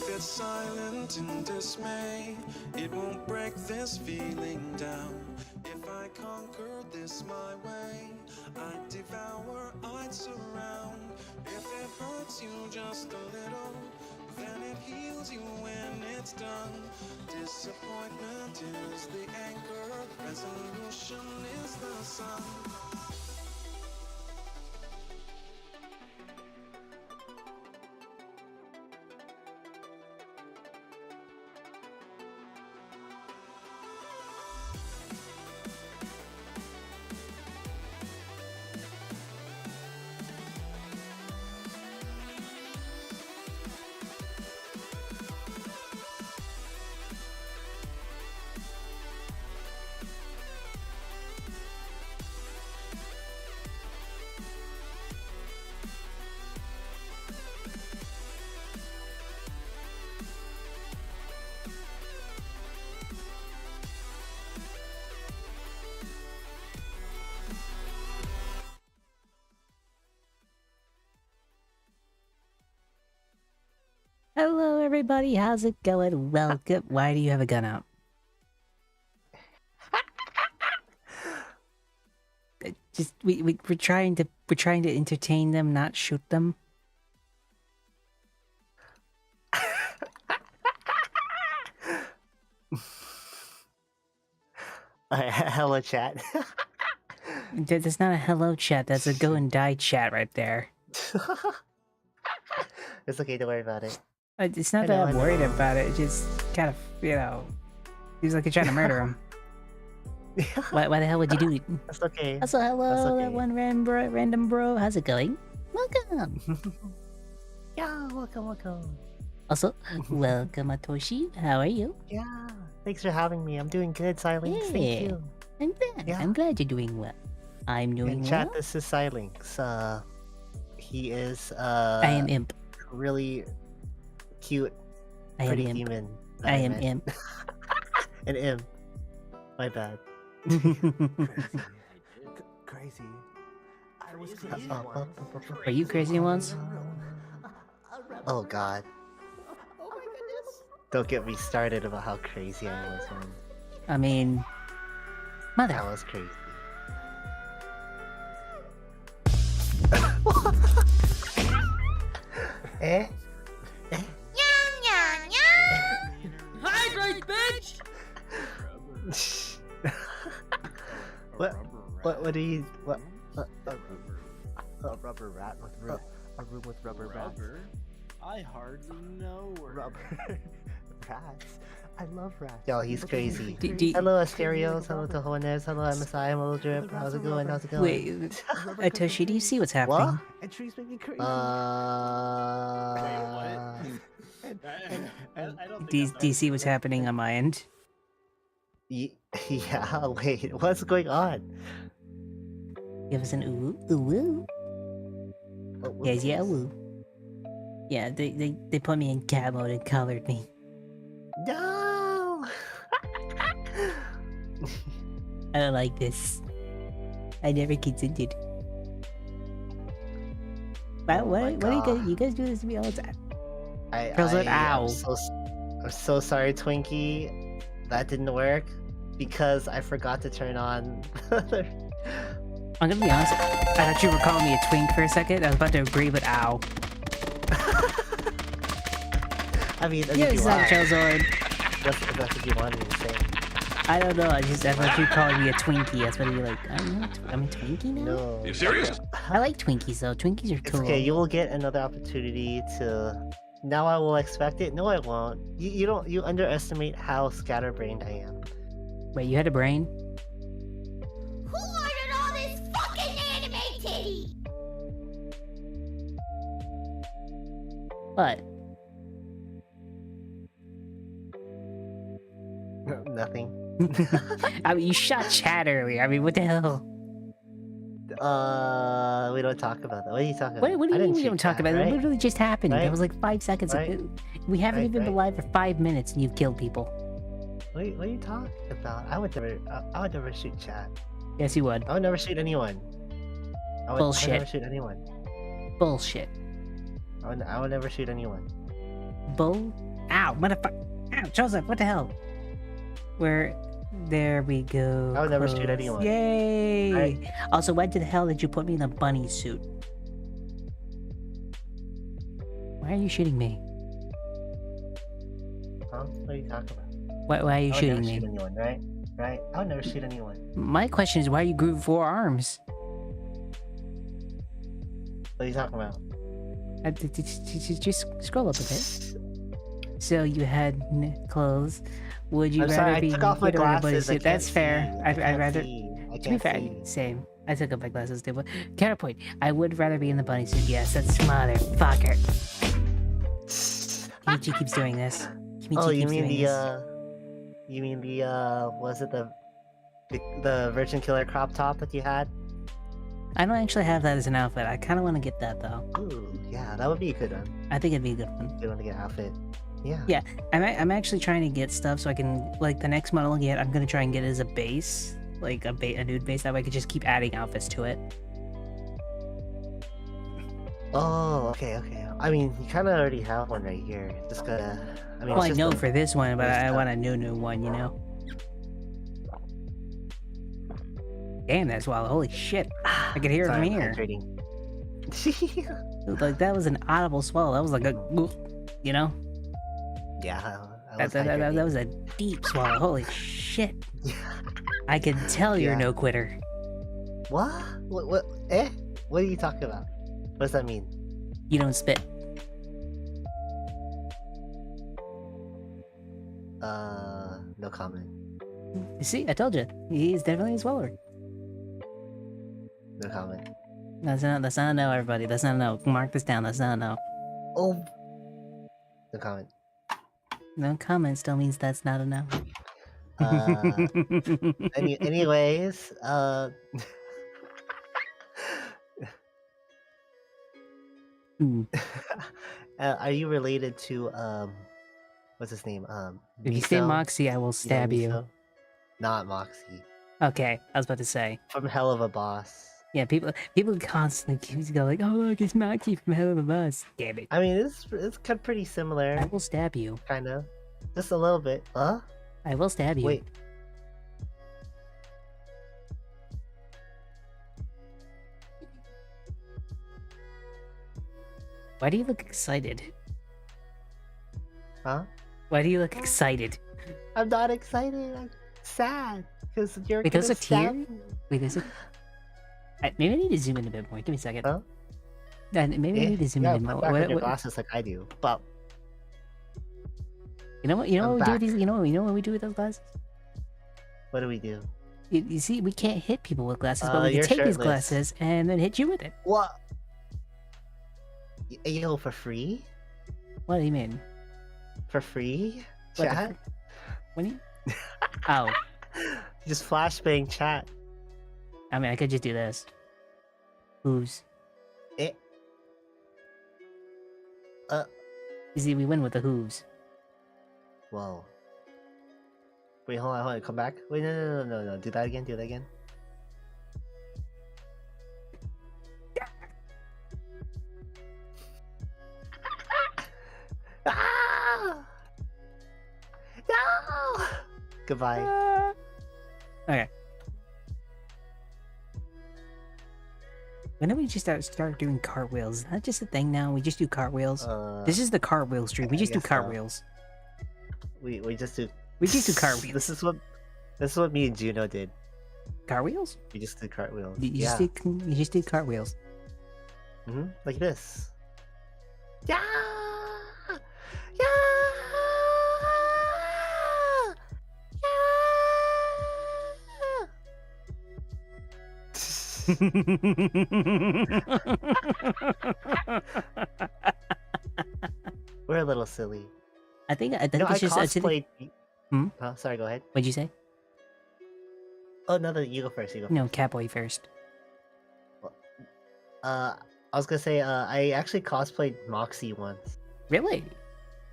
If it's silent in dismay, it won't break this feeling down. If I conquer this my way, I'd devour, I'd surround. If it hurts you just a little, then it heals you when it's done. Disappointment is the anchor, resolution is the sun. Hello, everybody. How's it going? Welcome. Why do you have a gun out? Just we're trying to entertain them, not shoot them. Hello, chat. That's not a hello chat. That's a go and die chat right there. It's okay. Don't worry about it. It's not that I'm worried about it. It just kind of, seems like you're trying to murder him. Why the hell would you do it? That's okay. Also, hello, That's okay. that one random bro. How's it going? Welcome. Yeah, welcome. Also, welcome, Atoshi. How are you? Yeah, thanks for having me. I'm doing good, Silence. Thank Yeah. you. I'm glad. Yeah. I'm glad you're doing well. I'm doing In well. chat, this is Silence. He is I am Imp. really cute, I am pretty Imp. demon. I am meant. Imp. An imp. My bad. Crazy. I was Are you crazy ones? Oh God. Don't get me started about how crazy I was, man. I mean, mother. That was crazy. Eh? Hydrate, bitch! What do you what A rubber rat with a room with rubber rats. I hardly know her. Rubber rats. I love rats. Yo, he's crazy. Do- Hello Asterios, hello Tojones, hello MSI, hello Drip, how's it going? Wait, Atoshi, do you see what's happening? What? And trees make me crazy. Do you see what's happening on my end? Yeah, wait, what's going on? Give us an ooh ooh. Yes, yeah, woo. Yeah, they put me in cat mode and colored me. No! I don't like this. I never consented. Oh my What are God. you guys do this to me all the time? I'm ow. so sorry, Twinkie. That didn't work because I forgot to turn on. I'm gonna be honest, I thought you were calling me a twink for a second. I was about to agree, but ow. I mean, Yeah, it's not Charizard. that's what you wanted me to say. I don't know, I thought you were calling me a Twinkie. That's what you're like, I'm a Twinkie now? No. You serious? I like Twinkies though. Twinkies are It's cool. okay, you will get another opportunity to. Now I will expect it. No, I won't. You underestimate how scatterbrained I am. Wait, you had a brain? Who ordered all this fucking anime titty? What? Nothing. I mean, you shot Chad earlier. I mean, what the hell? We don't talk about that. What are you talking about? What do I you didn't mean we shoot don't talk that, about it? It right? literally just happened. Right? That was like 5 seconds. Right? We haven't Right, even been right. alive for 5 minutes and you've killed people. What are you talking about? I would never shoot chat. Yes, you would. I would never shoot anyone. I would Bullshit. never shoot anyone. Bullshit. I would never shoot anyone. Bullshit. Ow, motherfucker! Ow, Joseph, what the hell? There we go. I would never shoot close. anyone. Yay! Also, why the hell did you put me in a bunny suit? Why are you shooting me? Huh? What are you talking about? Why are you I would shooting never me? shoot anyone, right? Right? I would never shoot anyone. My question is, why you grew 4 arms? What are you talking about? Just scroll up a bit. So you had clothes. Would you I'm rather sorry, I be took off my naked or in a glasses. I bodysuit? That's can't fair. see. I'd rather. I To be can't fair, see. same. I took off my glasses too. But counterpoint, I would rather be in the bunny suit. Yes, that's motherfucker. Kimichi keeps doing this. Kimichi Oh, you keeps mean doing the this. you mean the was it the Virgin Killer crop top that you had? I don't actually have that as an outfit. I kind of want to get that though. Ooh, yeah, that would be a good one. I think it'd be a good one. Good one to get outfit. Yeah. Yeah, I'm actually trying to get stuff so I can, like, the next model I get, I'm gonna try and get it as a base, like a nude base. That way I could just keep adding outfits to it. Oh, okay. I mean, you kind of already have one right here. Just gotta. I mean, Well, I it's just know a- for this one, but it's I not- want a new one, you know. Damn, that's wild. Holy shit. I could hear it Sorry, from I'm here. hydrating. Like, that was an audible swallow. That was like a, you know? Yeah, I That, was that, that, that hydrating. was a deep swallow. Holy shit. Yeah. I can tell you're Yeah. no quitter. What? What? Eh? What are you talking about? What does that mean? You don't spit. No comment. You see, I told you. He's definitely a swallower. No comment. That's not a no, everybody. That's not a no. Mark this down. That's not a no. Oh. No comment. No comment still means that's not a no. Anyways, Hmm. are you related to what's his name? If you say Miso? Moxie, I will know stab you. Miso? Not Moxie. Okay, I was about to say. From Hell of a Boss. Yeah, people constantly keep go like, oh look, it's Moxie from Hell of a Bus. Damn it. I mean, it's pretty similar, I will stab you. kind of, just a little bit. Huh? I will stab you. Wait. Why do you look excited? Huh? Why do you look excited? I'm not excited. I'm sad because you're Wait, gonna those are stab tears? me. Wait, there's a... Maybe I need to zoom in a bit more. Give me a second. Huh? Maybe I need to zoom yeah, in put more. back on your What- glasses like I do. But You know what? You know I'm what we do with back. these? You know what we do with those glasses? what do we do? You see, we can't hit people with glasses, but we you're can take these shirtless. glasses and then hit you with it. What? Yo, for free? What do you mean? For free? What the Chat? When you? Oh, Just flashbang chat. I mean, I could just do this. Hooves. It. You see, we win with the hooves. Whoa. Wait, hold on, come back. Wait, no. Do that again, Ah! No! Goodbye. Okay. When did we just start doing cartwheels? Is that just a thing now? We just do cartwheels. This is the cartwheel stream. We I just do guess so. cartwheels. We just do. We just do cartwheels. This is what me and Juno did. Cartwheels? We just did cartwheels. You yeah. just did cartwheels. Like this. Yeah. Yeah. We're a little silly. I think You know, I it's just. cosplayed. Hmm? Oh, sorry. Go ahead. What'd you say? Oh no, you go first. You go. No, Catboy first. I was gonna say. I actually cosplayed Moxie once. Really?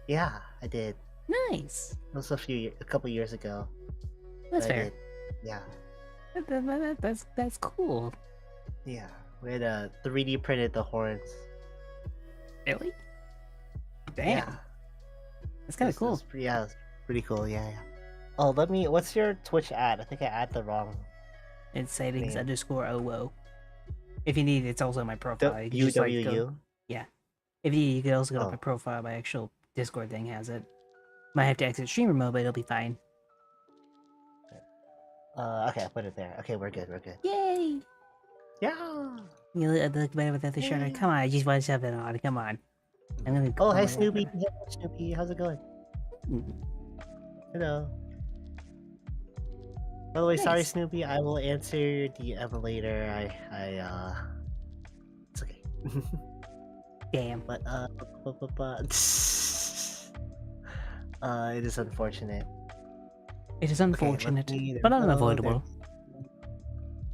Yeah, I did. Nice. It was a couple years ago. That's I fair. did. Yeah. That's cool. Yeah. We had 3D printed the horns. Really? Damn. Yeah. That's kind of cool. It's pretty cool. Yeah, yeah. Oh, what's your Twitch ad? I think I add the wrong. It's sightings Name. _OO. If you need, it's also my profile. You can just like go. UWU. Yeah. If you need, you can also go to Oh. my profile. My actual Discord thing has it. Might have to exit streamer mode, but it'll be fine. Okay, I put it there. Okay, we're good. We're good. Yay! Yeah. You look better without the shirt on. Come on, I just want something on. Come on. I'm gonna. Oh, hey my- Snoopy. Hey, Snoopy, how's it going? Mm. Hello. By the way, sorry Nice. Snoopy. I will answer your DM later. It's okay. Damn. But it is unfortunate. It is unfortunate, me- but oh, unavoidable.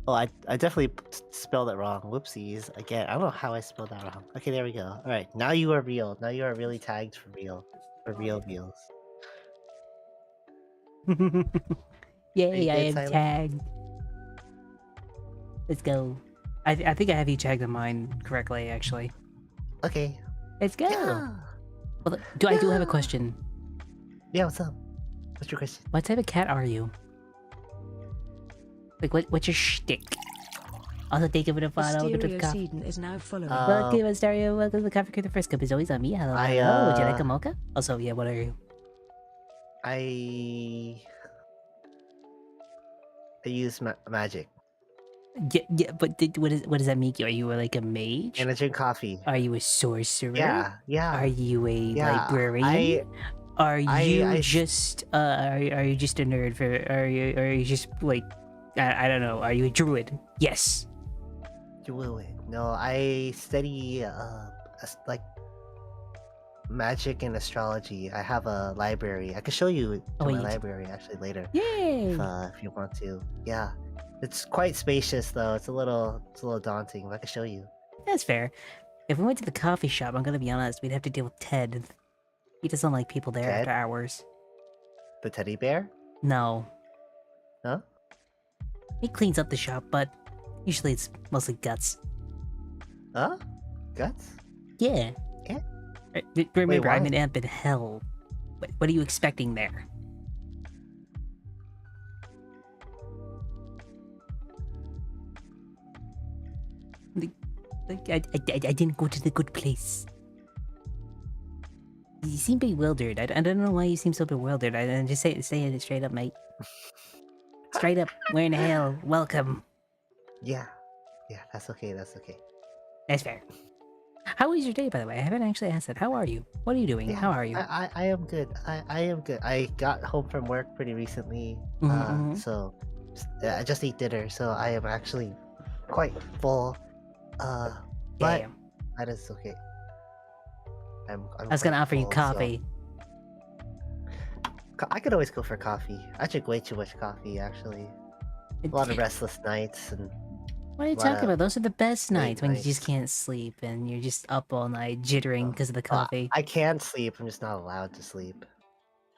Oh, I definitely spelled it wrong. Whoopsies. Again, I don't know how I spelled that wrong. Okay, there we go. All right, now you are real. Now you are really tagged for real. For real deals. Yay, you I good, am Tyler? tagged. Let's go. I think I have you tagged on mine correctly, actually. Okay. Let's go. Yeah. Well, I do have a Yeah. question. Yeah, what's up? What's your question? What type of cat are you? Like, what's your shtick? Also, thank you for the follow. Welcome to the Mysterio coffee. Seedon is now following. Welcome, Mysterio. Welcome to the coffee crew. The first cup is always on me. Hello, I, hello. Would you like a mocha? Also, yeah, what are you? I use magic Yeah, but what does that make you? Are you like a mage? and I drink coffee. Are you a sorcerer? Yeah, yeah. Are you a Yeah, librarian? Are you I- just are you just a nerd for? Are you just like I don't know? Are you a druid? Yes. No, I study like magic and astrology. I have a library. I can show you Oh, to wait, my you do? library actually later Yay! if you want to. Yeah, it's quite spacious though. It's a little daunting. But I can show you. That's fair. If we went to the coffee shop, I'm gonna be honest, we'd have to deal with Ted. He doesn't like people there Ted? after hours. The teddy bear? No. Huh? He cleans up the shop, but usually it's mostly guts. Huh? Guts? Yeah. Yeah? Remember, I'm why? an amp in hell. What are you expecting there? I didn't go to the good place. You seem bewildered. I don't know why you seem so bewildered. I just say it straight up, mate. Straight up, where in hell? Welcome. Yeah. Yeah, that's okay. That's okay. That's fair. How was your day, by the way? I haven't actually asked that. How are you? What are you doing? Yeah, How are you? I am good. I am good. I got home from work pretty recently. Mhm. So I just ate dinner, so I am actually quite full. But Damn. that is okay. I'm I was gonna quite offer you full, so- coffee. I could always go for coffee. I drink way too much coffee, actually. A lot of restless nights and What are you lot talking of about? Those are the best late nights when you just nights. can't sleep and you're just up all night jittering because of the Well, coffee. I can sleep. I'm just not allowed to sleep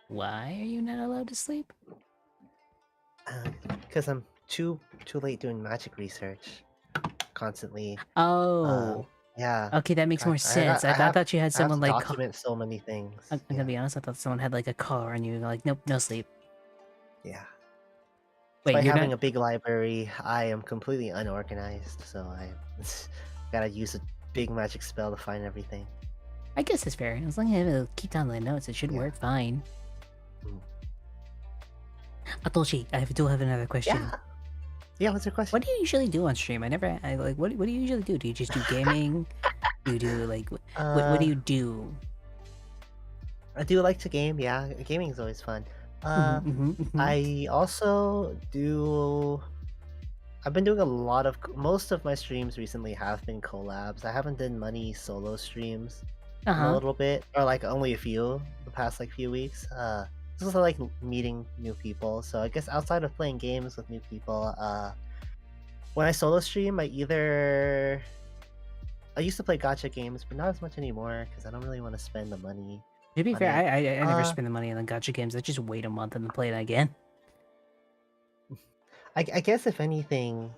Why are you not allowed to sleep? because I'm too late doing magic research constantly. Oh, Yeah. okay, that makes more sense. I have- thought you had I have someone to like. document so many things. I'm gonna be honest. I thought someone had like a collar on you. Like, nope, no sleep. Yeah. Wait, By you're having not. a big library, I am completely unorganized, so I gotta use a big magic spell to find everything. I guess it's fair. As long as you keep down the notes, it should Yeah. work fine. Mm. Atoshi, I do have another question. Yeah. Yeah. What's your question? What do you usually do on stream? What do you usually do? Do you just do gaming? Do you do like what do you do? I do like to game. Yeah, gaming is always fun. Mhm. I also do. I've been doing a lot of most of my streams recently have been collabs. I haven't done money solo streams in a Uh-huh. little bit, or like only a few the past like few weeks. It's also like meeting new people. So I guess outside of playing games with new people, when I solo stream, I used to play gacha games, but not as much anymore because I don't really want to spend the money. To be on fair, it. I never Uh, spend the money on the gacha games. I just wait a month and then play it again. I guess if anything,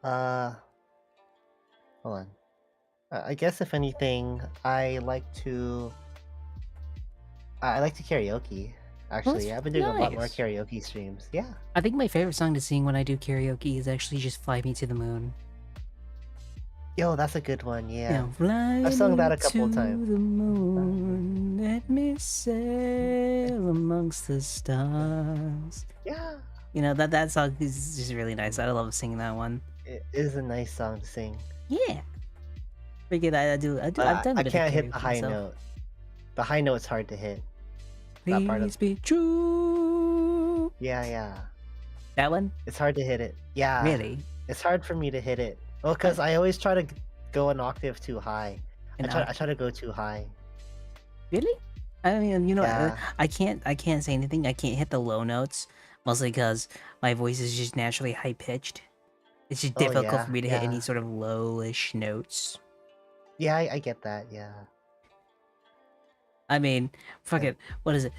hold on. I guess if anything, I like to I like to karaoke. Actually, that's I've been doing a lot more nice. karaoke streams. Yeah. I think my favorite song to sing when I do karaoke is actually just "Fly Me to the Moon." Yo, that's a good one. You Yeah. know, fly I've sung me that a couple to of times. the moon, let me sail amongst the stars. Yeah. You know that song is just really nice. I love singing that one. It is a nice song to sing. Yeah, forget I do. I've But done a I bit of can't hit the karaoke high myself. note. The high note's hard to hit. That part Please of be true. yeah. That one, It's hard to hit it. Yeah. really? It's hard for me to hit it. Well, because I always try to go an octave too high. I try to go too high. Really? I mean, you know, Yeah. I can't say anything. I can't hit the low notes, mostly because my voice is just naturally high pitched. It's just Oh difficult yeah. for me to hit any Yeah. sort of lowish notes. Yeah, I get that. Yeah. I mean, fuck Yeah. it. What is it?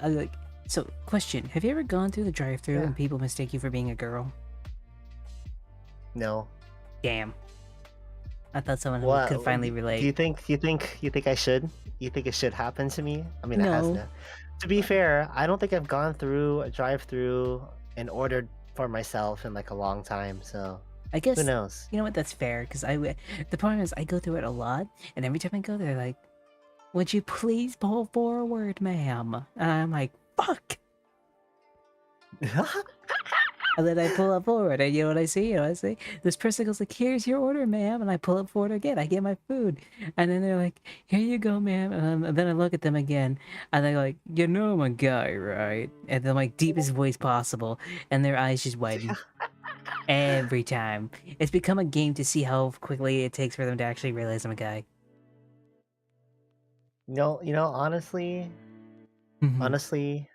Like, so, question: have you ever gone through the drive-through Yeah. and people mistake you for being a girl? No. Damn. I thought someone What? could finally relate. Do you think I should? You think it should happen to me? I mean, it has No. to. To be fair, I don't think I've gone through a drive-through and ordered for myself in like a long time. So I guess who knows? you know what? That's fair because the problem is I go through it a lot, and every time I go there, like, would you please pull forward, ma'am? And I'm like, fuck. And then I pull up forward, and you know what I see? You know what I see? This person goes like, "Here's your order, ma'am," and I pull up forward again. I get my food, and then they're like, "Here you go, ma'am." And then I look at them again, and they're like, "You know I'm a guy, right?" And then like deepest voice possible, and their eyes just widen every time. It's become a game to see how quickly it takes for them to actually realize I'm a guy. No, honestly, Mhm.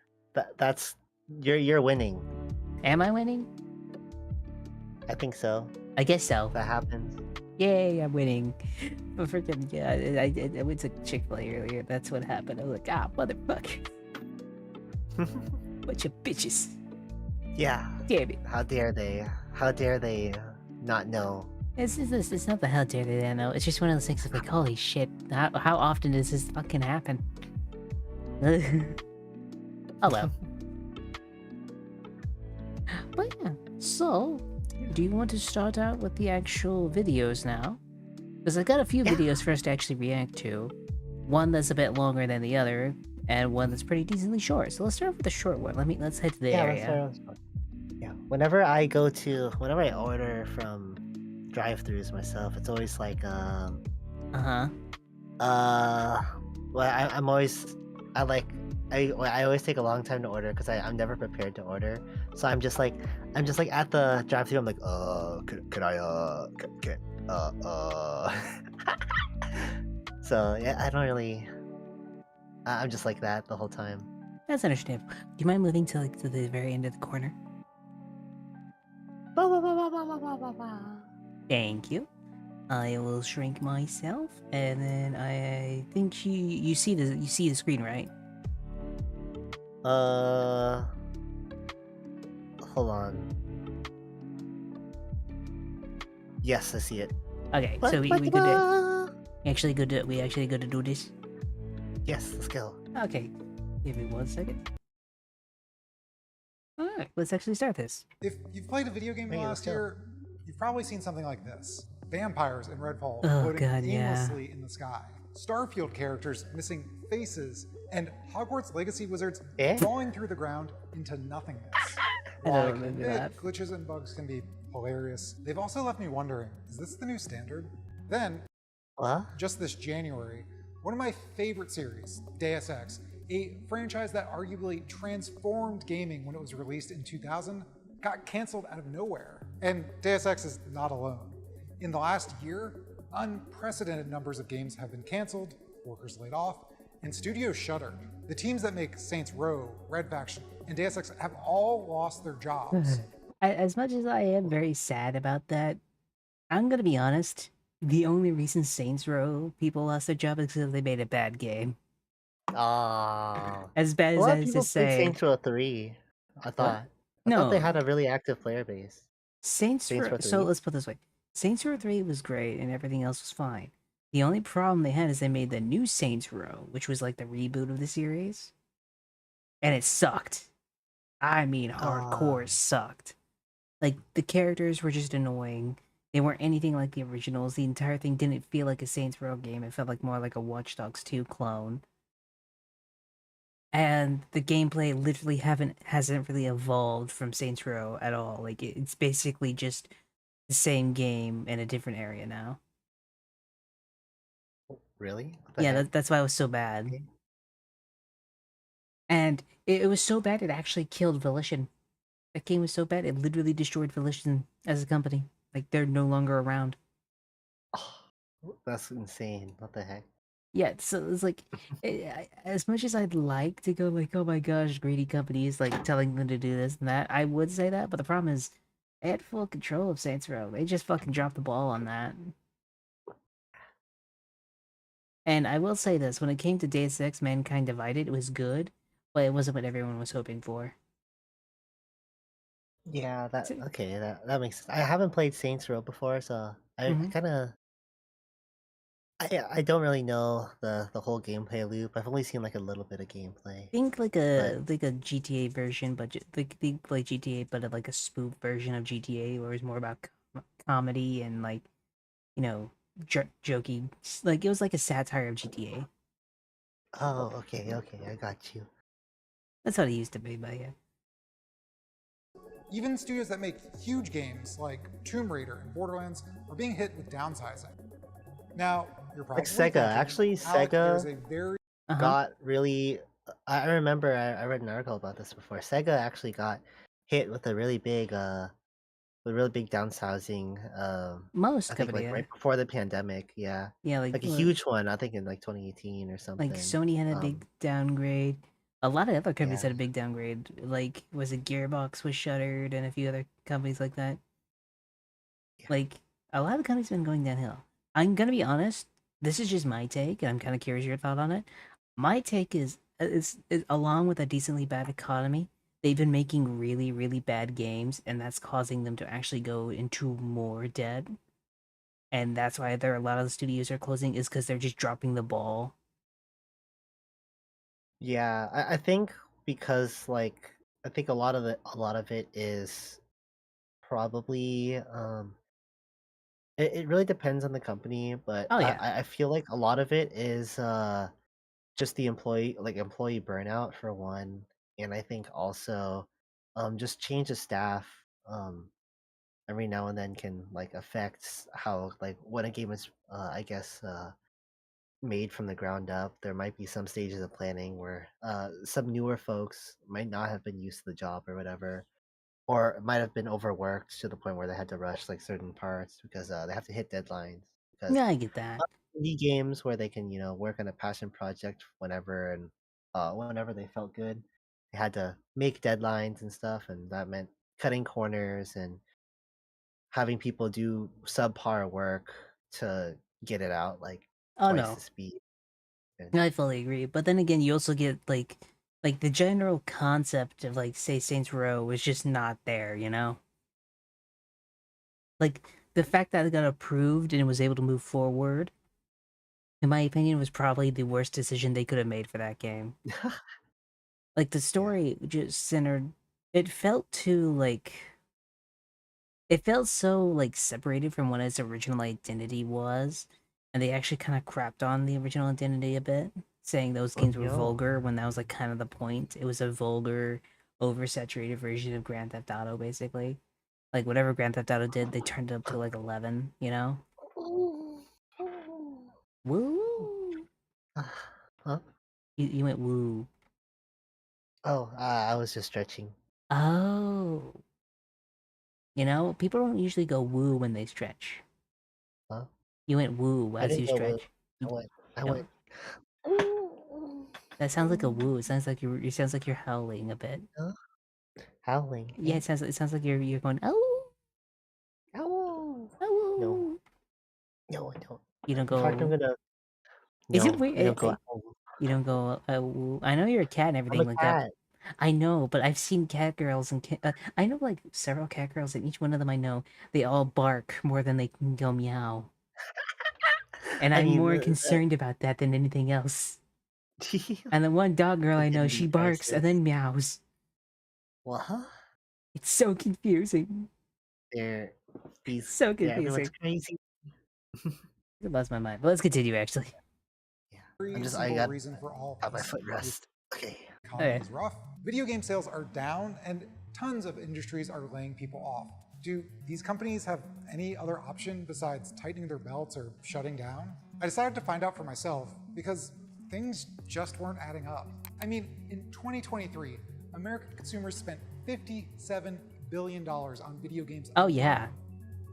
that's you're winning. Am I winning? I think so. I guess so. That happens. Yay, I'm winning. But freaking yeah, I went to Chick-fil-A earlier. That's what happened. I was like, ah, motherfucker. Bunch of bitches. Yeah. Damn it. How dare they? How dare they not know? It's not the hell dare they know. It's just one of those things of like, holy shit. How often does this fucking happen? Oh well. But yeah, so do you want to start out with the actual videos now? Because I've got a few Yeah. videos for us to actually react to. One that's a bit longer than the other, and one that's pretty decently short. So let's start off with the short one. Let's head to the Yeah, area. yeah. Whenever I order from drive-throughs myself, it's always like Uh-huh. well, I'm always I always take a long time to order because I'm never prepared to order. So I'm just like at the drive-thru. I'm like, could I can So yeah, I don't really. I'm just like that the whole time. That's understandable. Do you mind moving to like to the very end of the corner? Thank you. I will shrink myself, and then I think you see the screen, right? Hold on. Yes, I see it. Okay, so we actually good to do this. Yes, let's go. Okay, give me 1 second. All right, let's actually start this. If you've played a video game in the Hey, last let's go. year, you've probably seen something like this. Vampires in Redfall Oh, floating God, yeah. aimlessly in the sky. Starfield characters missing faces, and Hogwarts Legacy wizards Eh? falling through the ground into nothingness. I While don't I remember admit that. glitches and bugs can be hilarious, they've also left me wondering, is this the new standard? Then, What? just this January, one of my favorite series, Deus Ex, a franchise that arguably transformed gaming when it was released in 2000, got canceled out of nowhere. And Deus Ex is not alone. In the last year, unprecedented numbers of games have been canceled, workers laid off, and studios shuttered. The teams that make Saints Row, Red Faction, and Deus Ex have all lost their jobs. As much as I am very sad about that, I'm gonna be honest. The only reason Saints Row people lost their job is because they made a bad game. Ah. As bad A as lot that of is people to played say, Saints Row 3. I thought they had no, a really active player base. Saints Saints Row. Row So 3? let's put it this way: Saints Row 3 was great, and everything else was fine. The only problem they had is they made the new Saints Row, which was like the reboot of the series, and it sucked. I mean, Ah, hardcore sucked. Like the characters were just annoying. They weren't anything like the originals. The entire thing didn't feel like a Saints Row game. It felt like more like a Watch Dogs 2 clone. And the gameplay literally hasn't really evolved from Saints Row at all. Like it's basically just the same game in a different area now. really? What the Yeah, heck? that's why it was so bad. Okay. And it was so bad it actually killed Volition. That game was so bad it literally destroyed Volition as a company. Like they're no longer around. Oh, that's insane. What the heck? Yeah, so it's like, as much as I'd like to go like, oh my gosh, greedy companies like telling them to do this and that, I would say that, but the problem is, they had full control of Saints Row. They just fucking dropped the ball on that. And I will say this: when it came to Deus Ex: Mankind Divided, it was good, but it wasn't what everyone was hoping for. Yeah, that So, okay, that makes sense. I haven't played Saints Row before, so I mhm. kind of I don't really know the whole gameplay loop. I've only seen like a little bit of gameplay, Think but like a GTA version, but think like GTA, but like a spoof version of GTA, where it's more about comedy and like you know, jokey. Like it was like a satire of GTA. oh, okay, okay, I got you. That's what it used to be, but yeah. Even studios that make huge games like Tomb Raider and Borderlands are being hit with downsizing. Now, you're Like probably Sega, thinking, actually, Alec, there's Sega a very Uh huh. got really. I remember I read an article about this before. Sega actually got hit with a really big with really big downsizing. Most I think company, like right before the pandemic. Yeah, yeah, like a huge one. I think in like 2018 or like something. Sony had a big downgrade. A lot of other companies Yeah, had a big downgrade. Like was it Gearbox was shuttered and a few other companies like that. yeah, Like a lot of companies have been going downhill. I'm gonna be honest. This is just my take, and I'm kind of curious your thought on it. My take is, is along with a decently bad economy, they've been making really, really bad games, and that's causing them to actually go into more debt. And that's why there are a lot of the studios are closing is because they're just dropping the ball. yeah. I think because like I think a lot of it is probably it really depends on the company, but Oh yeah. I feel like a lot of it is just the employee burnout for one, and I think also just change of staff um every now and then can like affect how like when a game is I guess made from the ground up. There might be some stages of planning where some newer folks might not have been used to the job or whatever, or might have been overworked to the point where they had to rush like certain parts because they have to hit deadlines. Because Yeah, I get that. indie games where they can work on a passion project whenever and whenever they felt good, they had to make deadlines and stuff, and that meant cutting corners and having people do subpar work to get it out like Oh twice no, the speed. And I fully agree. But then again, you also get like the general concept of like say Saints Row was just not there. You know, like the fact that it got approved and it was able to move forward, in my opinion, was probably the worst decision they could have made for that game. Like the yeah, story just centered. It felt too like it felt so like separated from what its original identity was, and they actually kind of crapped on the original identity a bit, saying those games were yo, vulgar when that was like kind of the point. It was a vulgar, oversaturated version of Grand Theft Auto, basically. Like whatever Grand Theft Auto did, they turned it up to like 11. You know? Woo! huh? You went woo. Oh, I was just stretching. Oh, you know, people don't usually go woo when they stretch. Huh? You went woo I as didn't you go woo. stretch. You, I no, went. that sounds like a woo. It sounds like it sounds like you're howling a bit. Huh? Howling, Yeah, eh? it sounds like you're going oh Ow! No, oh. no, I don't. You don't In fact, I'm go. gonna. Is it No, weird? I don't go You don't go. I know you're a cat and I'm a everything like that. cat. I know, but I've seen cat girls and I know like several cat girls, and each one of them I know they all bark more than they can go meow, and I I'm mean, more concerned about that than anything else. And the one dog girl I know, Within she the barks and then meows. What? It's so confusing. They're So everyone's confusing. crazy. It lost my mind. But let's continue, actually. Yeah. Very I simple got reason for all got my this. foot The rest. Okay. economy Okay. is rough. Video game sales are down, and tons of industries are laying people off. Do these companies have any other option besides tightening their belts or shutting down? I decided to find out for myself because things just weren't adding up. I mean, in 2023, American consumers spent $57 billion on video games. Oh, yeah.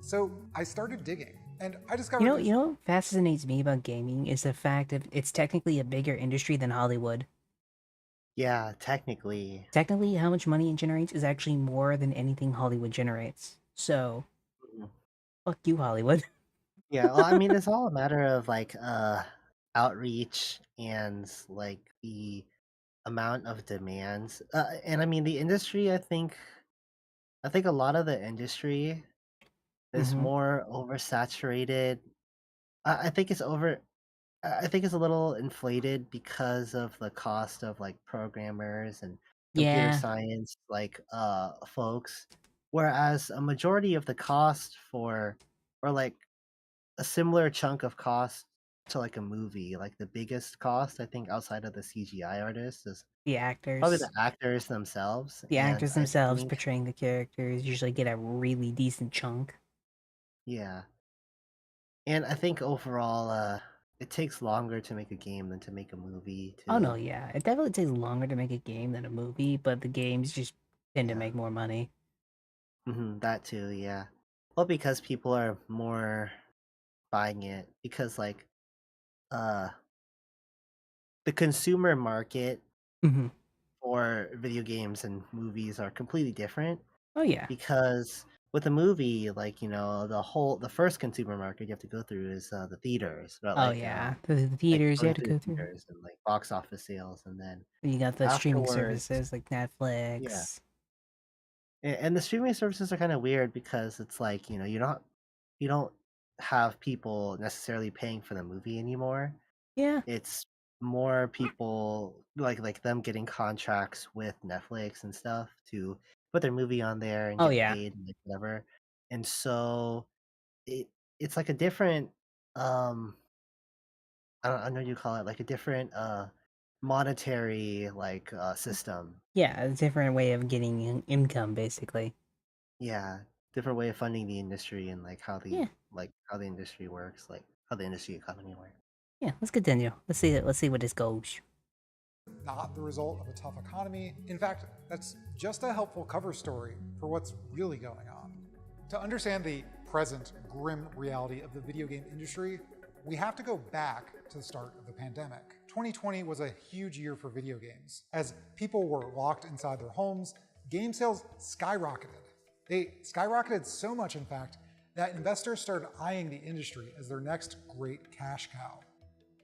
So I started digging, and I discovered there's- You know what fascinates me about gaming is the fact that it's technically a bigger industry than Hollywood. Yeah, technically. Technically, how much money it generates is actually more than anything Hollywood generates. So, Mhm. fuck you, Hollywood. Yeah, well, I mean, it's all a matter of like outreach and like the amount of demands. And I mean, the industry. I think a lot of the industry is Mhm. more oversaturated. I think it's over. I think it's a little inflated because of the cost of like programmers and computer Yeah. science folks, whereas a majority of the cost for or like a similar chunk of cost to like a movie, like the biggest cost I think outside of the CGI artists is The probably actors. the actors themselves. The And actors I themselves think portraying the characters usually get a really decent chunk. yeah. And I think overall it takes longer to make a game than to make a movie Oh no, too. yeah. It definitely takes longer to make a game than a movie, but the games just tend to Yeah. make more money. That too, yeah. Well, because people are more buying it because like uh the consumer market Hmm. for video games and movies are completely different Oh yeah. because with a movie like the first consumer market you have to go through is the theaters, but Oh yeah. The like theaters you going have to through go the through. theaters and like box office sales, and then You got the streaming afterwards services like yeah. Netflix. And the streaming services are kind of weird because it's like you don't have people necessarily paying for the movie anymore. Yeah. It's more people like them getting contracts with Netflix and stuff to put their movie on there and Oh get yeah. paid and like whatever. And so it it's like a different um I don't know what you call it, like a different monetary system. Yeah, a different way of getting income basically. Yeah, different way of funding the industry and Yeah. how the industry works, like how the industry economy works. Yeah, let's continue. Let's see where this goes. not the result of a tough economy. In fact, that's just a helpful cover story for what's really going on. To understand the present grim reality of the video game industry, we have to go back to the start of the pandemic. 2020 was a huge year for video games. As people were locked inside their homes, game sales skyrocketed. They skyrocketed so much, in fact, that investors started eyeing the industry as their next great cash cow.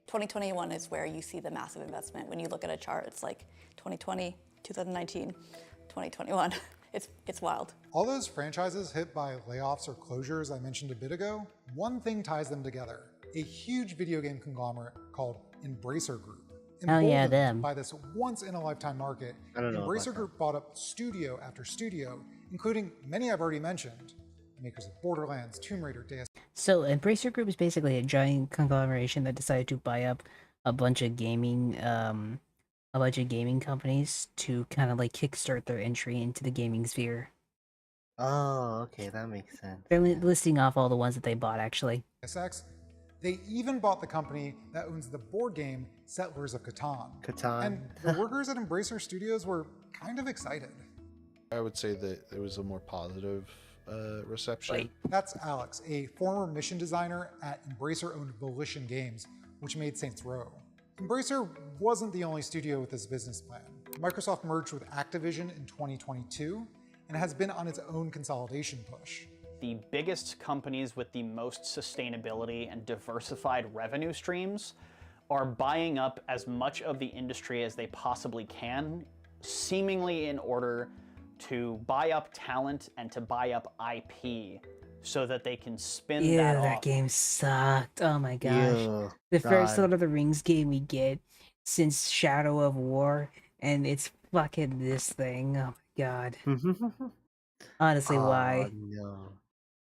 2021 is where you see the massive investment. When you look at a chart, it's like 2020, 2019, 2021. It's wild. All those franchises hit by layoffs or closures I mentioned a bit ago, one thing ties them together: a huge video game conglomerate called Embracer Group. Oh, yeah, Emboldened them. by this once-in-a-lifetime market, I don't know about Embracer that. Group bought up studio after studio, including many I've already mentioned, makers of Borderlands, Tomb Raider, Deus So, Embracer Group is basically a giant conglomeration that decided to buy up a bunch of gaming companies to kind of like kickstart their entry into the gaming sphere. Oh, okay, that makes sense. They're listing off all the ones that they bought actually. X. They even bought the company that owns the board game Settlers of Catan. Catan. And the workers at Embracer Studios were kind of excited. I would say that it was a more positive reception. That's Alex, a former mission designer at Embracer-owned Volition Games, which made Saints Row. Embracer wasn't the only studio with this business plan. Microsoft merged with Activision in 2022 and has been on its own consolidation push. The biggest companies with the most sustainability and diversified revenue streams are buying up as much of the industry as they possibly can, seemingly in order to buy up talent and to buy up IP so that they can spin that Yeah, that off. game sucked. Oh my gosh. Ew, The first God. Lord of the Rings game we get, since Shadow of War, and it's fucking this thing. Oh my god. Honestly, Oh why? no.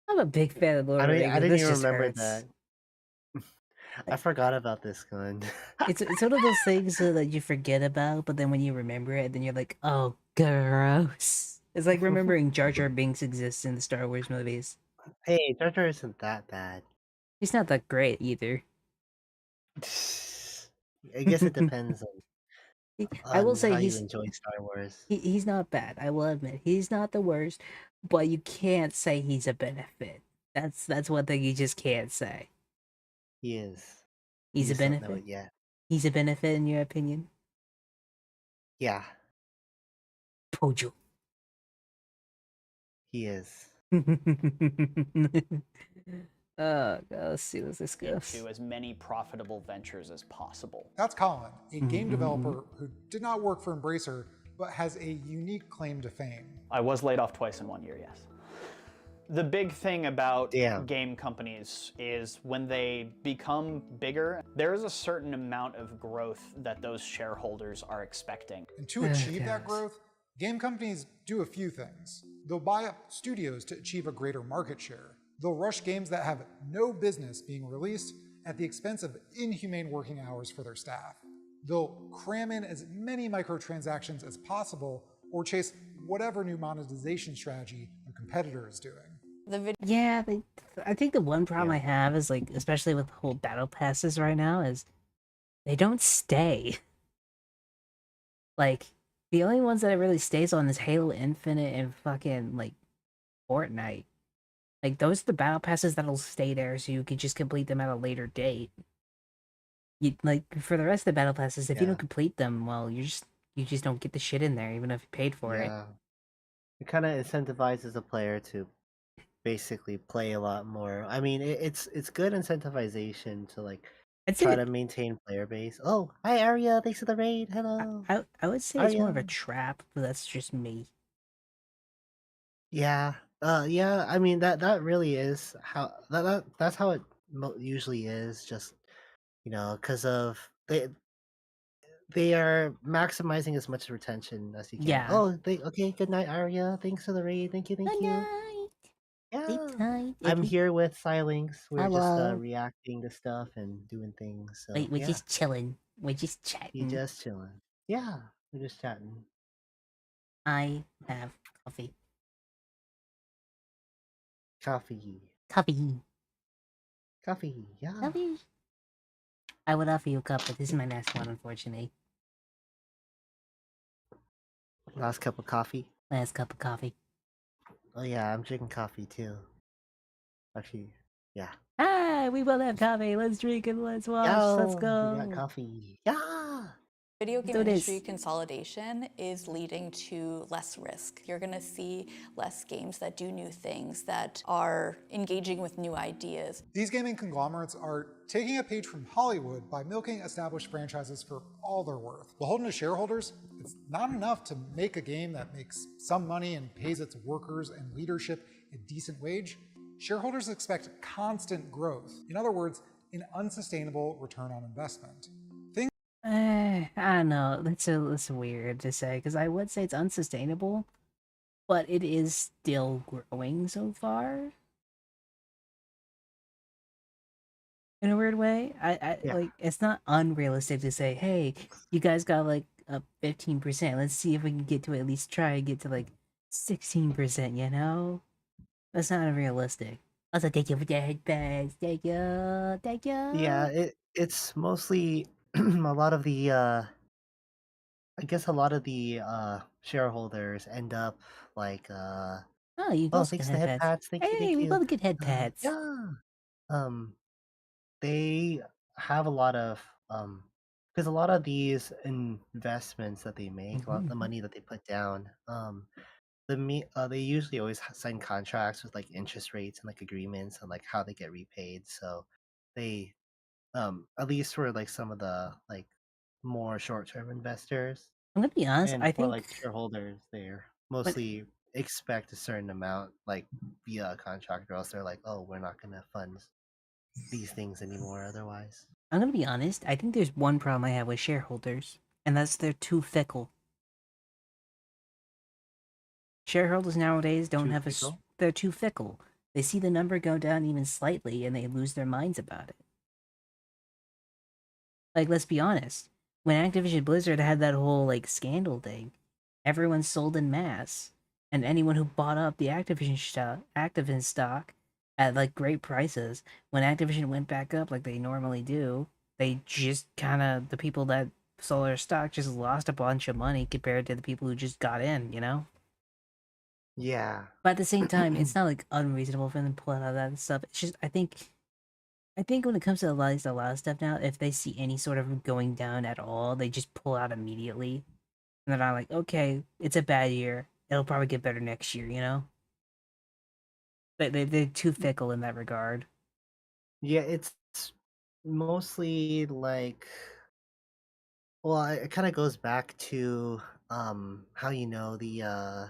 I'm a big fan of Lord of the I Rings. didn't This even just remember hurts. that. I forgot about this gun. It's one of those things that you forget about, but then when you remember it, then you're like, oh, gross. It's like remembering Jar Jar Binks exists in the Star Wars movies. Hey, Jar Jar isn't that bad. He's not that great either. I guess it depends I will on say how you enjoy Star Wars. he's not bad. I will admit he's not the worst, but you can't say he's a benefit. That's one thing you just can't say. He is. You He's a just don't know benefit. it yet. He's a benefit in your opinion, Yeah, Pojo. he is. Oh god, let's see where this goes. Into as many profitable ventures as possible. That's Colin, a game developer who did not work for Embracer, but has a unique claim to fame. I was laid off twice in 1 year, yes. The big thing about Damn. game companies is when they become bigger, there is a certain amount of growth that those shareholders are expecting. And to achieve that growth, game companies do a few things. They'll buy up studios to achieve a greater market share. They'll rush games that have no business being released at the expense of inhumane working hours for their staff. They'll cram in as many microtransactions as possible or chase whatever new monetization strategy their competitor is doing. Yeah, I think the one problem I have is like, especially with the whole battle passes right now, is they don't stay. Like, the only ones that it really stays on is Halo Infinite and fucking like Fortnite. Like those are the battle passes that'll stay there, so you can just complete them at a later date. You like for the rest of the battle passes, if you don't complete them, well, you just don't get the shit in there, even if you paid for it. Yeah. It kind of incentivizes a player to basically play a lot more. I mean, it's good incentivization to like I'd try say to maintain player base. Oh, hi Arya, thanks for the raid. Hello. I would say it's more of a Arya. trap, but that's just me. Yeah. Yeah, I mean that really is how that's how it usually is, just because of they are maximizing as much retention as you can. Yeah. Oh, okay, good night Arya. Thanks for the raid. Thank you, thank Good you. night. Sleep Yeah. tight. I'm here with Silings. We're just Hello. reacting to stuff and doing things. So We're yeah, just chilling. We're just you chatting. just chilling. Yeah, we're just chatting. I have coffee. Coffee. Coffee. Coffee. Yeah. Coffee. I would offer you a cup, but this is my last one, unfortunately. Last cup of coffee. Last cup of coffee. Oh yeah, I'm drinking coffee too. Actually, yeah. Ah, we both have coffee. Let's drink and let's watch. Let's Yo, go. we got coffee. Yeah. Video game So it industry is. consolidation is leading to less risk. You're going to see less games that do new things, that are engaging with new ideas. These gaming conglomerates are taking a page from Hollywood by milking established franchises for all they're worth. Beholden to shareholders, it's not enough to make a game that makes some money and pays its workers and leadership a decent wage. Shareholders expect constant growth. In other words, an unsustainable return on investment. I don't know. That's weird to say because I would say it's unsustainable, but it is still growing so far. In a weird way, Yeah. like it's not unrealistic to say, hey, you guys got like a 15%. Let's see if we can get to at least try and get to like 16%. You know, that's not unrealistic. Also, thank you for the headbands. Thank you, thank you. Yeah, it's mostly a lot of the I guess a lot of the shareholders end up like Oh, you oh, also get thanks to the head headpads. pats. Thank you, Hey, thank we you. both get headpads. Yeah. They have a lot of because a lot of these investments that they make, a lot of the money that they put down, they usually always sign contracts with like interest rates and like agreements and like how they get repaid. So they at least for like some of the like more short-term investors I'm gonna be honest. and I for think like shareholders, they're when mostly expect a certain amount like via a contract, or else they're like, oh, we're not gonna fund these things anymore otherwise. I'm gonna be honest. I think there's one problem I have with shareholders, and that's they're too fickle. Shareholders nowadays don't Too have fickle? they're too fickle. They see the number go down even slightly, and they lose their minds about it. Like, let's be honest. When Activision Blizzard had that whole like scandal thing, everyone sold in mass, and anyone who bought up the Activision stock at like great prices, when Activision went back up like they normally do, they just kind of the people that sold their stock just lost a bunch of money compared to the people who just got in, you know. Yeah. But at the same time, it's not like unreasonable for them to pull out of that stuff. It's just I think when it comes to a lot of stuff now, if they see any sort of going down at all, they just pull out immediately. And then I'm like, okay, it's a bad year. It'll probably get better next year, you know? They're too fickle in that regard. Yeah, it's mostly like, well, it kind of goes back to how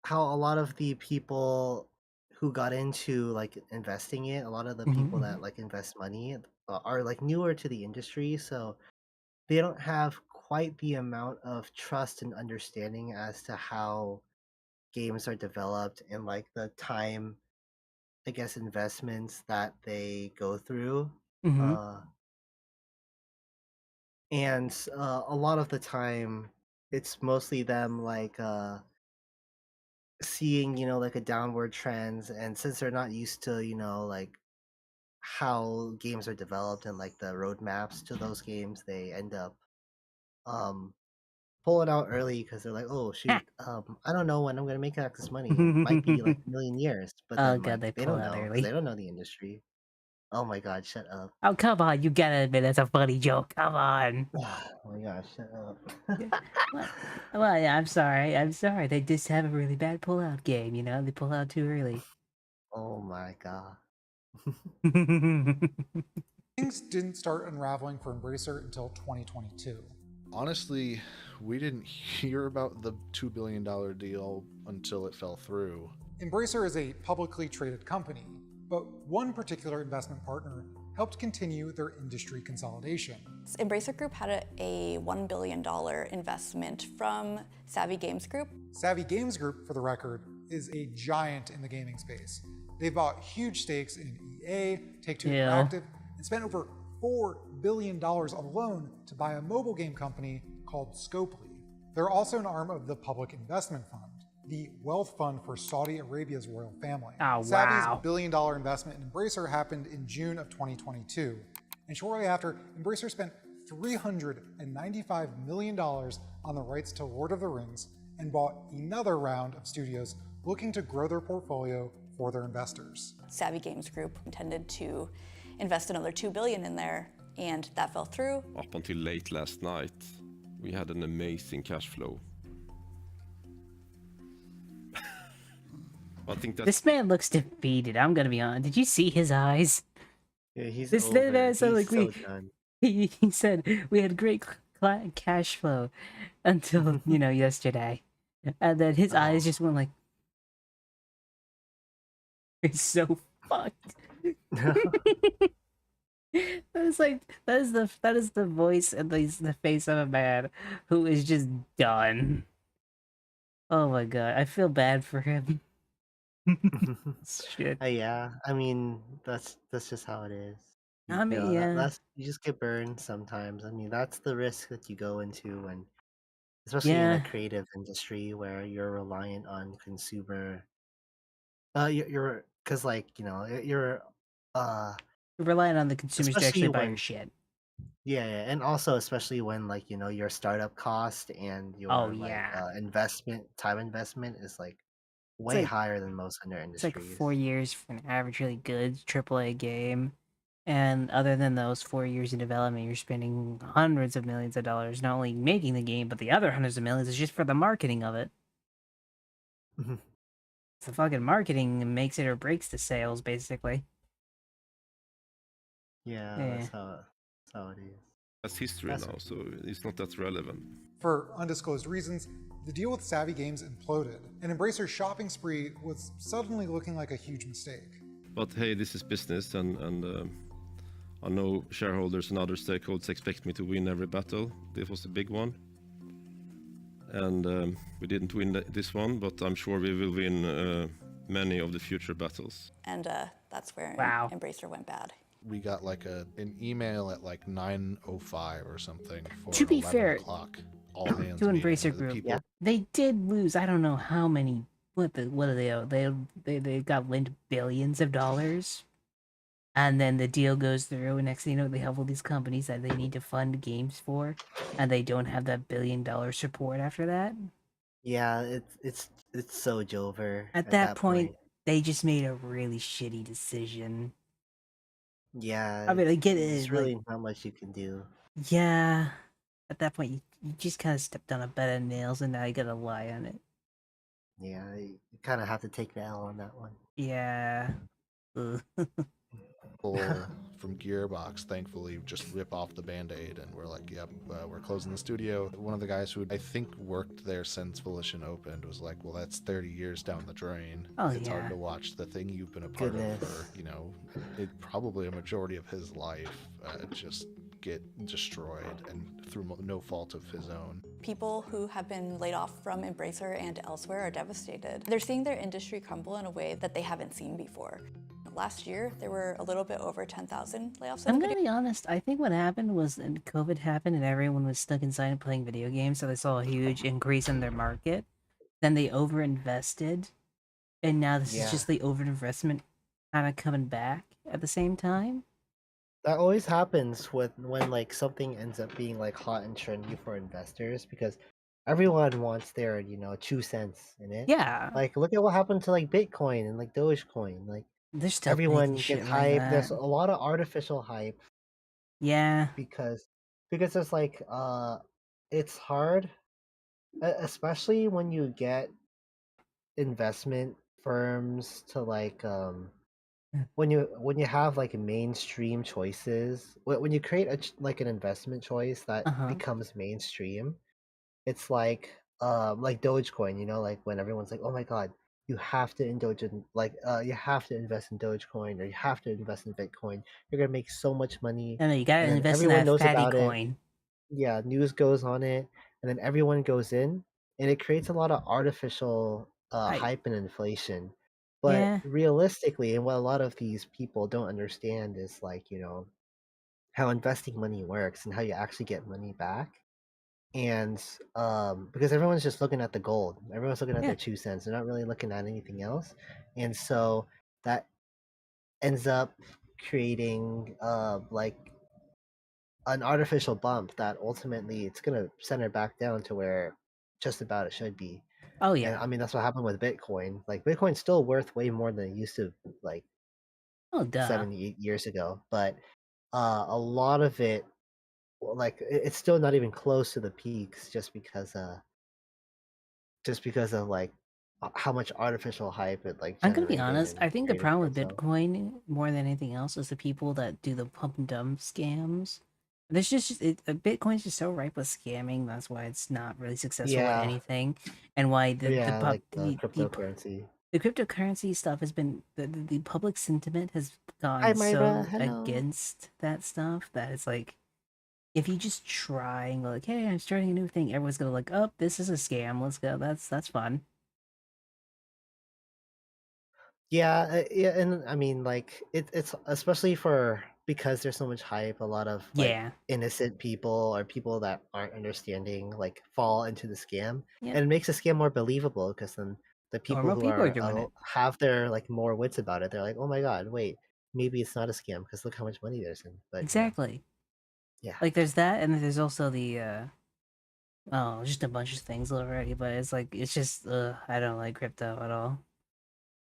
how a lot of the people who got into like investing it, a lot of the people Mm-hmm. that like invest money are like newer to the industry, so they don't have quite the amount of trust and understanding as to how games are developed and like the time, I guess, investments that they go through. Mm-hmm. Uh, and a lot of the time, it's mostly them like seeing, like a downward trends, and since they're not used to, like how games are developed and like the roadmaps to those games, they end up um pull it out early because they're like, oh shoot, I don't know when I'm gonna make back this money. It might be like a million years, but Oh then god, like they they pull don't out know because they early. don't know the industry. Oh my god, shut up. Oh come on, you gotta admit that's a funny joke. Come on. Oh my gosh, shut up. Yeah. Well, well, yeah, I'm sorry. I'm sorry. They just have a really bad pullout game, you know? They pull out too early. Oh my god. Things didn't start unraveling for Embracer until 2022. Honestly, we didn't hear about the $2 billion deal until it fell through. Embracer is a publicly traded company, but one particular investment partner helped continue their industry consolidation. Embracer Group had a $1 billion investment from Savvy Games Group. Savvy Games Group, for the record, is a giant in the gaming space. They bought huge stakes in EA, Take-Two Ew. Interactive, and spent over $4 billion alone to buy a mobile game company called Scopely. They're also an arm of the Public Investment Fund, the wealth fund for Saudi Arabia's royal family. Oh, Savvy's wow. billion-dollar investment in Embracer happened in June of 2022, and shortly after, Embracer spent $395 million on the rights to Lord of the Rings and bought another round of studios looking to grow their portfolio for their investors. Savvy Games Group intended to invest another $2 billion in there, and that fell through. Up until late last night, we had an amazing cash flow. I think that This man looks defeated. I'm gonna be honest. Did you see his eyes? Yeah, he's This over. man He's said like so done. he said we had great cash flow until yesterday, and then his eyes just went like it's so fucked. That is like that is the voice and the face of a man who is just done. Oh my god, I feel bad for him. Shit. Yeah, I mean that's just how it is. I mean, yeah. That's you just get burned sometimes. I mean that's the risk that you go into when, especially in a Yeah. creative industry where you're reliant on consumer. You're because you're uh You're relying on the consumers to especially actually buy your when shit. yeah, and also especially when your startup cost and Oh your yeah. time investment is like It's way like higher than most other it's like industries. 4 years for an average really good AAA game. And other than those 4 years in development, you're spending hundreds of millions of dollars not only making the game, but the other hundreds of millions is just for the marketing of it. Mhm. The fucking marketing makes it or breaks the sales, basically. Yeah, Yeah. that's how it is. that's history That's now, so it's not that relevant. For undisclosed reasons, the deal with Savvy Games imploded, and Embracer's shopping spree was suddenly looking like a huge mistake. But hey, this is business, and I know shareholders and other stakeholders expect me to win every battle. This was a big one, and we didn't win this one, but I'm sure we will win many of the future battles. And that's where Wow. Embracer went bad. We got like an email at like 9:05 or something for To be 11 fair, o'clock. All hands to meeting, Embracer and the Group, people they did lose. I don't know how many. What do they owe? They got lent billions of dollars, and then the deal goes through, and next thing you know, they have all these companies that they need to fund games for, and they don't have that $1 billion support after that. Yeah, it's so Jover At that point, they just made a really shitty decision. Yeah, I mean, I get there's it. really Like, not much you can do. yeah, at that point, you just kind of stepped on a bed of nails, and now you gotta lie on it. Yeah, you kind of have to take the L on that one. Yeah. Ugh. from Gearbox, thankfully, just rip off the band-aid, and we're like, yep, we're closing the studio. One of the guys who I think worked there since Volition opened was like, well, that's 30 years down the drain. Oh, it's yeah. hard to watch the thing you've been a part of for, probably a majority of his life just get destroyed, and through no fault of his own. People who have been laid off from Embracer and elsewhere are devastated. They're seeing their industry crumble in a way that they haven't seen before. Last year, there were a little bit over 10,000 layoffs. I'm gonna be honest. I think what happened was, COVID happened, and everyone was stuck inside and playing video games, so they saw a huge increase in their market. Then they overinvested, and now this is just the overinvestment kind of coming back at the same time. That always happens when like something ends up being like hot and trendy for investors, because everyone wants their 2 cents in it. Yeah. Like, look at what happened to like Bitcoin and like Dogecoin. Like, They're still everyone making gets shit like hype. There's that. a lot of artificial hype. Yeah. Because it's like it's hard, especially when you get investment firms to like when you have like mainstream choices, when you create like an investment choice that becomes mainstream. It's like Dogecoin, like when everyone's like, oh my god, you have to indulge in you have to invest in Dogecoin, or you have to invest in Bitcoin. You're gonna make so much money. No, you gotta And then invest in everyone that knows fatty about it. coin. Yeah, news goes on it, and then everyone goes in, and it creates a lot of artificial hype and inflation. But Yeah. realistically, and what a lot of these people don't understand is like, how investing money works and how you actually get money back. And because everyone's just looking at the gold, everyone's looking at their 2 cents. They're not really looking at anything else, and so that ends up creating like an artificial bump that ultimately it's gonna center back down to where just about it should be. Oh And yeah. I mean, that's what happened with Bitcoin. Like, Bitcoin's still worth way more than it used to, like Oh duh. 7 years ago. But a lot of it, like, it's still not even close to the peaks, just because of like how much artificial hype it like I'm gonna be generated honest. and I think the created problem for with itself. Bitcoin more than anything else is the people that do the pump and dump scams. There's Bitcoin's just so ripe with scamming. That's why it's not really successful at Yeah. anything, and why the Like the cryptocurrency. the cryptocurrency stuff has been the public sentiment has Hi, gone Myra. so Hello. against that stuff that it's like, if you just try and go like, hey, I'm starting a new thing, everyone's gonna like, oh, this is a scam. Let's go. That's fun. Yeah, yeah, and I mean, like, it's especially because there's so much hype. A lot of like innocent people or people that aren't understanding like fall into the scam, Yep. and it makes the scam more believable, because then the people Normal who people are are doing it. have their like more wits about it, they're like, oh my god, wait, maybe it's not a scam because look how much money there's in. But Exactly. Yeah. Like there's that, and then there's also the just a bunch of things already. But it's like it's just I don't like crypto at all.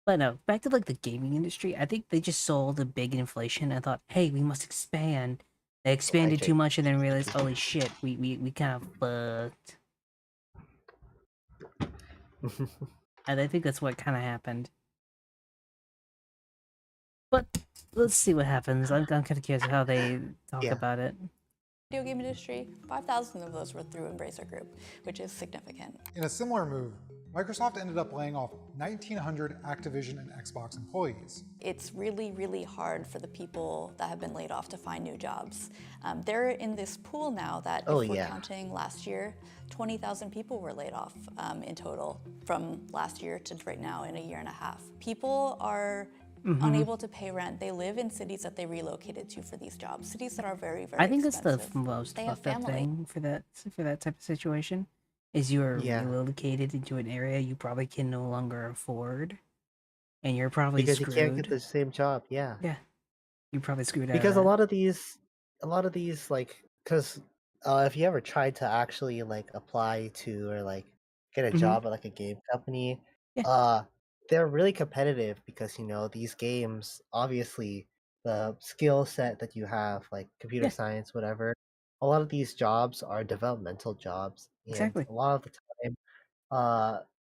But no, back to like the gaming industry. I think they just saw the big inflation and thought, hey, we must expand. They expanded too much and then realized, holy shit, we kind of fucked. And I think that's what kind of happened. But let's see what happens. I'm kind of curious how they talk about it. Video game industry, 5,000 of those were through Embracer Group, which is significant. In a similar move, Microsoft ended up laying off 1,900 Activision and Xbox employees. It's really, really hard for the people that have been laid off to find new jobs. They're in this pool now that, if we're counting last year, 20,000 people were laid off in total from last year to right now in a year and a half. People are unable to pay rent. They live in cities that they relocated to for these jobs, cities that are very, very I think expensive. that's the most They have fucked up family. thing for that type of situation is you are relocated into an area you probably can no longer afford, and you're probably because screwed. you can't get the same job. Yeah. Yeah, you're probably screwed out. Because of a that. lot of these like, because if you ever tried to actually like apply to or like get a job at like a game company, they're really competitive because these games, obviously the skill set that you have, like computer science, whatever, a lot of these jobs are developmental jobs, and Exactly. a lot of the time,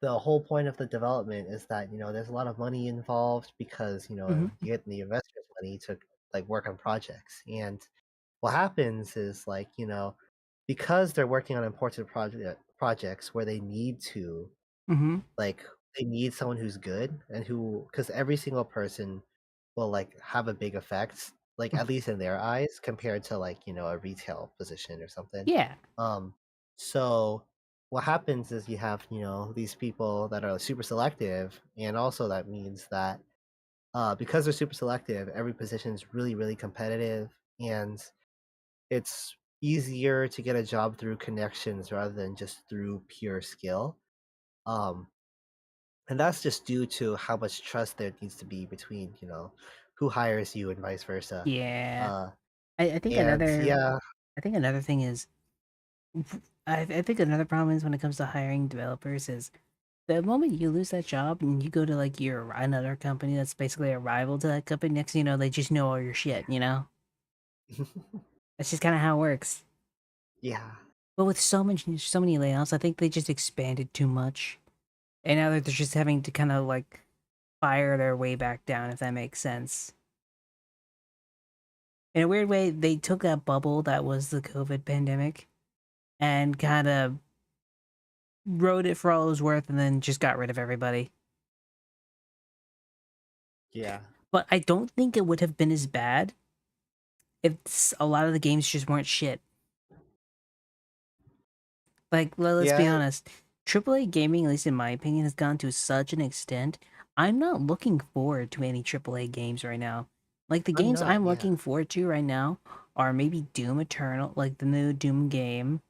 the whole point of the development is that there's a lot of money involved because you get the investors money to like work on projects. And what happens is, like, because they're working on important projects where they need to, like, they need someone who's good and because every single person will like have a big effect, like at least in their eyes, compared to like a retail position or something. Yeah. So what happens is you have these people that are super selective, and also that means that because they're super selective, every position is really, really competitive, and it's easier to get a job through connections rather than just through pure skill. Um, and that's just due to how much trust there needs to be between, who hires you and vice versa. Yeah. Uh, I think and another thing is I think another problem is when it comes to hiring developers is the moment you lose that job and you go to like your another company that's basically a rival to that company, next thing you know, they just know all your shit, That's just kind of how it works. yeah. But with so many layoffs, I think they just expanded too much. And now they're just having to kind of like fire their way back down, if that makes sense. In a weird way, they took that bubble that was the COVID pandemic and kind of rode it for all it was worth and then just got rid of everybody. Yeah. But I don't think it would have been as bad if a lot of the games just weren't shit. Like, let's be honest. AAA gaming, at least in my opinion, has gone to such an extent. I'm not looking forward to any AAA games right now. Like, the games I'm looking forward to right now are maybe Doom Eternal, like the new Doom game,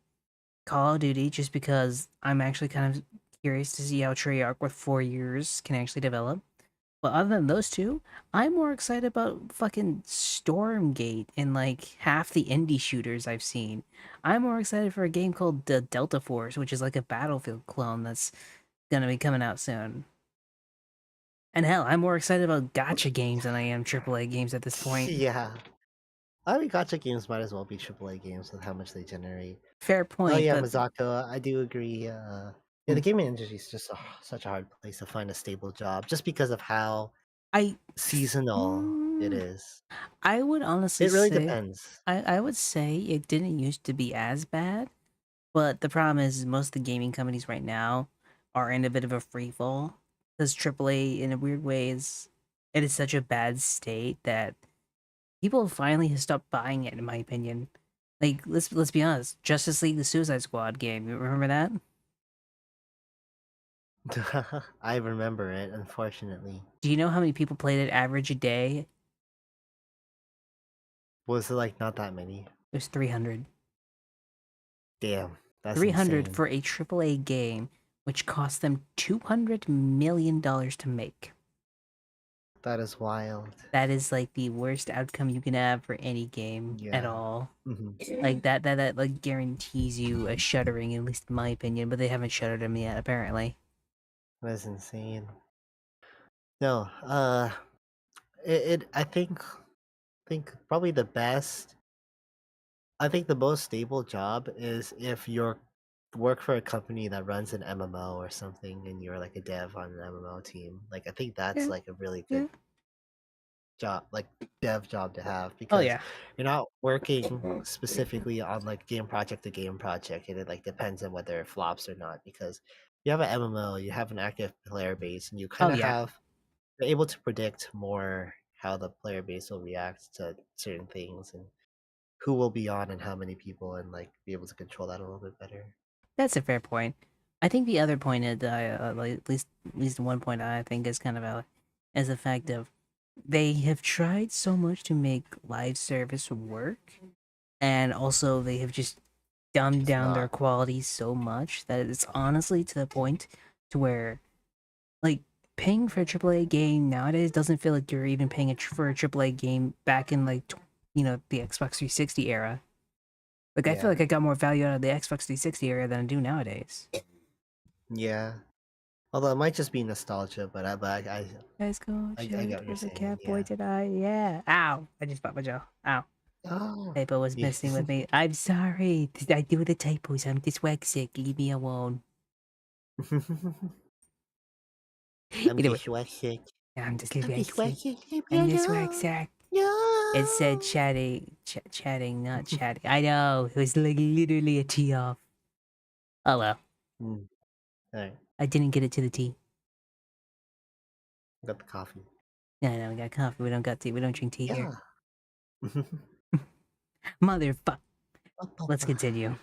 Call of Duty, just because I'm actually kind of curious to see how Treyarch with 4 years can actually develop. But other than those two, I'm more excited about fucking Stormgate and like half the indie shooters I've seen. I'm more excited for a game called the Delta Force, which is like a Battlefield clone that's gonna be coming out soon. And hell, I'm more excited about gacha games than I am AAA games at this point. Yeah. I mean, gacha games might as well be AAA games with how much they generate. Fair Oh point, yeah, but Mazako, I do agree. Yeah, the gaming industry is just such a hard place to find a stable job, just because of how seasonal it is. I would honestly It really say, depends. I would say it didn't used to be as bad, but the problem is most of the gaming companies right now are in a bit of a free fall because AAA, in a weird way, it is such a bad state that people finally have stopped buying it. In my opinion, like let's be honest, Justice League: The Suicide Squad game, you remember that? I remember it, unfortunately. Do you know how many people played it average a day? Was it like not that many? There's 300. Damn, that's 300 insane. for a AAA game, which cost them $200 million to make. That is wild. That is like the worst outcome you can have for any game at all. Mm-hmm. Like that like guarantees you a shuttering, at least in my opinion, but they haven't shuttered them yet, apparently. That's insane. No, I think probably the best. I think the most stable job is if you're work for a company that runs an MMO or something, and you're like a dev on an MMO team. Like, I think that's like a really good job, like dev job to have, because you're not working specifically on like game project to game project, and it like depends on whether it flops or not. Because you have an MMO, you have an active player base, and you Oh kind of yeah, you're able to predict more how the player base will react to certain things and who will be on and how many people, and like be able to control that a little bit better. that's a fair point. I think the other point is, like, at least one point I think is kind of valid, is the fact of they have tried so much to make live service work, and also they have just dumbed It's down their not. quality so much that it's honestly to the point to where, like, paying for a AAA game nowadays doesn't feel like you're even paying for a AAA game back in, like, the Xbox 360 era. Like, I feel Yeah. like I got more value out of the Xbox 360 era than I do nowadays. Yeah. Although it might just be nostalgia, but Let's go, I Chad. get what you're There's a saying. cat boy Yeah. today. Yeah. Ow. I just popped my jaw. Ow. Oh. Typo was Yeah. messing with me. I'm sorry. I do the typos. I'm dyslexic. Leave me alone. I'm Either way, dyslexic. I'm just I'm dyslexic. dyslexic. I'm No. dyslexic. No. It said chatting, not chatting. I know. It was like literally a T off. Oh well. Mm. Alright. I didn't get it to the T. Got the coffee. No, we got coffee. We don't got tea. We don't drink tea here. Yeah. Motherfuck. Let's continue.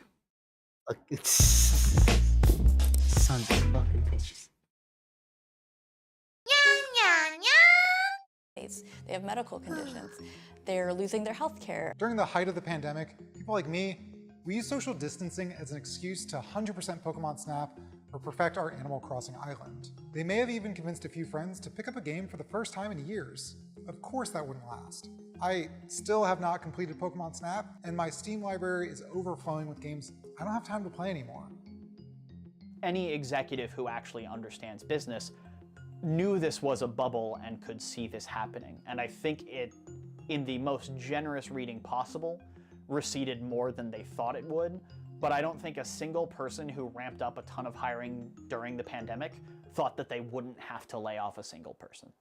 Sons of fucking bitches. They have medical conditions. They're losing their health care. During the height of the pandemic, people like me, we used social distancing as an excuse to 100% Pokemon Snap or perfect our Animal Crossing island. They may have even convinced a few friends to pick up a game for the first time in years. Of course that wouldn't last. I still have not completed Pokemon Snap, and my Steam library is overflowing with games I don't have time to play anymore. Any executive who actually understands business knew this was a bubble and could see this happening. And I think it, in the most generous reading possible, receded more than they thought it would. But I don't think a single person who ramped up a ton of hiring during the pandemic thought that they wouldn't have to lay off a single person.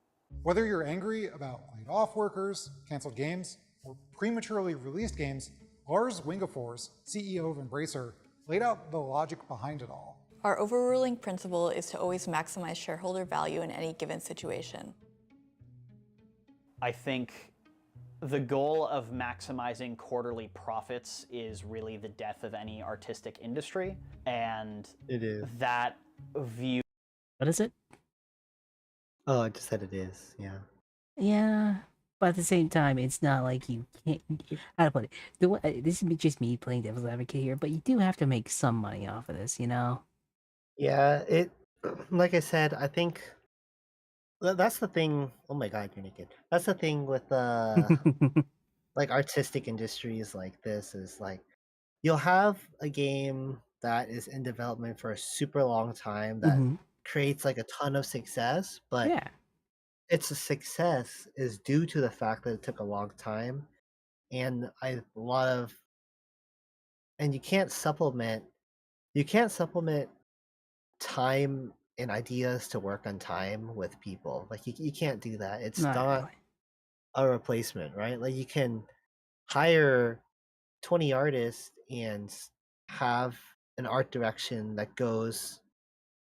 Whether you're angry about laid off workers, canceled games, or prematurely released games, Lars Wingefors, CEO of Embracer, laid out the logic behind it all. Our overruling principle is to always maximize shareholder value in any given situation. I think the goal of maximizing quarterly profits is really the death of any artistic industry, and It is. that view. What is it? Oh, I just said it is. Yeah. Yeah, but at the same time, it's not like you can't. How to put it? This is just me playing devil's advocate here, but you do have to make some money off of this, you know? Yeah, it like I said, I think that's the thing. Oh my god, you're naked. That's the thing with like artistic industries like this is like you'll have a game that is in development for a super long time that Mhm. creates like a ton of success, but Yeah. its success is due to the fact that it took a long time and a lot of and you can't supplement time and ideas to work on time with people. Like you can't do that. It's Not not really. a replacement, right? Like you can hire 20 artists and have an art direction that goes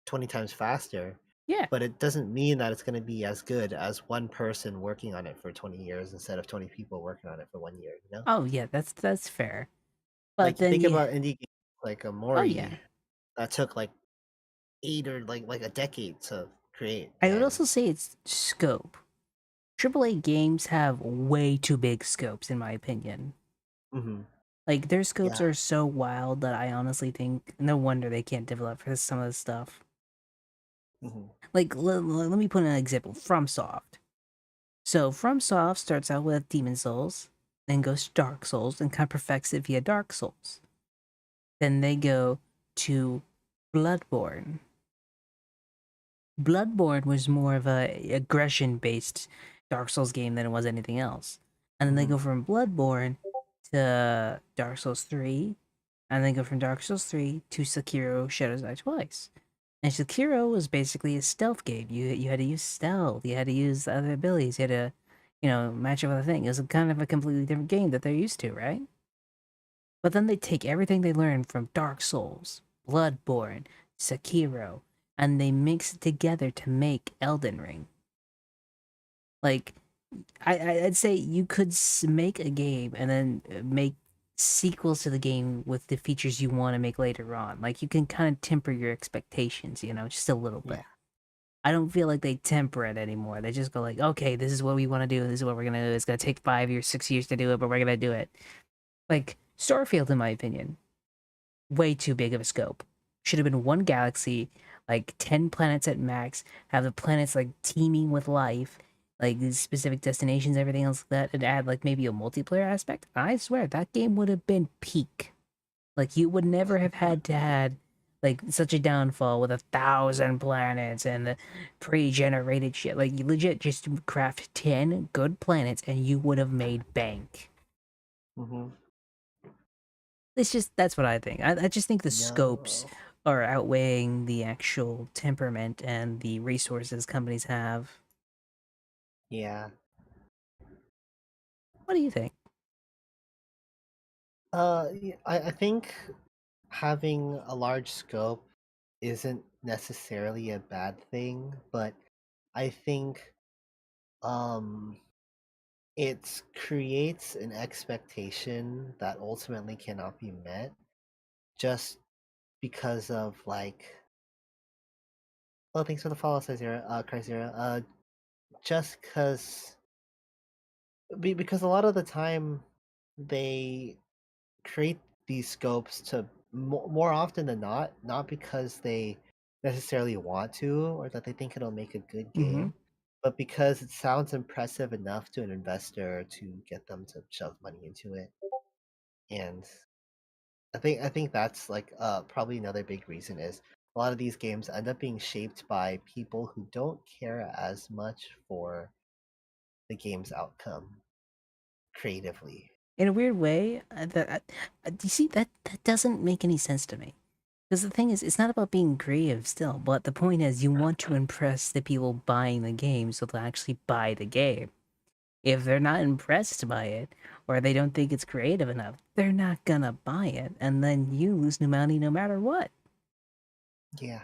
20 times faster, Yeah. but it doesn't mean that it's going to be as good as one person working on it for 20 years instead of 20 people working on it for 1 year, you know? Oh yeah, that's fair. But Like then think you. about indie games like a Oh yeah. Mori that took like 8 or like a decade to create. I would And also say it's scope. AAA games have way too big scopes, in my opinion. mhm. Like their scopes Yeah. are so wild that I honestly think no wonder they can't develop for some of this stuff. Mhm. Like let me put an example. FromSoft. So FromSoft starts out with Demon Souls, then goes to Dark Souls, and kind of perfects it via Dark Souls. Then they go to Bloodborne. Bloodborne was more of a aggression-based Dark Souls game than it was anything else. And then they go from Bloodborne to Dark Souls 3, and then go from Dark Souls 3 to Sekiro Shadows Die Twice. And Sekiro was basically a stealth game. You had to use stealth, you had to use other abilities, you had to, match up with a thing. It was kind of a completely different game that they're used to, right? But then they take everything they learned from Dark Souls, Bloodborne, Sekiro, and they mix it together to make Elden Ring. Like, I'd say you could make a game and then make sequels to the game with the features you want to make later on. Like, you can kind of temper your expectations, just a little bit. I don't feel like they temper it anymore. They just go like, okay, this is what we want to do. This is what we're gonna do. It's gonna take 5 years, 6 years to do it, but we're gonna do it. Like Starfield, in my opinion, way too big of a scope. Should have been one galaxy, like 10 planets at max. Have the planets like teeming with life, like these specific destinations, everything else like that, and add like maybe a multiplayer aspect. I swear that game would have been peak. Like you would never have had to had like such a downfall with 1,000 planets and the pre-generated shit. Like you legit just craft 10 good planets and you would have made bank. That's what I think. I just think the scopes are outweighing the actual temperament and the resources companies have. Yeah. What do you think? I think having a large scope isn't necessarily a bad thing, but I think it creates an expectation that ultimately cannot be met just because of thanks for the follow, Cryzera. Just because a lot of the time they create these scopes to more often than not because they necessarily want to or that they think it'll make a good game, but because it sounds impressive enough to an investor to get them to shove money into it. And I think that's probably another big reason is a lot of these games end up being shaped by people who don't care as much for the game's outcome creatively. In a weird way, you see that doesn't make any sense to me. Because the thing is, it's not about being creative still, but the point is you want to impress the people buying the game so they'll actually buy the game. If they're not impressed by it, or they don't think it's creative enough, they're not gonna buy it, and then you lose money no matter what. Yeah.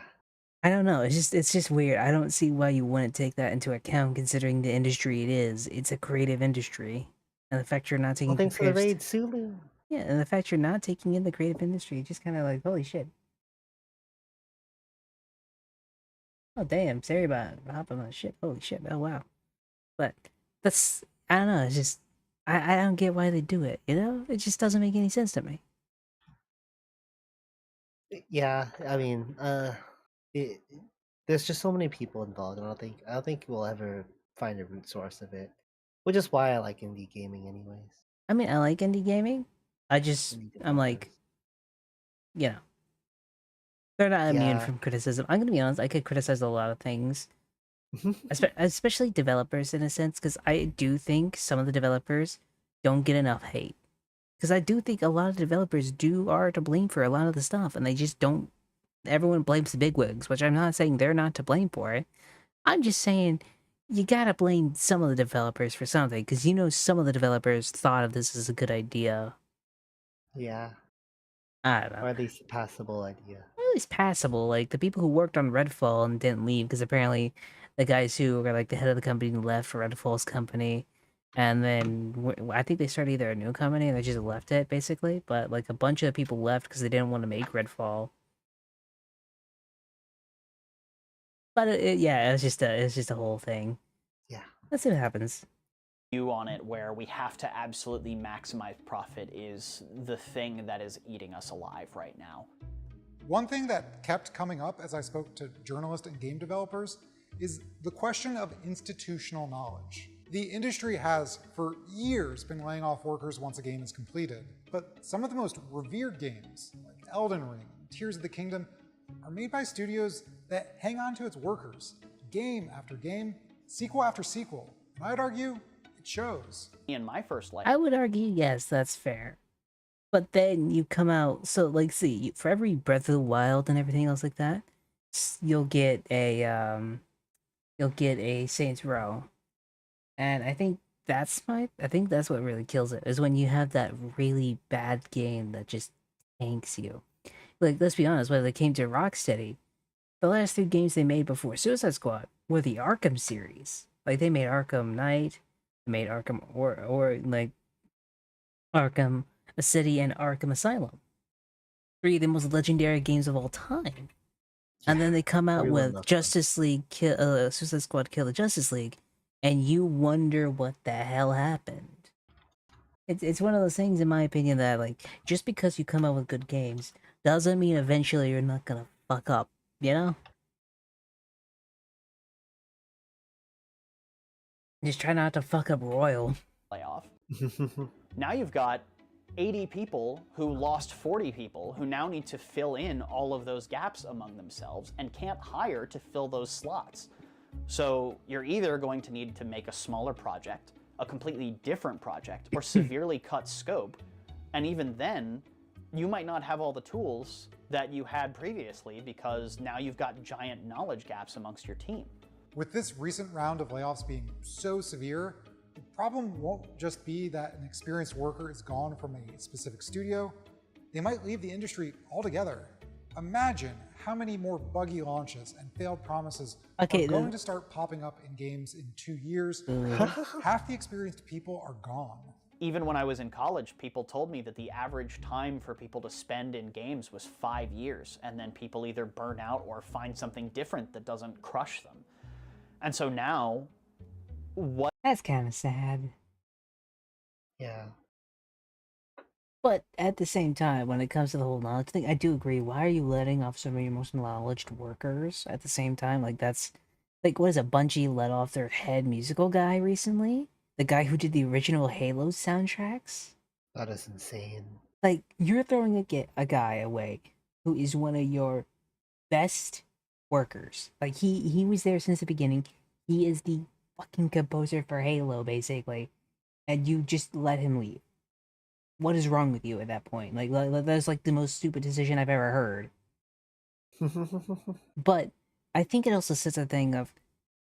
I don't know, it's just weird. I don't see why you wouldn't take that into account considering the industry it is. It's a creative industry. And the fact you're not taking Thanks for the raid, Sulu. Yeah, and the fact you're not taking in the creative industry, just kind of like, holy shit. Oh, damn, sorry about hopping on shit. Holy shit, oh, wow. But I don't know, it's just, I don't get why they do it, It just doesn't make any sense to me. Yeah, I mean, there's just so many people involved. I don't think we'll ever find a root source of it, which is why I like indie gaming, anyways. I mean, I like indie gaming. I'm like, they're not immune from criticism. I'm gonna be honest, I could criticize a lot of things, especially developers in a sense, because I do think some of the developers don't get enough hate. Because I do think a lot of developers are to blame for a lot of the stuff, and they just don't. Everyone blames the bigwigs, which I'm not saying they're not to blame for it. I'm just saying you gotta blame some of the developers for something, because some of the developers thought of this as a good idea. Yeah. I don't know. Or at least a passable idea. At least passable. Like the people who worked on Redfall and didn't leave, because apparently the guys who were like the head of the company left for Redfall's company. And then I think they started either a new company or they just left it, basically. But like a bunch of people left because they didn't want to make Redfall. But it was just a whole thing. Yeah. Let's see what happens. View on it where we have to absolutely maximize profit is the thing that is eating us alive right now. One thing that kept coming up as I spoke to journalists and game developers is the question of institutional knowledge. The industry has, for years, been laying off workers once a game is completed, but some of the most revered games, like Elden Ring and Tears of the Kingdom, are made by studios that hang on to its workers, game after game, sequel after sequel. And I'd argue it shows. In my first life, I would argue, yes, that's fair. But then you come out, so like, see, for every Breath of the Wild and everything else like that, you'll get a Saints Row, and I think that's what really kills it is when you have that really bad game that just tanks you. Like, let's be honest, when it came to Rocksteady, the last 2 games they made before Suicide Squad were the Arkham series. Like they made Arkham Knight, they made Arkham or like Arkham City and Arkham Asylum. 3 of the most legendary games of all time. And then they come out with Justice League, Suicide Squad Kill the Justice League, and you wonder what the hell happened. It's one of those things, in my opinion, that like just because you come out with good games doesn't mean eventually you're not gonna fuck up, you know? Just try not to fuck up Royal. Layoff. Now you've got 80 people who lost 40 people who now need to fill in all of those gaps among themselves and can't hire to fill those slots. So you're either going to need to make a smaller project, a completely different project, or severely cut scope. And even then, you might not have all the tools that you had previously because now you've got giant knowledge gaps amongst your team. With this recent round of layoffs being so severe, the problem won't just be that an experienced worker is gone from a specific studio. They might leave the industry altogether. Imagine how many more buggy launches and failed promises are going to start popping up in games in 2 years. Half the experienced people are gone. Even when I was in college, people told me that the average time for people to spend in games was 5 years, and then people either burn out or find something different that doesn't crush them. And so now, what? That's kind of sad. Yeah. But at the same time, when it comes to the whole knowledge thing, I do agree. Why are you letting off some of your most knowledged workers at the same time? Like, that's... Like, what is it? Bungie let off their head musical guy recently? The guy who did the original Halo soundtracks? That is insane. Like, you're throwing a guy away who is one of your best workers. Like, he was there since the beginning. He is the fucking composer for Halo, basically. And you just let him leave. What is wrong with you at that point? Like that's like the most stupid decision I've ever heard. But I think it also says a thing of,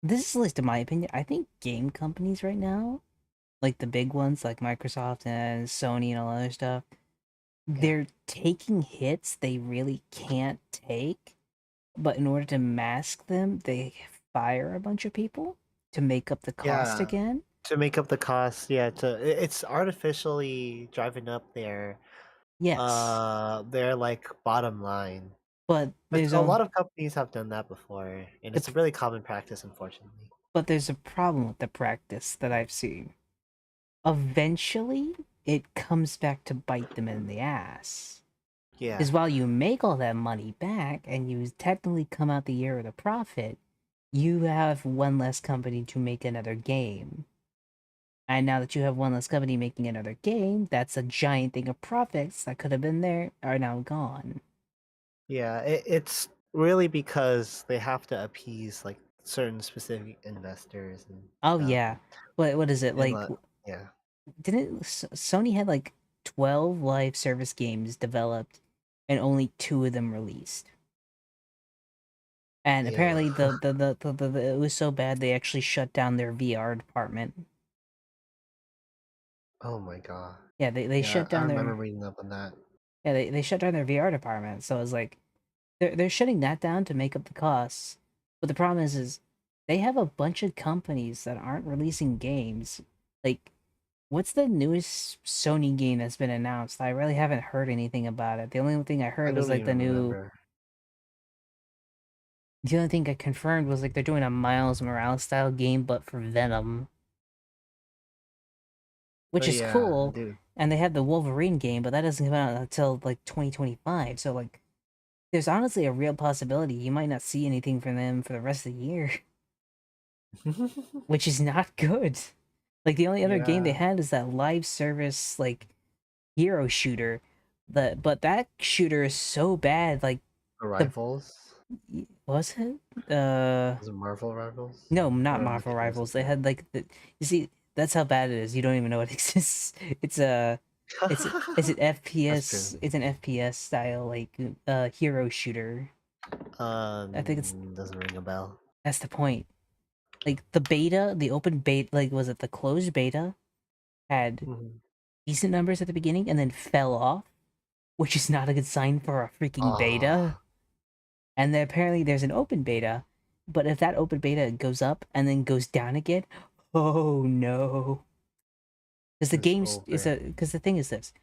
this is at least in my opinion, I think game companies right now, like the big ones like Microsoft and Sony and all other stuff, they're taking hits they really can't take, but in order to mask them, they fire a bunch of people to make up the cost again. To make up the cost, it's artificially driving up their like bottom line. But there's a lot of companies have done that before, and it's a really common practice, unfortunately. But there's a problem with the practice that I've seen. Eventually, it comes back to bite them in the ass. Yeah. Because while you make all that money back, and you technically come out the year with a profit, you have one less company to make another game. And now that you have one less company making another game, that's a giant thing of profits that could have been there are now gone. Yeah, it's really because they have to appease like certain specific investors. And yeah, what is it like? Didn't Sony had like 12 live service games developed, and only 2 of them released? And apparently, it was so bad they actually shut down their VR department. Oh my god. Yeah, they shut down I remember reading up on that. Yeah, they shut down their VR department. So it's like they're shutting that down to make up the costs. But the problem is they have a bunch of companies that aren't releasing games. Like, what's the newest Sony game that's been announced? I really haven't heard anything about it. The only thing I heard was like the only thing I confirmed was like they're doing a Miles Morales style game, but for Venom. Which is cool, and they have the Wolverine game, but that doesn't come out until like 2025. So like, there's honestly a real possibility you might not see anything from them for the rest of the year, which is not good. Like the only other game they had is that live service like hero shooter, but that shooter is so bad. Like Rivals. Was it? Was it Marvel Rivals? No, not Marvel Rivals. They had like you see. That's how bad it is. You don't even know it exists. It's an FPS. It's an FPS style like hero shooter. I think it's doesn't ring a bell. That's the point. Like the beta, the open beta, like was it the closed beta, had decent numbers at the beginning and then fell off, which is not a good sign for a freaking beta. and then apparently there's an open beta. But if that open beta goes up and then goes down again, oh no! Because the It's game's over. because the thing is this: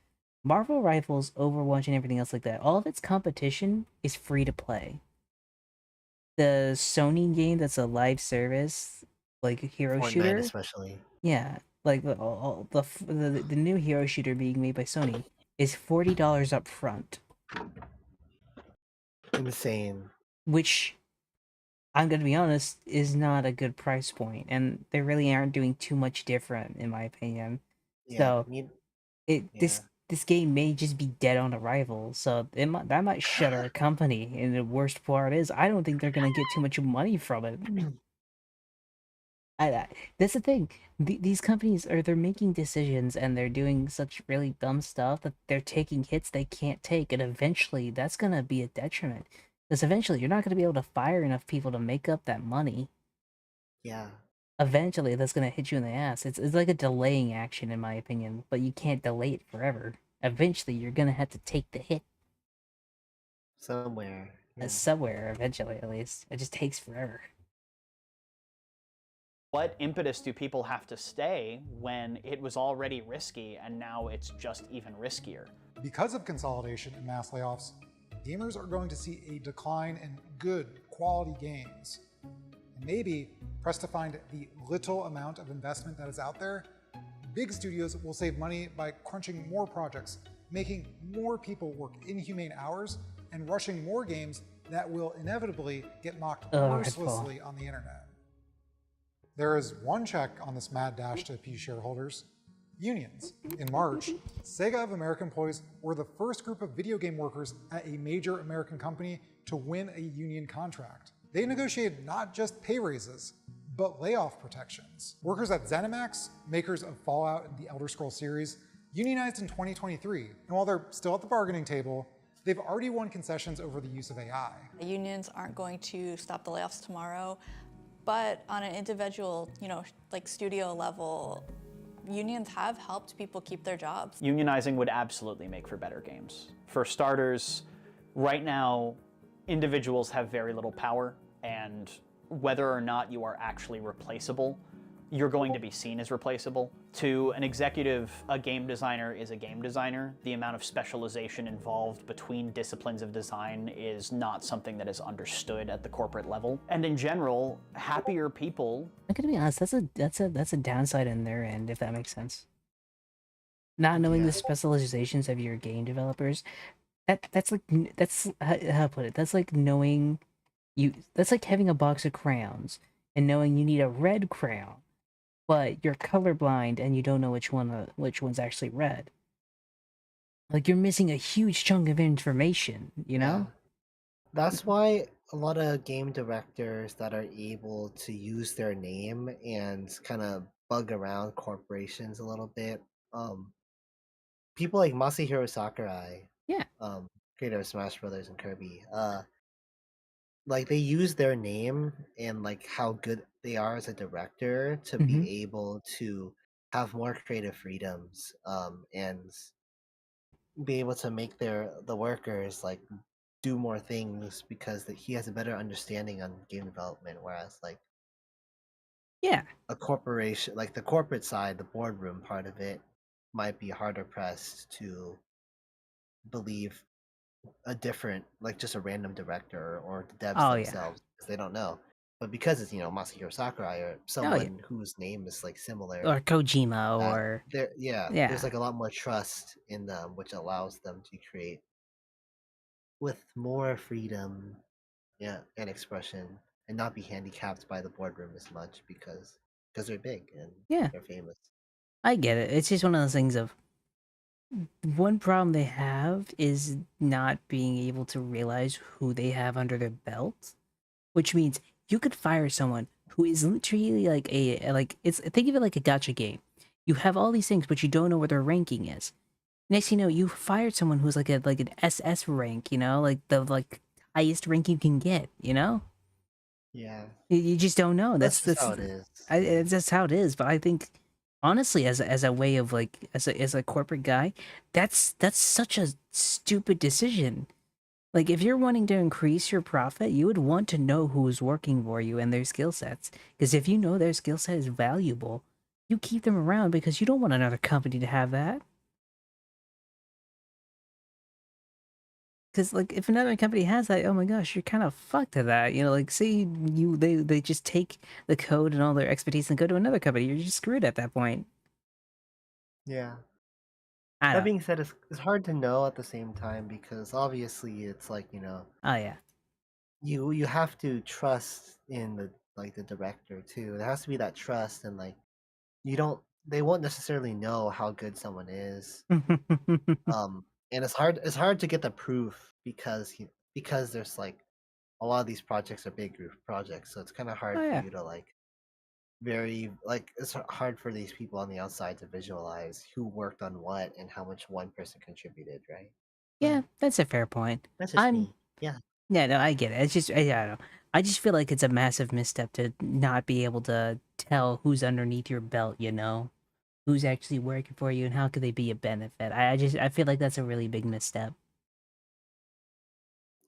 Marvel Rivals, Overwatch, and everything else like that. All of its competition is free to play. The Sony game that's a live service, like a hero Fortnite shooter, especially. yeah, like the new hero shooter being made by Sony is $40 up front, Insane. which I'm gonna be honest is not a good price point, and they really aren't doing too much different in my opinion. Yeah, So yeah. this game may just be dead on arrival, so that might shutter a company. And the worst part is, I don't think they're gonna get too much money from it. That's the thing. These companies they're making decisions and they're doing such really dumb stuff that they're taking hits they can't take, and eventually that's gonna be a detriment. Because eventually you're not gonna be able to fire enough people to make up that money. Yeah. Eventually that's gonna hit you in the ass. It's like a delaying action in my opinion, but you can't delay it forever. Eventually you're gonna have to take the hit. Somewhere. Yeah. Somewhere eventually, at least. It just takes forever. What impetus do people have to stay when it was already risky and now it's just even riskier? Because of consolidation and mass layoffs, gamers are going to see a decline in good, quality games. And maybe, pressed to find the little amount of investment that is out there, big studios will save money by crunching more projects, making more people work inhumane hours, and rushing more games that will inevitably get mocked mercilessly on the internet. There is one check on this mad dash to appease shareholders: unions. In March, Sega of America employees were the first group of video game workers at a major American company to win a union contract. They negotiated not just pay raises, but layoff protections. Workers at ZeniMax, makers of Fallout and the Elder Scrolls series, unionized in 2023, and while they're still at the bargaining table, they've already won concessions over the use of AI. Unions aren't going to stop the layoffs tomorrow, but on an individual, like studio level, unions have helped people keep their jobs. Unionizing would absolutely make for better games. For starters, right now, individuals have very little power, and whether or not you are actually replaceable, you're going to be seen as replaceable. To an executive, a game designer is a game designer. The amount of specialization involved between disciplines of design is not something that is understood at the corporate level. And in general, happier people. I'm gonna be honest, that's a downside on their end, if that makes sense. Not knowing the specializations of your game developers, that's how I put it. That's like knowing that's like having a box of crayons and knowing you need a red crayon, but you're colorblind and you don't know which one's actually red. Like you're missing a huge chunk of information, you know? That's why a lot of game directors that are able to use their name and kind of bug around corporations a little bit, people like Masahiro Sakurai, creator of Smash Brothers and Kirby, like they use their name and like how good they are as a director to be able to have more creative freedoms, and be able to make the workers like do more things because he has a better understanding on game development, whereas like a corporation, like the corporate side, the boardroom part of it, might be harder pressed to believe a different, like just a random director or the devs themselves, because they don't know. But because it's Masahiro Sakurai or someone whose name is like similar, or Kojima, or there's like a lot more trust in them, which allows them to create with more freedom, and expression, and not be handicapped by the boardroom as much because they're big and they're famous. I get it. It's just one of those things of one problem they have is not being able to realize who they have under their belt, which means you could fire someone who is literally like think of it like a gacha game. You have all these things, but you don't know what their ranking is. Next, you fired someone who's like an SS rank, like the highest rank you can get, Yeah. You just don't know. That's how it is. That's how it is. But I think, honestly, as a way of as a corporate guy, that's such a stupid decision. Like, if you're wanting to increase your profit, you would want to know who's working for you and their skill sets. Because if you know their skill set is valuable, you keep them around because you don't want another company to have that. Because, like, if another company has that, oh my gosh, you're kind of fucked to that. You know, like, say they just take the code and all their expertise and go to another company. You're just screwed at that point. Yeah. I That don't. being said, it's hard to know at the same time because obviously it's like, Oh, yeah. you have to trust in the director too. There has to be that trust, and like they won't necessarily know how good someone is. And it's hard to get the proof because there's like a lot of these projects are big group projects, so it's kind of hard Oh, for yeah. you to it's hard for these people on the outside to visualize who worked on what and how much one person contributed, right? Yeah, that's a fair point. That's just I'm me. Yeah. Yeah, no, I get it. It's just, I don't know. I just feel like it's a massive misstep to not be able to tell who's underneath your belt, you know? Who's actually working for you and how could they be a benefit. I feel like that's a really big misstep.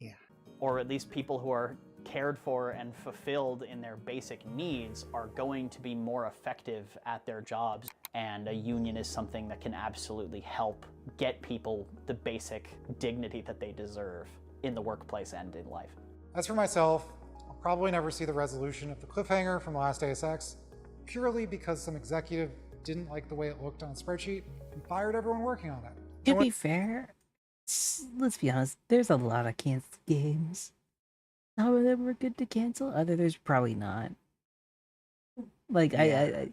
Yeah. Or at least people who are cared for and fulfilled in their basic needs are going to be more effective at their jobs. And a union is something that can absolutely help get people the basic dignity that they deserve in the workplace and in life. As for myself, I'll probably never see the resolution of the cliffhanger from the last Deus Ex, purely because some executive didn't like the way it looked on a spreadsheet and fired everyone working on it. To be fair, let's be honest, there's a lot of canceled games. Some of them were good to cancel, there's probably not. Like, Yeah.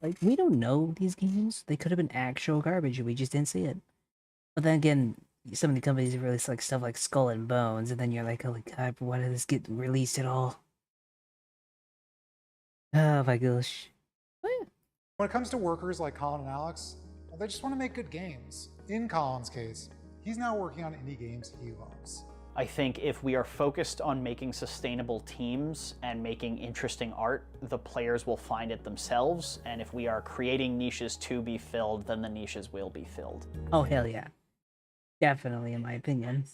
like, we don't know these games. They could have been actual garbage and we just didn't see it. But then again, some of the companies release like stuff like Skull and Bones, and then you're like, holy god, why did this get released at all? Oh my gosh. When it comes to workers like Colin and Alex, well, they just want to make good games. In Colin's case, he's now working on indie games he loves. I think if we are focused on making sustainable teams and making interesting art, the players will find it themselves. And if we are creating niches to be filled, then the niches will be filled. Oh, hell yeah. Definitely, in my opinion.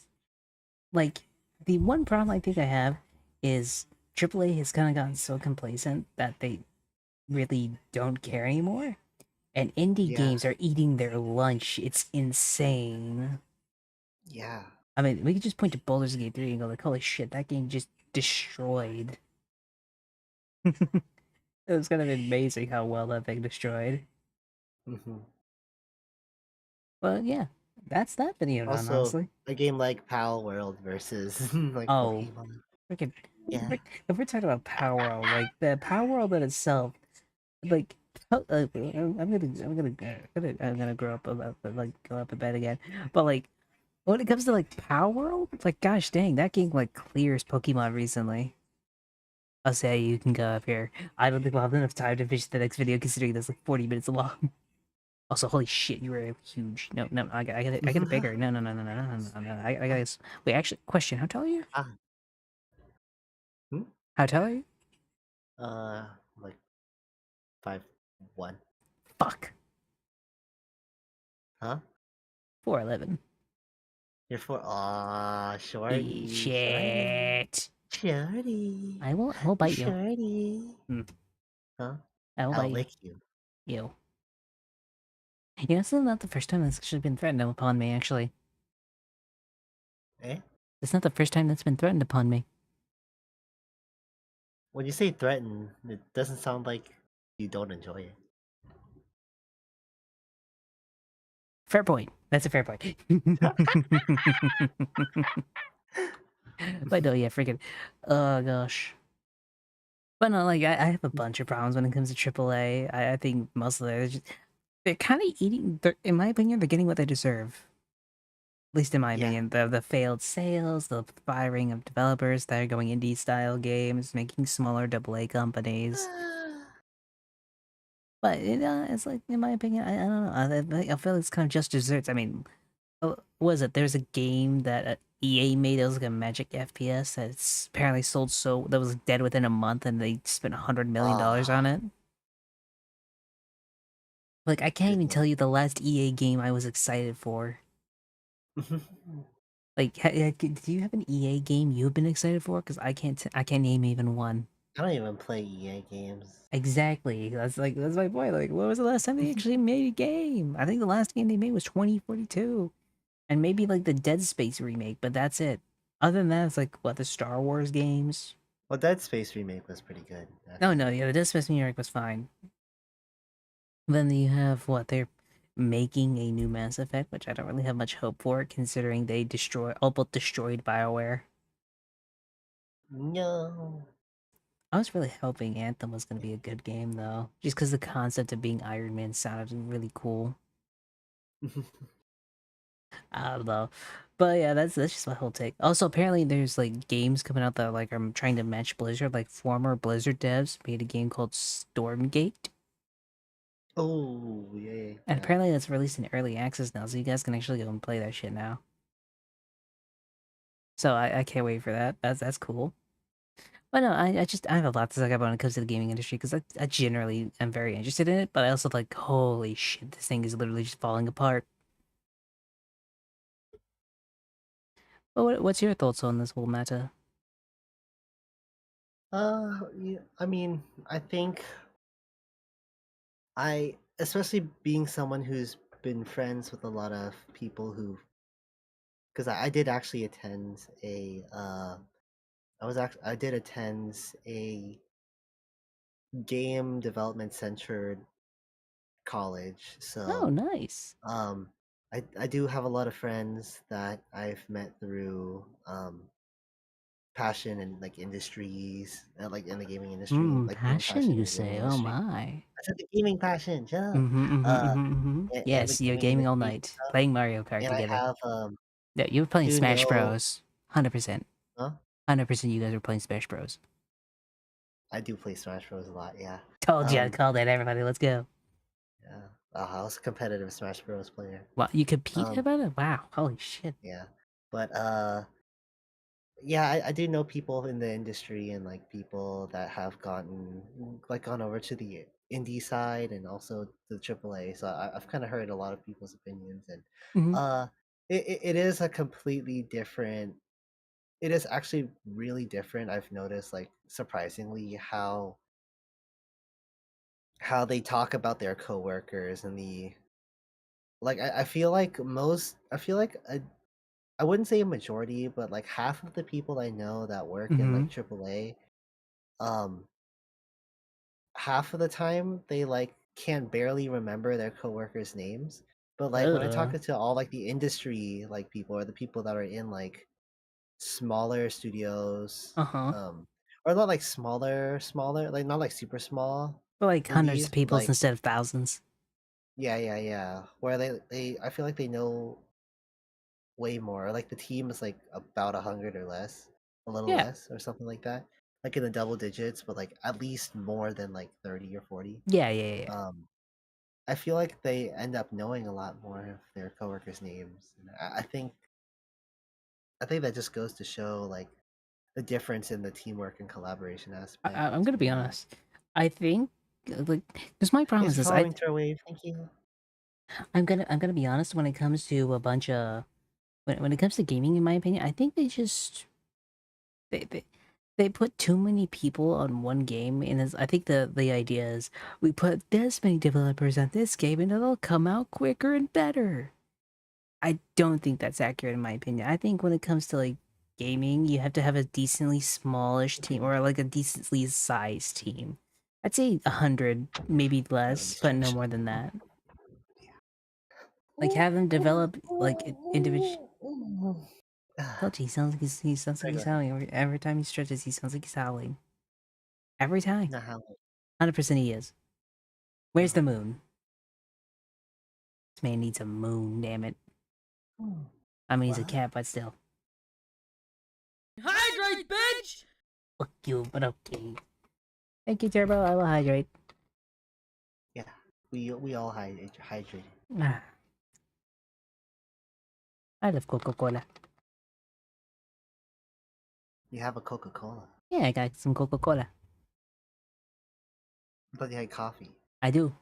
Like, the one problem I think I have is AAA has kind of gotten so complacent that they really don't care anymore. And indie games are eating their lunch. It's insane. Yeah. I mean, we could just point to Baldur's Gate 3 and go like, holy shit, that game just destroyed. It was kind of amazing how well that thing destroyed. Mm-hmm. Well, yeah, that's that video, Also, honestly. a game like Pal World versus like Oh, Pokemon. freaking, Yeah. if we're talking about Power World, like the Power World in itself, like I'm gonna grow up about like go up to bed again, but like when it comes to like Power World, it's like gosh dang, that game like clears Pokemon recently. I'll say you can go up here. I don't think we'll have enough time to finish the next video considering that's like 40 minutes long. Also, holy shit, you were huge. No, I got it bigger. No. I got wait. Actually, question: how tall are you? How tall are you? Like 5'1". Fuck. Huh? 4'11". You're shorty. Shit. Shorty. I will bite you. Shorty. Huh? I will I'll bite lick you. you. You know, this is not the first time that's actually been threatened upon me, actually. Eh? It's not the first time that's been threatened upon me. When you say threaten, it doesn't sound like you don't enjoy it. Fair point. That's a fair point. But no, yeah, freaking. Oh, gosh. But no, like, I have a bunch of problems when it comes to AAA. I think most of it, they're kind of eating, in my opinion, they're getting what they deserve. At least in my opinion, the failed sales, the firing of developers that are going indie-style games, making smaller AA companies. But it's like, in my opinion, I don't know. I feel it's kind of just desserts. I mean, what was it? There's a game that EA made. It was like a Magic FPS that's apparently sold that was dead within a month, and they spent $100 million on it. Like, I can't even tell you the last EA game I was excited for. Like, do you have an EA game you've been excited for? Because I can't name even one. I don't even play EA games. Exactly. That's my point. Like, when was the last time they actually made a game? I think the last game they made was 2042, and maybe like the Dead Space remake, but that's it. Other than that, it's like what the Star Wars games. Well, Dead Space remake was pretty good. No, Actually. yeah, the Dead Space remake was fine. Then you have what they're making a new Mass Effect, which I don't really have much hope for, considering they almost destroyed BioWare. No. I was really hoping Anthem was going to be a good game, though, just because the concept of being Iron Man sounded really cool. I don't know, but yeah, that's just my whole take. Also, apparently, there's like games coming out that like are trying to match Blizzard. Like former Blizzard devs made a game called Stormgate, Oh yeah. and apparently that's released in early access now, so you guys can actually go and play that shit now. So I can't wait for that. That's cool. But no, I have a lot to talk about when it comes to the gaming industry because I generally am very interested in it. But I also like, holy shit, this thing is literally just falling apart. But what's your thoughts on this whole matter? Yeah, I mean, I think especially being someone who's been friends with a lot of people who, because I did actually attend I did attend a game development centered college. Oh, So, nice. I do have a lot of friends that I've met through passion and like industries, like in the gaming industry, like being Passion, passionate you in the gaming say? Oh industry. my. I said the gaming passion, shut up. And the Yes, you're gaming gaming all industry night, stuff. playing Mario Kart And I together. have Yeah, you were playing do Smash know, Bros. 100%. huh? 100%. You guys were playing Smash Bros. I do play Smash Bros a lot, yeah. Told you, I Um, called it. Everybody, let's go. yeah. I was a competitive Smash Bros player. Wow, you compete Um, about it? Wow, holy shit. yeah. But yeah, I do know people in the industry and like people that have gone over to the indie side and also the AAA. So I've kind of heard a lot of people's opinions, and Mhm. uh, it is a completely different. It is actually really different. I've noticed, like surprisingly, how they talk about their coworkers and the like. I feel like I wouldn't say a majority, but like half of the people I know that work in like Mhm. AAA, um, half of the time they like can barely remember their coworkers' names. But like when I talk Ugh. to all like the industry like people or the people that are in like smaller studios, Uh-huh. or not like smaller, like not like super small For like hundreds indies, of but people like instead of thousands. yeah, where they I feel like they know way more. Like the team is like about 100 or less, a little Yeah. less or something like that, like in the double digits, but like at least more than like 30 or 40. Yeah. I feel like they end up knowing a lot more of their coworkers' names. And I think that just goes to show like the difference in the teamwork and collaboration aspect I'm gonna be between them. honest. I think like because my problem Thanks is for this. following Throw-Wave. Thank you. I'm gonna be honest when it comes to a bunch of when it comes to gaming. In my opinion, I think they they, they put too many people on one game, and I think the idea is we put this many developers on this game, and it'll come out quicker and better. I don't think that's accurate in my opinion. I think when it comes to like gaming, you have to have a decently smallish team or like a decently sized team. I'd say 100, maybe Here, let me less, but no stretch. more than that. Like have them develop like individual. Told you, he sounds like Sorry, go he's ahead. howling every time he stretches. He sounds like he's howling every time. Not how 100% he is. Where's no. the moon? This man needs a moon. Damn it. I mean, he's a What? cat, but still. Hydrate, bitch! Fuck you, but okay. Thank you, Turbo. I will hydrate. Yeah, we all hydrated. Ah, I love Coca-Cola. You have a Coca-Cola. Yeah, I got some Coca-Cola. I thought you had coffee. I do.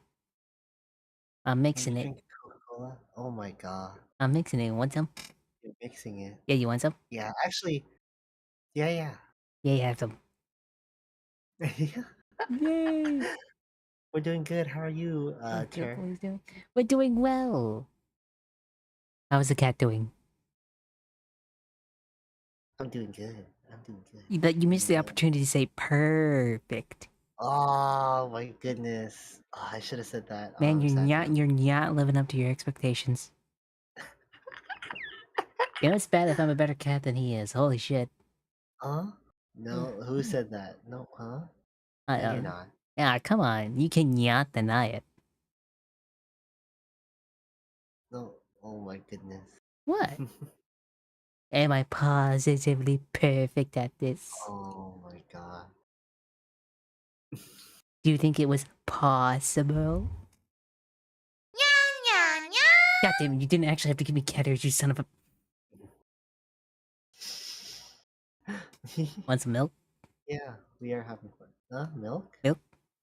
I'm When you mixing it. drink Coca-Cola, oh my god. I'm mixing it. Want some? You're mixing it. Yeah, you want some? Yeah, actually, yeah. Yeah, you have some. Yay! We're doing good. How are you, Good Ter? boys doing. We're doing well. How's the cat doing? I'm doing good. I'm doing good. But you missed the Yeah. opportunity to say perfect. Oh my goodness. Oh, I should have said that. Oh, Man, I'm sad now. you're not living up to your expectations. You know it's bad if I'm a better cat than he is. Holy shit. Huh? No, who said that? No, huh? I No, you're not. Yeah, come on. You can not deny it. No. Oh my goodness. What? Am I positively perfect at this? Oh my god. Do you think it was possible? God damn it, you didn't actually have to give me cat ears, you son of a... Want some milk? Yeah, we are having fun. Huh? Milk? Milk?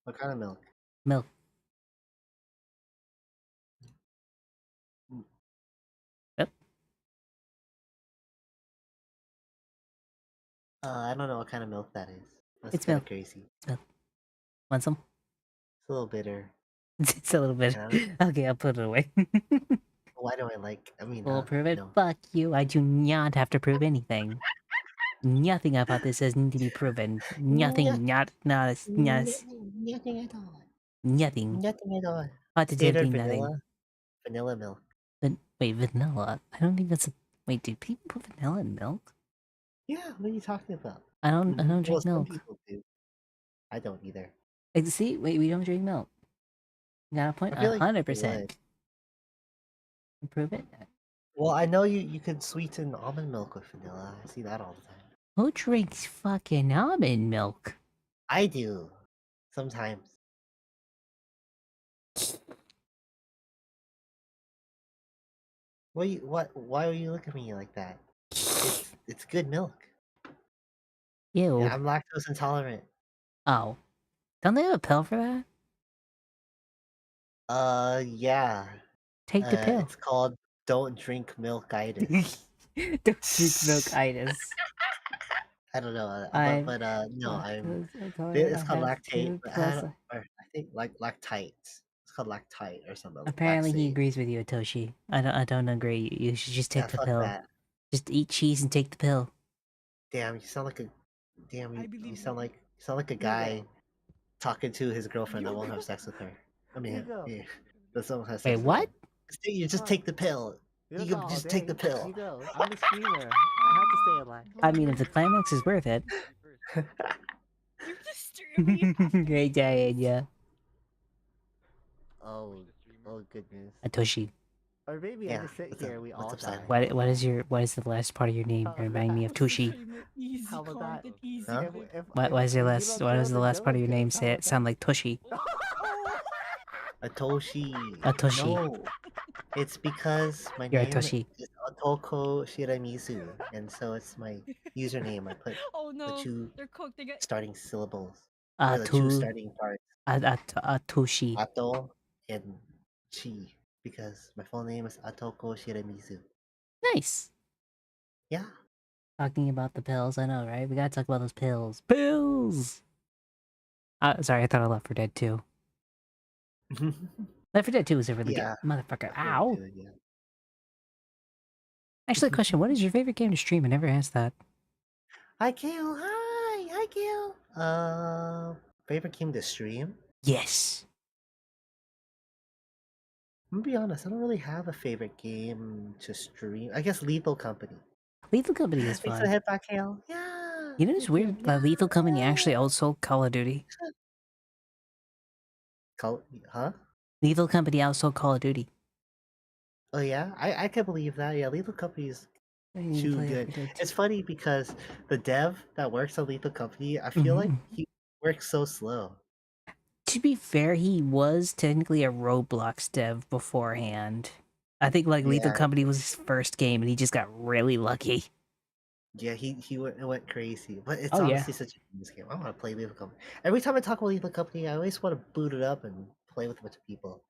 What kind of milk? Milk. Mm. Yep. I don't know what kind of milk that is. That's It's kind of milk. crazy. It's milk. Want some? It's a little bitter. It's a little bit. Yeah. Okay, I'll put it away. Why do I like? I mean, We'll huh? prove it. No. Fuck you. I do not have to prove anything. Nothing about this does need to be proven. Nothing. Not Nothing at all. nothing. Nothing at all. Positively Standard nothing. vanilla. Vanilla milk. But wait, vanilla? I don't think that's a... Wait, do people put vanilla in milk? Yeah, what are you talking about? I don't Well, drink some milk. people do. I don't either. Like, see, wait, we don't drink milk. You got a point? I feel like people 100%. would. Prove it? Well, I know you can sweeten almond milk with vanilla. I see that all the time. Who drinks fucking almond milk? I do. Sometimes. Why are you looking at me like that? It's good milk. Ew. Yeah, I'm lactose intolerant. Oh. Don't they have a pill for that? Yeah. Take the pill. It's called Don't Drink Milkitis. Don't drink milkitis. I don't know, I'm but no, I'm. lactose intolerant. It's I called have lactate, food but plus... or I think like lactite. It's called lactite or something. Apparently he Laxate. agrees with you, Atoshi. I don't agree. You should just take Yeah, the fuck pill. that. Just eat cheese and take the pill. Damn, you sound like a. Damn, you sound like a guy talking to his girlfriend that won't have sex with her. I mean, yeah, that someone has sex Wait, with what? her. You just take the pill. You can just take the pill. Hugo, I'm the streamer. I have to stay alive. I mean, if the climax is worth it. You're just streaming. Great idea. Oh goodness. Atoshi. Or maybe I Yeah, just sit what's here, up? we What's all up, die. Simon? What is the last part of your name? You remind me of Tushi. Easy How about that? content, easy Huh? content. What is your if you last? don't What kill is the the last part of your villain, name? how Say about it sound like Tushi. Atoshi. Atoshi. No, it's because my You're name Atoshi. is Otoko Shiramizu, and so it's my username. I put Oh the no, two they're cooked. They got. starting syllables, or the two starting parts, Atoshi. Ato and Chi, because my full name is Atoko Shiramizu. Nice. Yeah. Talking about the pills, I know, right? We gotta talk about those pills. Pills! Sorry, I thought of Left 4 Dead 2. Left 4 Dead 2 is a really Yeah. good motherfucker. Left 4 Dead Ow! 2, yeah. Actually, question, what is your favorite game to stream? I never asked that. Hi, Kale. Hi, Kale. Favorite game to stream? Yes. I'm gonna be honest, I don't really have a favorite game to stream. I guess Lethal Company. Lethal Company is Thanks for fun. the head back, Kale. Yeah. You know it's weird? Lethal Company actually outsold Call of Duty. Huh? Lethal Company outsold Call of Duty. Oh yeah, I can believe that. Yeah, Lethal Company is too good. It's funny because the dev that works on Lethal Company, I feel like he works so slow. To be fair, he was technically a Roblox dev beforehand. I think like Lethal Yeah. Company was his first game, and he just got really lucky. Yeah, he went crazy. But it's Oh, yeah. honestly such a genius game. I want to play Lethal Company. Every time I talk about Lethal Company, I always want to boot it up and play with a bunch of people.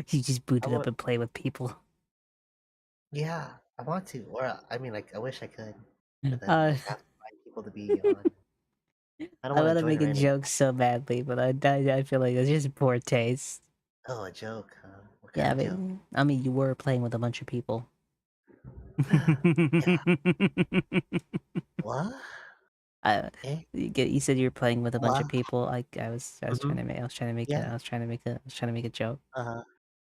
He just booted up and play with people. Yeah, I want to. Or I mean, like, I wish I could, but then Uh, like I have to find people to be on. I don't I want to want to join make a random. joke so badly, but I feel like it's just poor taste. Oh, a joke, huh? What kind Yeah, of but joke? I mean, you were playing with a bunch of people. Yeah. What? Eh? You said you were playing with a bunch What? of people. I was trying Mm-hmm. to make, I was trying to make a, Yeah. I was trying to make a, I was trying to make a joke. Uh-huh.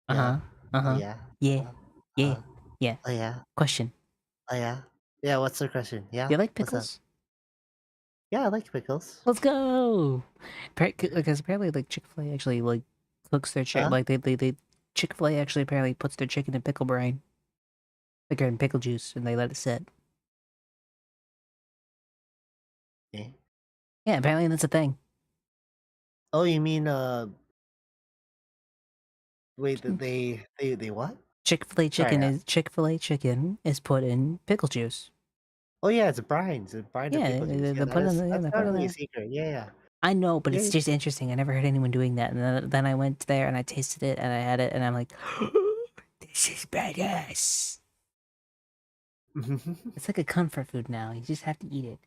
Uh Yeah. huh. Uh Oh huh. yeah. Yeah. Uh, Yeah. uh, Yeah. oh yeah. Question. Oh yeah. Yeah, what's the question? Do Yeah? you like What's up? pickles? Yeah, I like pickles. Let's go. Because apparently, like Chick-fil-A actually like cooks their chicken. Huh? Like they Chick-fil-A actually apparently puts their chicken in pickle brine, like in pickle juice, and they let it sit. Eh? Yeah, apparently that's a thing. Oh, you mean wait, they what? Sorry. Chick-fil-A chicken is put in pickle juice. Oh yeah, it's a brine. It's a brine to Yeah, pickle juice. Yeah, they put it in that's they not put it really a there. secret. Yeah, yeah. I know, but Yeah, it's just interesting. I never heard anyone doing that. And then I went there and I tasted it and I had it and I'm like, this is badass. It's like a comfort food now. You just have to eat it.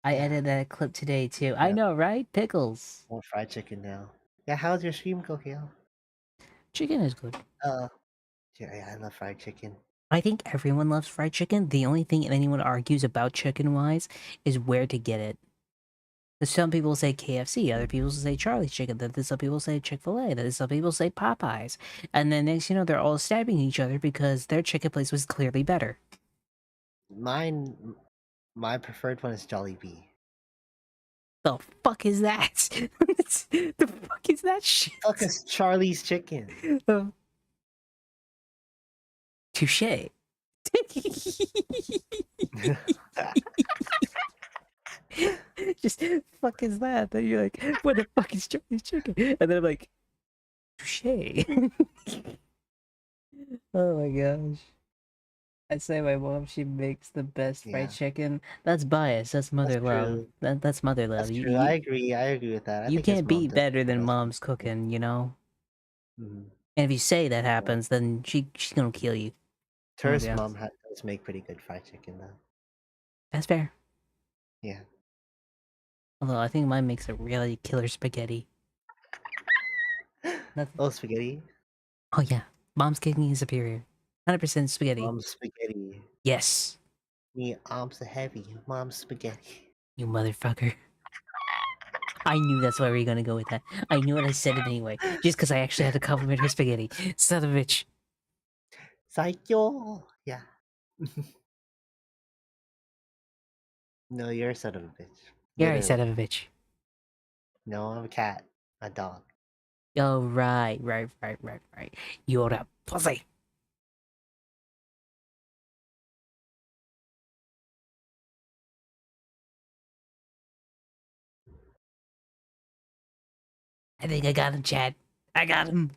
I Yeah. edited that clip today too. I Yeah. know, right? Pickles. More fried chicken now. Yeah, how's your stream go, Kale? Chicken is good. Yeah, I love fried chicken. I think everyone loves fried chicken. The only thing anyone argues about chicken wise is where to get it. Some people say KFC, other people say Charlie's Chicken, then some people say Chick-fil-A, then some people say Popeyes. And then next you know, they're all stabbing each other because their chicken place was clearly better. My preferred one is Jollibee. The fuck is that? The fuck is that shit? Fuck is Charlie's Chicken. Touche. Just fuck is that? Then you're like, what the fuck is Charlie's Chicken? And then I'm like, touche. Oh my gosh. I'd say my mom, she makes the best Yeah. fried chicken. That's bias. That's mother That's love. true. That's mother love. That's true. I agree. I agree with that. I You think his can't mom be does better the than best. mom's cooking, you know? Mhm. And if you say that happens, then she's gonna kill you. I'm gonna Ter's be honest. mom does make pretty good fried chicken though. That's fair. Yeah. Although I think mine makes a really killer spaghetti. Oh, spaghetti. Oh yeah, mom's cooking is superior. 100% spaghetti. Mom's spaghetti. Yes, Me arms are heavy. Mom's spaghetti. you motherfucker. I knew that's why we were gonna go with that. I knew it. I said it anyway, just because I actually had to compliment her spaghetti. Son of a bitch. Psycho. Yeah. No, you're a son of a bitch. You're a son Literally. of a bitch. No, I'm a cat. A dog. Oh right. You're a pussy. I think I got him, Chad. I got him.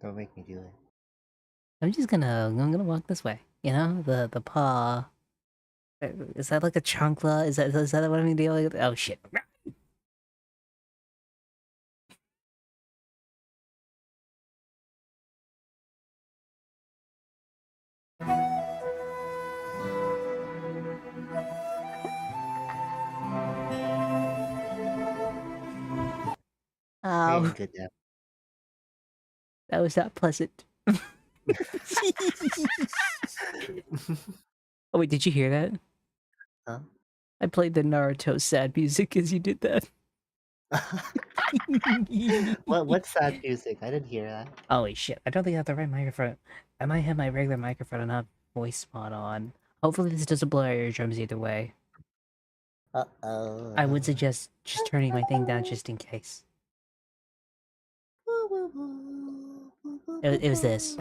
Don't make me do it. I'm gonna walk this way. You know, the paw. Is that like a chancla? Is that what I'm dealing with? Oh shit. Hey, Ow. good job. That was not pleasant. Oh wait, did you hear that? Huh? I played the Naruto sad music as you did that. What's sad music? I didn't hear that. Holy shit, I don't think I have the right microphone. I might have my regular microphone and not voice mod on. Hopefully this doesn't blow out your eardrums either way. Uh-oh. I would suggest just turning my thing down just in case. It was this.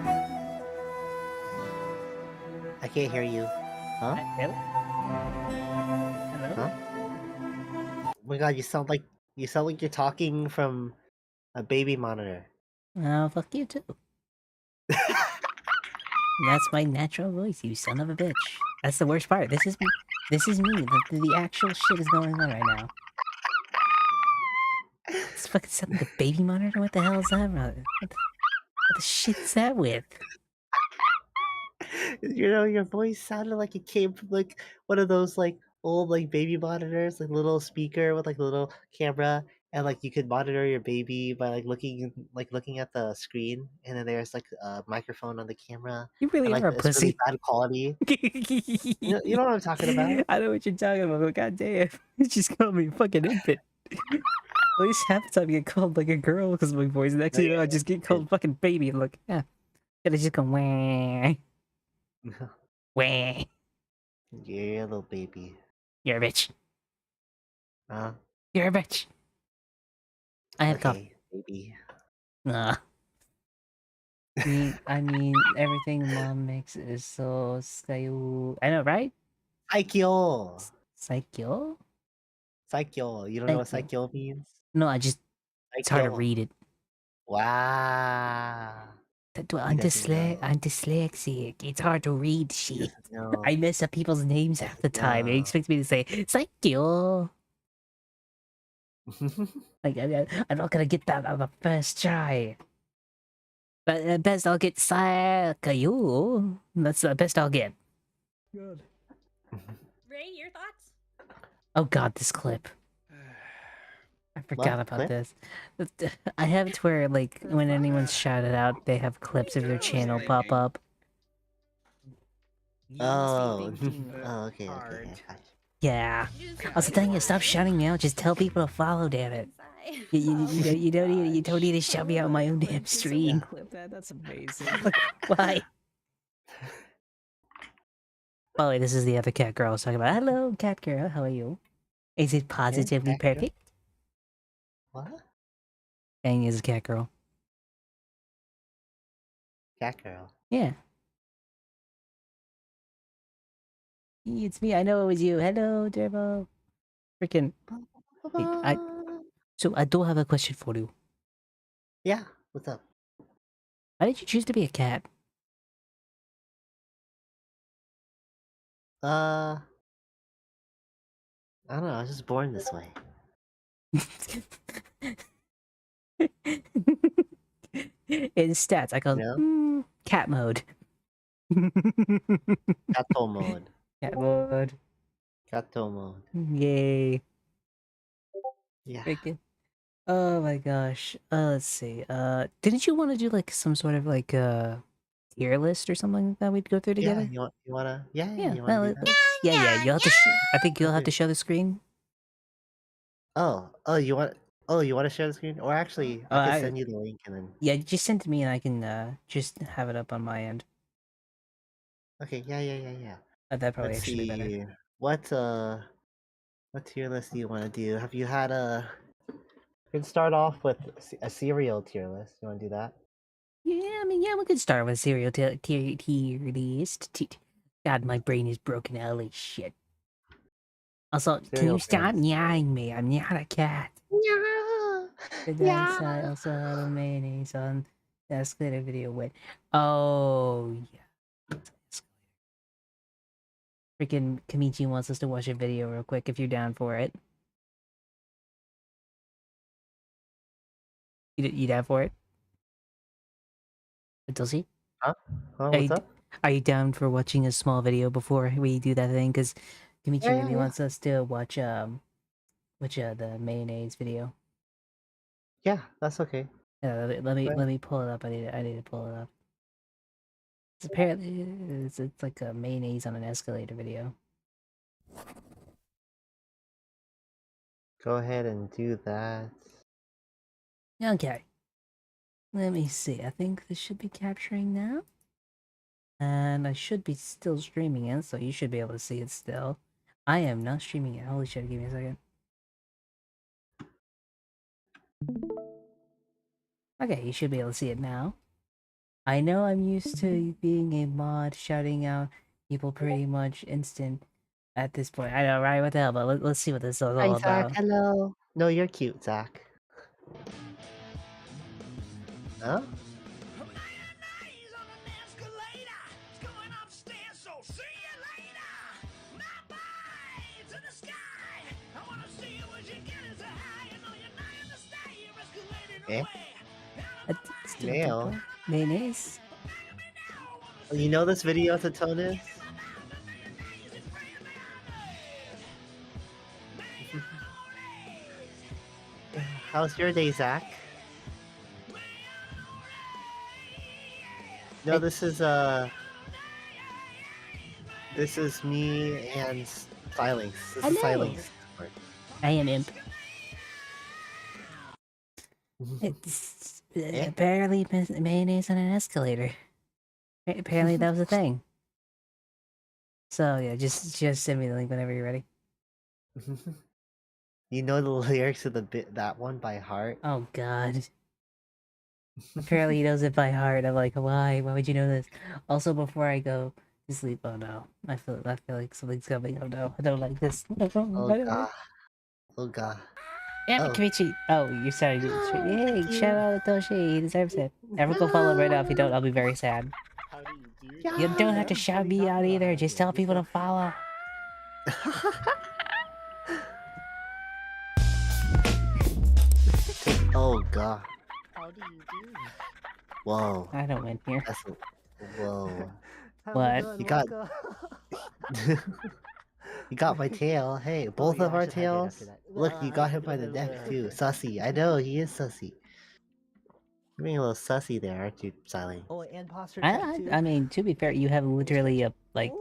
I can't hear you. Huh? Really? Hello? Huh? Oh my god, you sound like you're talking from a baby monitor. Oh, fuck you too. That's my natural voice, you son of a bitch. That's the worst part. This is me. The actual shit is going on right now. It's fucking sound like a baby monitor. What the hell is that? What the shit is that with? You know, your voice sounded like it came from like one of those like old like baby monitors, like little speaker with like a little camera, and like you could monitor your baby by looking at the screen, and then there's like a microphone on the camera, You and really like are a it's really pussy. bad quality. You know what I'm talking about? I know what you're talking about, but goddamn, you just called me a fucking infant. At least half the time you get called like a girl because of my voice. And next thing you know, I just get called fucking baby. I'm like, yeah. And I just go, wah. Wah. You're a little baby. You're a bitch. Huh? You're a bitch. I have coffee. Okay, baby. Nah. I mean, everything mom makes is so sayo. I know, right? Saikyo! Saikyo? Saikyo. You don't know what Saikyo. saikyo means? No, it's hard to Saikyo. read it. Wow. I'm He doesn't know. dyslexic. It's hard to read He shit. doesn't know. I mess up people's names half the time. They expect me to say Saikyo. Like I'm not gonna get that on the first try. But at best I'll get Saikyo. That's the best I'll get. Good. Ray, your thoughts? Oh god, this clip. I forgot about clip? this. I have it where, like, when anyone's shouted out, they have clips of their channel pop up. Oh. Oh, okay. Yeah. I was telling you, stop shouting me out. Just tell people to follow, damn it. You don't need to shout me out on my own damn stream. Clip that. That's amazing. Why? Oh, wait, this is the other cat girl I was talking about. Hello, cat girl. How are you? Is it positively perfect? What? Dang is a cat girl. Cat girl. Yeah. It's me. I know it was you. Hello, Derbo. Freaking. Hey, So I do have a question for you. Yeah. What's up? Why did you choose to be a cat? I don't know. I was just born this way. In stats, I call cat mode. Kato mode. Cat mode. Kato mode. Yay. Yeah. Freaking. Oh my gosh. Let's see. Didn't you want to do like some sort of like tier list or something that we'd go through together? Yeah. You wanna? Yeah. Yeah. You wanna do that? Yeah. You'll have to. I think you'll have to show the screen. Oh. You want to share the screen? Or actually, I can send you the link and then. Yeah, just send it to me and I can just have it up on my end. Okay. Yeah. That'd probably Let's actually see. be better. What tier list do you want to do? Have you had a? We can start off with a cereal tier list. You want to do that? Yeah, I mean, yeah, we could start with cereal tier list. God, my brain is broken. Holy shit. Also, can you stop meowing me? I'm not a cat. Yeah. I also have a mayonnaise on the escalator video with. Oh, yeah. Freaking Kamichi wants us to watch a video real quick if you're down for it. You down for it? Dulcie? Huh? What's up? Are you down for watching a small video before we do that thing? Because Kamichi really wants us to watch the mayonnaise video. Yeah, that's okay. Yeah, let me pull it up. I need to pull it up. It's apparently it's like a mayonnaise on an escalator video. Go ahead and do that. Okay. Let me see. I think this should be capturing now. And I should be still streaming it, so you should be able to see it still. I am not streaming it. Holy shit, give me a second. Okay, you should be able to see it now. I know I'm used to being a mod, shouting out people pretty much instant at this point. I know, right? What the hell? But let's see what this is all Hi, about. Zach. Hello. No, you're cute, Zach. Huh? Eh? It's too Mail. people. Mayonnaise. You know this video to tone is? How's your day, Zach? No, this is me and Silence. This is Silence. I am Imp. It's apparently mayonnaise on an escalator. Apparently that was a thing. So yeah, just send me the link whenever you're ready. You know the lyrics of that one by heart? Oh god. Apparently he knows it by heart. I'm like, why? Why would you know this? Also, before I go to sleep, oh no, I feel like something's coming. Oh no, I don't like this. Oh god. Oh god. Yeah, Kamichi. Oh, you're sorry. Yay, shout out to Toshi. He deserves it. Never go follow him right now. If you don't, I'll be very sad. How do you do? You don't have to shout me out either. Just tell people to follow. Oh god. How do you do? Whoa. I don't win here. Whoa. What? You got you got my tail. Hey, both of our tails. Look, you got him by the neck too. Sussy. I know he is sussy. You're being a little sussy there, aren't you, Silent? Oh, and posture I mean, to be fair, you have literally a like.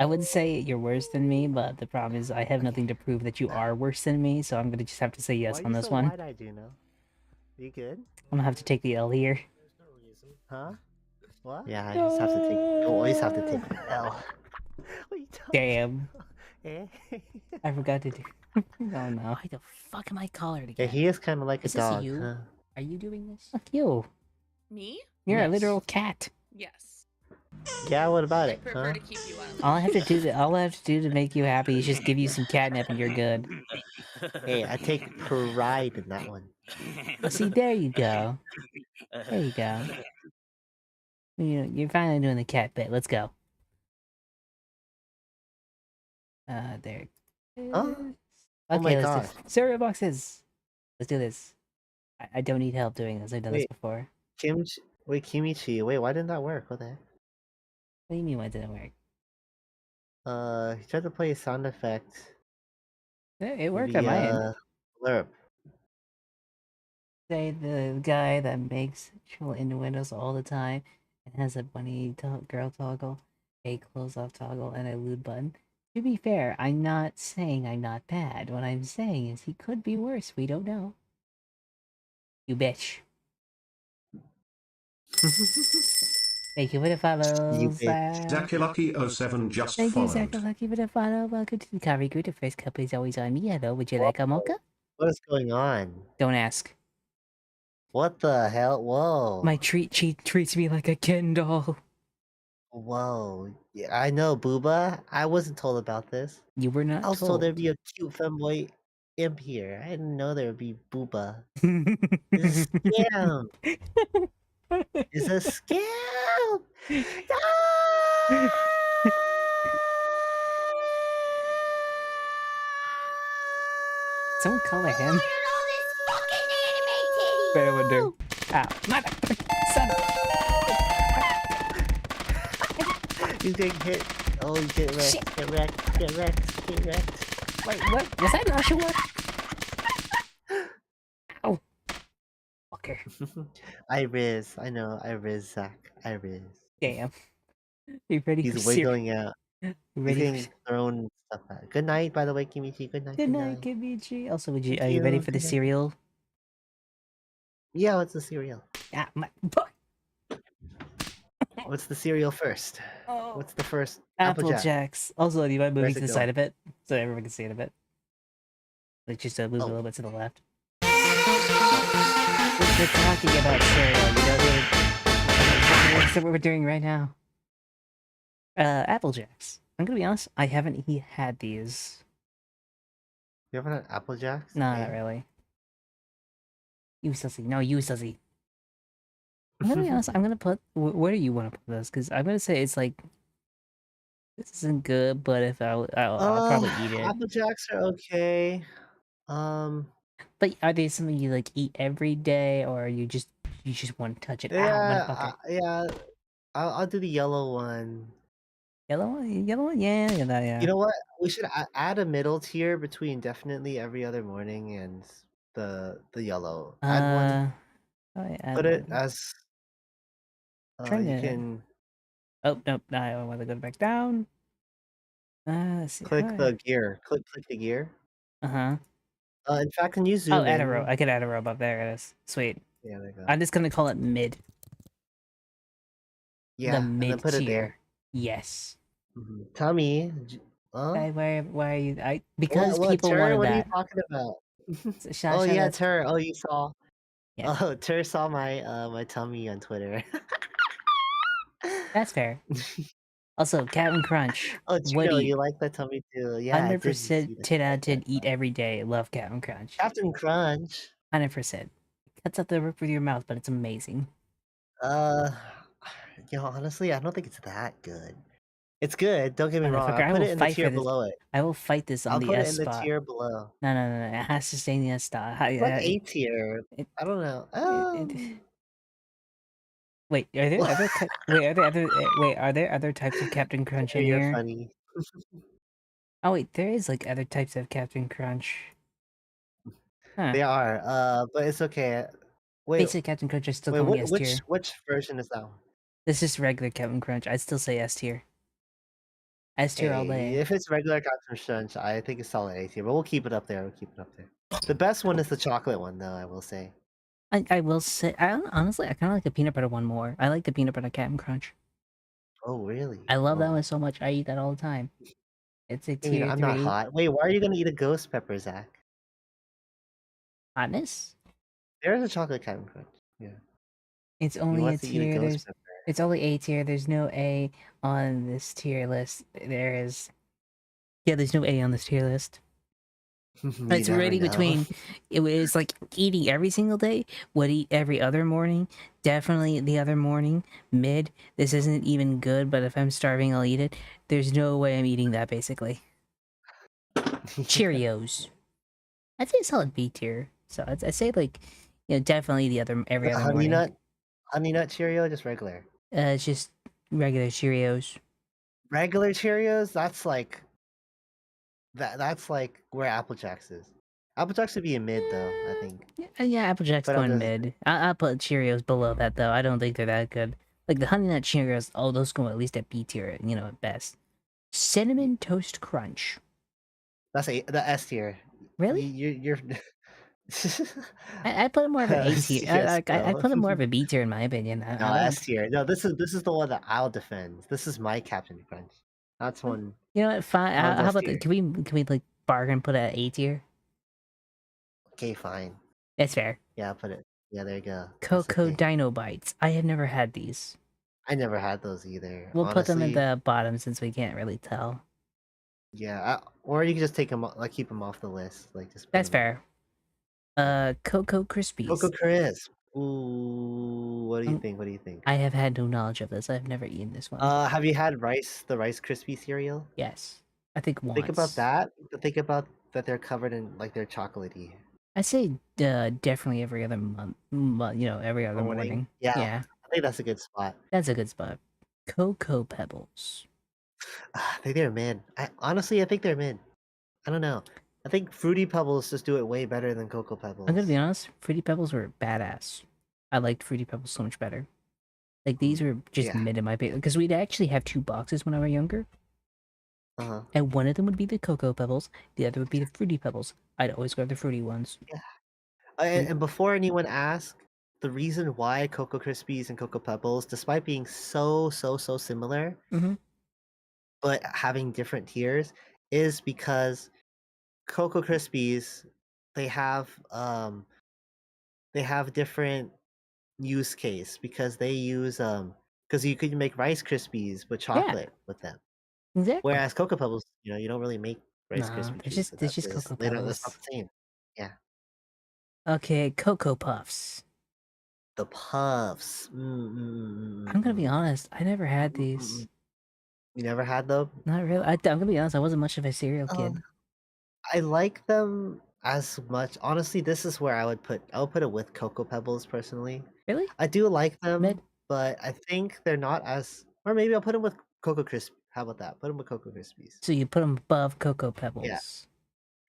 I would say you're worse than me, but the problem is I have nothing to prove that you are worse than me, so I'm gonna just have to say yes on this one. Wide-eyed, you know? You good? I'm gonna have to take the L here. Huh? What? Yeah, I just have to take. You always have to take the L. What are you Damn. Eh? I forgot to do. Oh no. Why the fuck am I collared Yeah, again? he is kind of like Is a this dog. you? Huh? Are you doing this? Fuck you. Me? You're a Yes. literal cat. Yes. Yeah, what about it? Prefer Huh? to keep you on. All I have to do to make you happy is just give you some catnip and you're good. Hey, I take pride in that one. See, there you go. There you go. You're finally doing the cat bit. Let's go. There. Huh? Okay, Oh my let's god. do cereal boxes. Let's do this. I don't need help doing this. I've done this Wait. before. Kimichi. Wait, why didn't that work? What the heck? What do you mean why it didn't work? He tried to play a sound effect. It worked on my end. Blurb. Say the guy that makes chill innuendos all the time and has a bunny girl toggle, a close off toggle, and a lewd button. To be fair, I'm not saying I'm not bad. What I'm saying is he could be worse. We don't know. You bitch. Thank you for the follows. Zakilucky07 just Thank you, followed. Zakilucky, for the follow. Welcome to the coffee group. The first couple is always on me. Hello, would you like a mocha? What is going on? Don't ask. What the hell? Whoa. My treats me like a Ken doll. Whoa. Yeah, I know, Booba. I wasn't told about this. You were not I was told there'd told. be a cute femboy imp here. I didn't know there would be Booba. It's a scam. It's a scam. Someone color him. Better wonder. Ow. Mother. Son of... He's getting hit. Oh, he's getting wrecked. Shit. Get wrecked. Get wrecked. Get wrecked. Wait, what? Was that Joshua? Ow. Fucker. I riz. I know. I riz, Zach. I riz. Damn. You ready He's for wiggling out. You He's ready getting for... thrown stuff out. Good night, by the way, Kimichi. Good night. Good night, Kimichi. Also, are Thank you ready you. for the Good night. cereal? Yeah, what's the cereal? Ah, my... What's the cereal first? Oh. What's the first? Apple Jack. Jacks. Also, do you mind moving Where's to it the side going? of it? So everyone can see it a bit. Like, just move a little bit to the left. We're talking about cereal, you know, that's what we're doing right now. Apple Jacks. I'm gonna be honest, I haven't had these. You haven't had Apple Jacks? No, Hey. not really. You sussy. No, you sussy. I'm gonna be honest, I'm gonna put... Where do you want to put this? Because I'm gonna say it's like... This isn't good, but if I'll probably eat it. Apple Jacks are okay. But are they something you like eat every day, or you just want to touch it? Ow, motherfucker! Yeah. I'll do the yellow one. Yellow one, yellow one, yeah, yeah. You know what? We should add a middle tier between definitely every other morning and the yellow. Add one. Put it as trying you to. can. Oh nope! No, I want to go back down. Let's see. Click the gear. Click the gear. Uh-huh. In fact, can you Oh, zoom add a in? row. I could add a row above. There it is. Sweet. Yeah, there you go. I'm just gonna call it mid. Yeah, The and then mid put it tier. there. Yes. Tummy. Why are you? Because What, people Tur? wanted What are you that. talking about? Shout Yeah, out. Tur. Oh, you saw. Yeah. Oh, Tur saw my my tummy on Twitter. That's fair. Also, Captain Crunch. Oh, Would Chino, eat. you like that tummy too? Yeah, I did see 100% that. 10 out of 10 eat every day. Love Captain Crunch. Captain Crunch. 100%. Cuts out the roof with your mouth, but it's amazing. Honestly, I don't think it's that good. It's good. Don't get me wrong. Motherfucker, I'll put it in the tier below it. I will fight this on I'll the put it S in the spot. tier below. No. It has to stay in the S spot. Like A tier. I don't know. Wait, are there other? Are there other types of Captain Crunch in You're here? funny. Oh wait, there is like other types of Captain Crunch. Huh. They are. But it's okay. Wait. Basic Captain Crunch is still Wait, going S tier. which version is that one? This is regular Captain Crunch. I'd still say S tier. S tier all day. If it's regular Captain Crunch, I think it's solid A tier, but we'll keep it up there. The best one is the chocolate one, though, I will say. I will say, honestly, I kind of like the peanut butter one more. I like the peanut butter Captain Crunch. Oh, really? I love that one so much. I eat that all the time. It's a tier 3. I'm not hot. Wait, why are you gonna eat a ghost pepper, Zach? Hotness? There's a chocolate Captain Crunch. Yeah. It's only a tier. It's only A tier. There's no A on this tier list. There is. Yeah, there's no A on this tier list. It's already between. It was like eating every single day. Would eat every other morning. Definitely the other morning. Mid. This isn't even good, but if I'm starving, I'll eat it. There's no way I'm eating that. Basically. Cheerios. I'd say solid B tier. So I'd say like, definitely the other every other morning. Honey nut Cheerio, just regular. It's just regular Cheerios. Regular Cheerios. That's like. That's like where Apple Jacks is. Apple Jacks would be a mid though, I think. Yeah, Apple Jacks going mid. I'll put Cheerios below that though. I don't think they're that good. Like the Honey Nut Cheerios, those go at least at B tier, at best. Cinnamon Toast Crunch. That's the S tier. Really? You're. I put it more of an A tier. Yes, I put it more of a B tier in my opinion. No, S tier. No, this is the one that I'll defend. This is my Captain Crunch. That's one. You know what? Fine. How about can we like bargain put it at A tier? Okay, fine. That's fair. Yeah, put it. Yeah, there you go. Cocoa Dino Bites. I have never had these. I never had those either. We'll put them in the bottom since we can't really tell. Yeah, or you can just take them, like keep them off the list, like just. That's fair. Cocoa Krispies. Cocoa Crisp. Ooh, what do you think? What do you think? I have had no knowledge of this. I've never eaten this one. Have you had the Rice Krispie cereal? Yes, I think once. Think about that. Think about that they're covered in like they're chocolatey. I say definitely every other month. Every other morning. Yeah. I think that's a good spot. That's a good spot. Cocoa Pebbles. I think they're mid. Honestly, I think they're mid. I don't know. I think Fruity Pebbles just do it way better than Cocoa Pebbles. I'm gonna be honest. Fruity Pebbles were badass. I liked Fruity Pebbles so much better. Like these were just mid in my opinion, because we'd actually have 2 boxes when I was younger. And one of them would be the Cocoa Pebbles, the other would be the Fruity Pebbles. I'd always grab the fruity ones. Yeah. And before anyone asks, the reason why Cocoa Krispies and Cocoa Pebbles, despite being so similar, but having different tiers, is because Cocoa Krispies, they have different use case because they use because you could make Rice Krispies with chocolate with them. Exactly. Whereas Cocoa Pebbles, you don't really make Rice Krispies. It's just Cocoa Pebbles. That's not the same. Yeah. Okay, Cocoa Puffs. The Puffs. I'm gonna be honest. I never had these. You never had them? Not really. I'm gonna be honest. I wasn't much of a cereal kid. I like them. as much. Honestly, this is where I would put it with Cocoa Pebbles personally. Really? I do like them, Mid? but I think they're not as. Or maybe I'll put them with Cocoa Crisp. How about that? Put them with Cocoa Krispies. So you put them above Cocoa Yeah, Pebbles.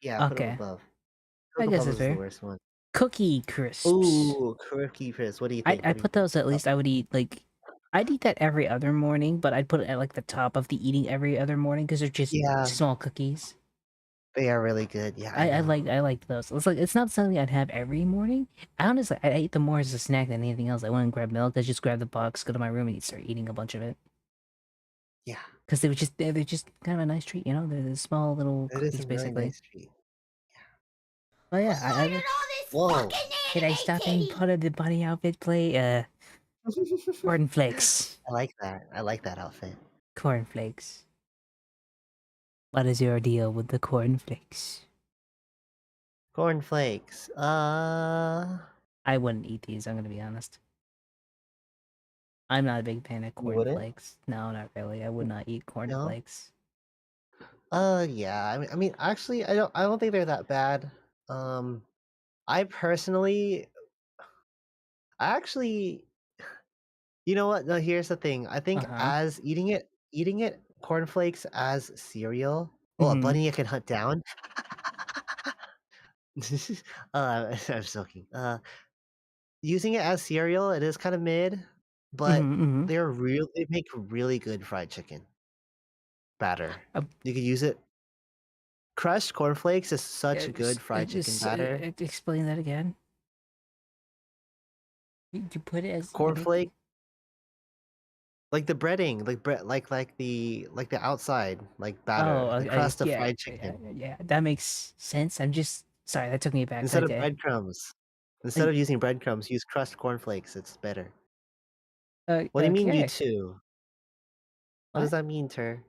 yeah. Put them Okay. above. I Cocoa guess Pebbles it's is the fair. worst one. Cookie Crisps. Ooh, Cookie Crisp. What do you think? I What do you put think? those at least. I would eat like. I'd eat that every other morning, but I'd put it at like the top of the eating every other morning because they're just Yeah, small cookies. they are really good. Yeah, I know. I like those. It's like it's not something I'd have every morning. I honestly I eat them more as a snack than anything else. I wouldn't grab milk. I just grab the box, go to my room, and start eating a bunch of it. Yeah, Because they're just kind of a nice treat, you know. They're the small little it is cookies, a really basically. nice treat. Oh yeah, Who ordered all this Whoa. fucking Did I anime stop titty? and put the body outfit play? Cornflakes. I like that. I like that outfit. Cornflakes. What is your deal with the cornflakes? Cornflakes. I wouldn't eat these. I'm gonna be honest. I'm not a big fan of You wouldn't? cornflakes. No, not really. I would not eat No. cornflakes. Yeah. I mean, actually, I don't think they're that bad. I personally, I actually, you know what? No, here's the thing. I think Uh-huh. as eating it cornflakes as cereal. Oh, a Mm-hmm. bunny I can hunt down. I'm joking. Using it as cereal, it is kind of mid, but Mm-hmm. Mm-hmm. they make really good fried chicken batter. Uh, You could use it. Crushed cornflakes is such good fried chicken batter. Explain that again. You put it as Cornflake, like the breading, like the outside, like batter, the crust of fried chicken yeah. That makes sense. I'm just sorry. That took me back. instead of breadcrumbs. Instead of using breadcrumbs, use crushed cornflakes. It's better. What do you mean, you okay. too? What does What? that mean, Tur?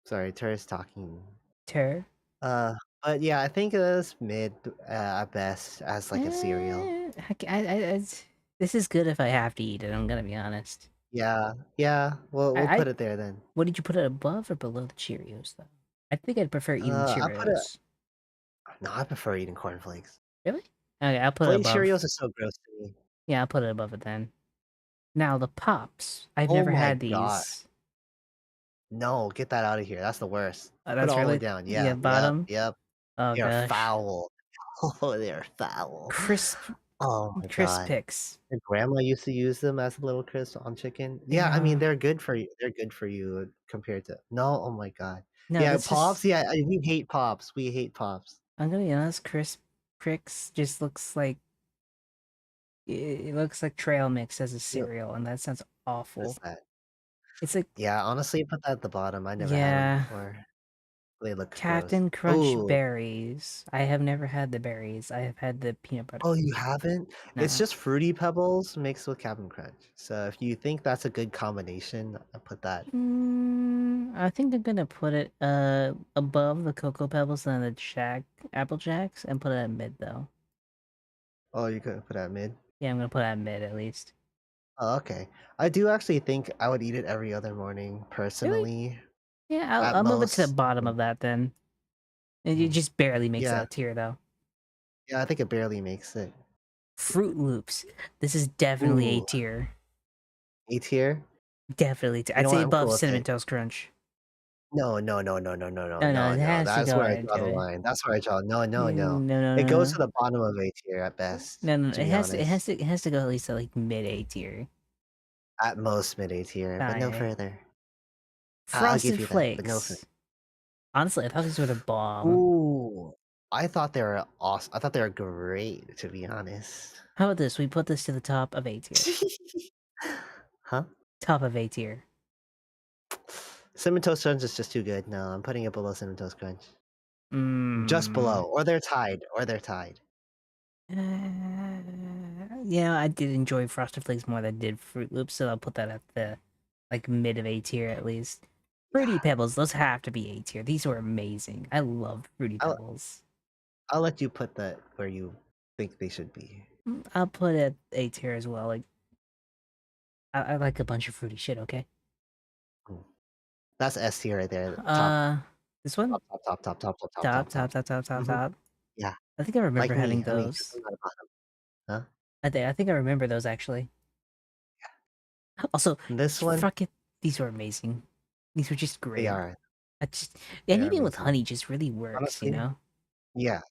Sorry, Tur is talking. Tur? Uh, but yeah, I think it is mid at best as like a cereal. This is good if I have to eat it. I'm gonna be honest. Yeah, yeah. We'll put it there then. What did you put it above or below the Cheerios though? I think I'd prefer eating I put it. Cheerios. No, I prefer eating cornflakes. Really? Okay, I'll put it Plain above. Cheerios is so gross to me. Yeah, I'll put it above it then. Now the Pops. I've Oh never my had god. these. No, get that out of here. That's the worst. Put it That's all the way really down. yeah, Yeah, bottom. yep. Oh They're gosh. foul. Oh, they're foul. Oh my Crisp god. picks. Your grandma used to use them as a little crisp on chicken. Yeah, I mean they're good for you. They're good for you compared to no. Oh my god. No, Yeah, this pops. is. Yeah, we hate pops. We hate pops. I'm gonna be honest. Crisp Pricks just looks like it looks like trail mix as a cereal, and that sounds What awful. is that? It's like Yeah, honestly, put that at the bottom. I never had yeah. them before. They look gross. Captain Crunch Ooh. berries. I have never had the berries. I have had the peanut butter. Oh, you haven't? It's No. just Fruity Pebbles mixed with Captain Crunch. So if you think that's a good combination, I put that. I think I'm gonna put it above the Cocoa Pebbles and the Apple Jacks and put it at mid though. Oh, you could put that mid? Yeah, I'm gonna put it at mid at least. Oh, okay. I do actually think I would eat it every other morning, personally. Really? Yeah, I'll move it to the bottom of that then. It just barely makes that tier though. Yeah, I think it barely makes it. Fruit Loops. This is definitely A tier. A tier? Definitely. I'd say above Cinnamon Toast Crunch. No. It has That's to go where I draw the into it. line. That's where I draw. No. No. It goes to the bottom of A tier at best. No. To be honest. It has to go at least to like mid A tier. At most mid A tier, but no further. Frosted Flakes. But no further. Honestly, I thought these were the bomb. Ooh, I thought they were awesome. I thought they were great, to be honest. How about this? We put this to the top of A tier. Huh? Top of A tier. Cinnamon Toast Crunch is just too good. No, I'm putting it below Cinnamon Toast Crunch. Just Mm. below, or they're tied. Yeah, I did enjoy Frosted Flakes more than I did Fruit Loops, so I'll put that at the like mid of A tier at least. Fruity Pebbles, those have to be A tier. These were amazing. I love Fruity Pebbles. I'll let you put that where you think they should be. I'll put it A tier as well. Like, I like a bunch of fruity shit. Okay. That's S tier right there. Top. This one? Top. Yeah, I think I remember like having me. I mean, 'cause those. I'm not a bottom. Huh? I think I remember those actually. Also, This one, fucking, these were amazing. These were just they great. are. They are Anything with amazing. honey just really works, you Honestly, know? yeah.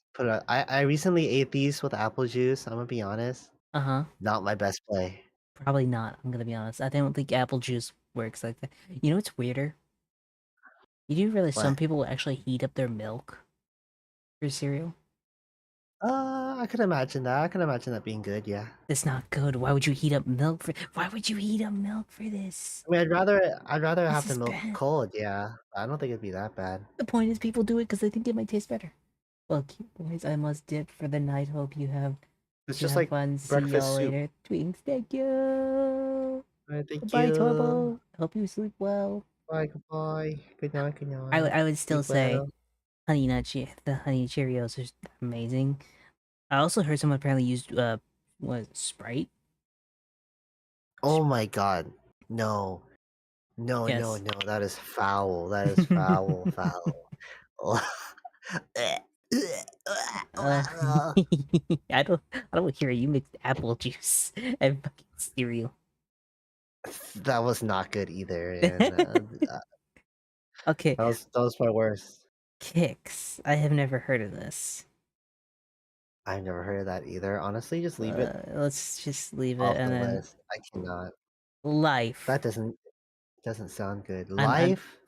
I recently ate these with apple juice. I'm gonna be honest. Uh-huh. Not my best play. Probably not, I'm gonna be honest. I don't think apple juice works like that. You know what's weirder? You do realize some What? people will actually heat up their milk for cereal? I could imagine that. I can imagine that being good. Yeah. That's not good. Why would you heat up milk for? Why would you heat up milk for this? I mean, I'd rather This have the is milk bad. cold. Yeah. I don't think it'd be that bad. The point is, people do it because they think it might taste better. Well, cute boys, I must dip for the night. Hope you have It's just like fun. See breakfast y'all soup. later. Twinks, thank you. Thank Bye, you. Torbo. Hope you sleep well. Bye. Goodbye. Good night. Good I night. would still Sleep say well. the honey Cheerios are amazing. I also heard someone apparently used Sprite. Oh my god. No. No. No. Yes. No. That is foul. That is foul. Foul. Uh, I don't hear you mixed apple juice and fucking cereal. That was not good either. And Okay, that was my worst. Kix. I have never heard of this. I've never heard of that either. Honestly, just leave it Let's just leave it off and the then list. I cannot. life. That doesn't sound good. I'm Life?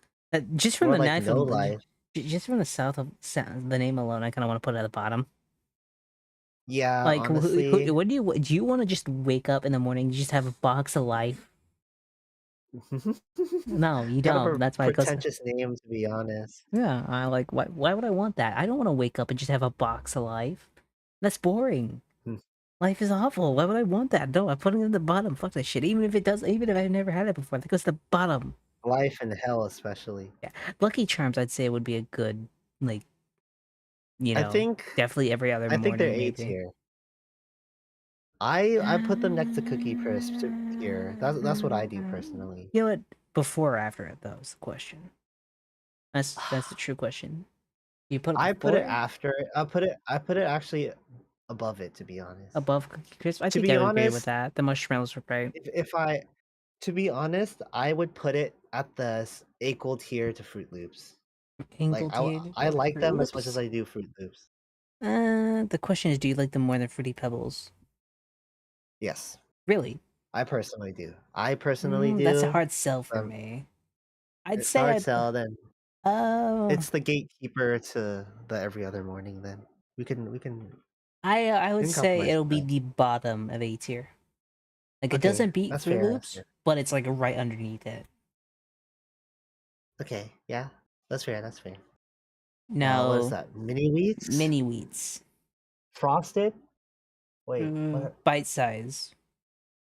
just from More the like knife no of life. just from the south of the name alone. I kind of want to put it at the bottom. Yeah, Like, honestly. what do you want to just wake up in the morning and just have a box of life? No, you Kind of don't. a That's why it goes. pretentious name, to be honest. Yeah, I like. Why would I want that? I don't want to wake up and just have a box of life. That's boring. Hmm. Life is awful. Why would I want that? No, I'm putting it at the bottom. Fuck that shit. Even if I've never had it before, that goes to the bottom. Life and hell, especially. Yeah, Lucky Charms. I'd say would be a good, like, I think definitely every other I think they're morning, A maybe. tier. I put them next to Cookie Crisp tier. That's what I do personally. You know what? Before or after it, though, is the question. That's the true question. You put it I put it before, after. I put it actually above it, to be honest. above Cookie Crisp. I To think be I would agree with honest, that. The marshmallows were great. if I to be honest, I would put it at the equal tier to Fruit Loops. Like Angled here. I like Fruit them as much Loops. as I do Fruit Loops. The question is, do you like them more than Fruity Pebbles? Yes, Really? I personally do. I personally do. That's a hard sell for Um, me. I'd it's a say hard sell. Then oh, it's the gatekeeper to the every other morning. Then we can I would say compromise it'll with be that. the bottom of A tier. Like, it Okay, doesn't beat that's Fruit fair. That's Loops, fair. but it's like right underneath it. Okay, yeah, that's fair. That's fair. What is No, that? Mini wheats? mini wheats. Frosted? Wait, what? Bite size.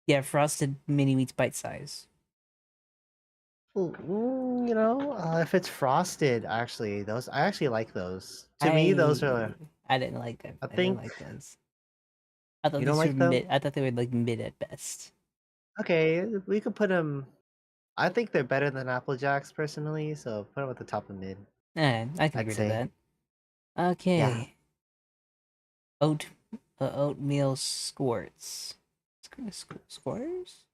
Yeah, frosted mini wheats bite size. If it's frosted, actually, I actually like those. To me, those are. I didn't like them. I I didn't think like those. I thought you don't these were like them. mid. I thought they were like mid at best. Okay, we could put them. I think they're better than Apple Jacks personally, so put them at the top of mid. I can I'd agree to say. that. Yeah. Okay. Oatmeal squirts. Squares?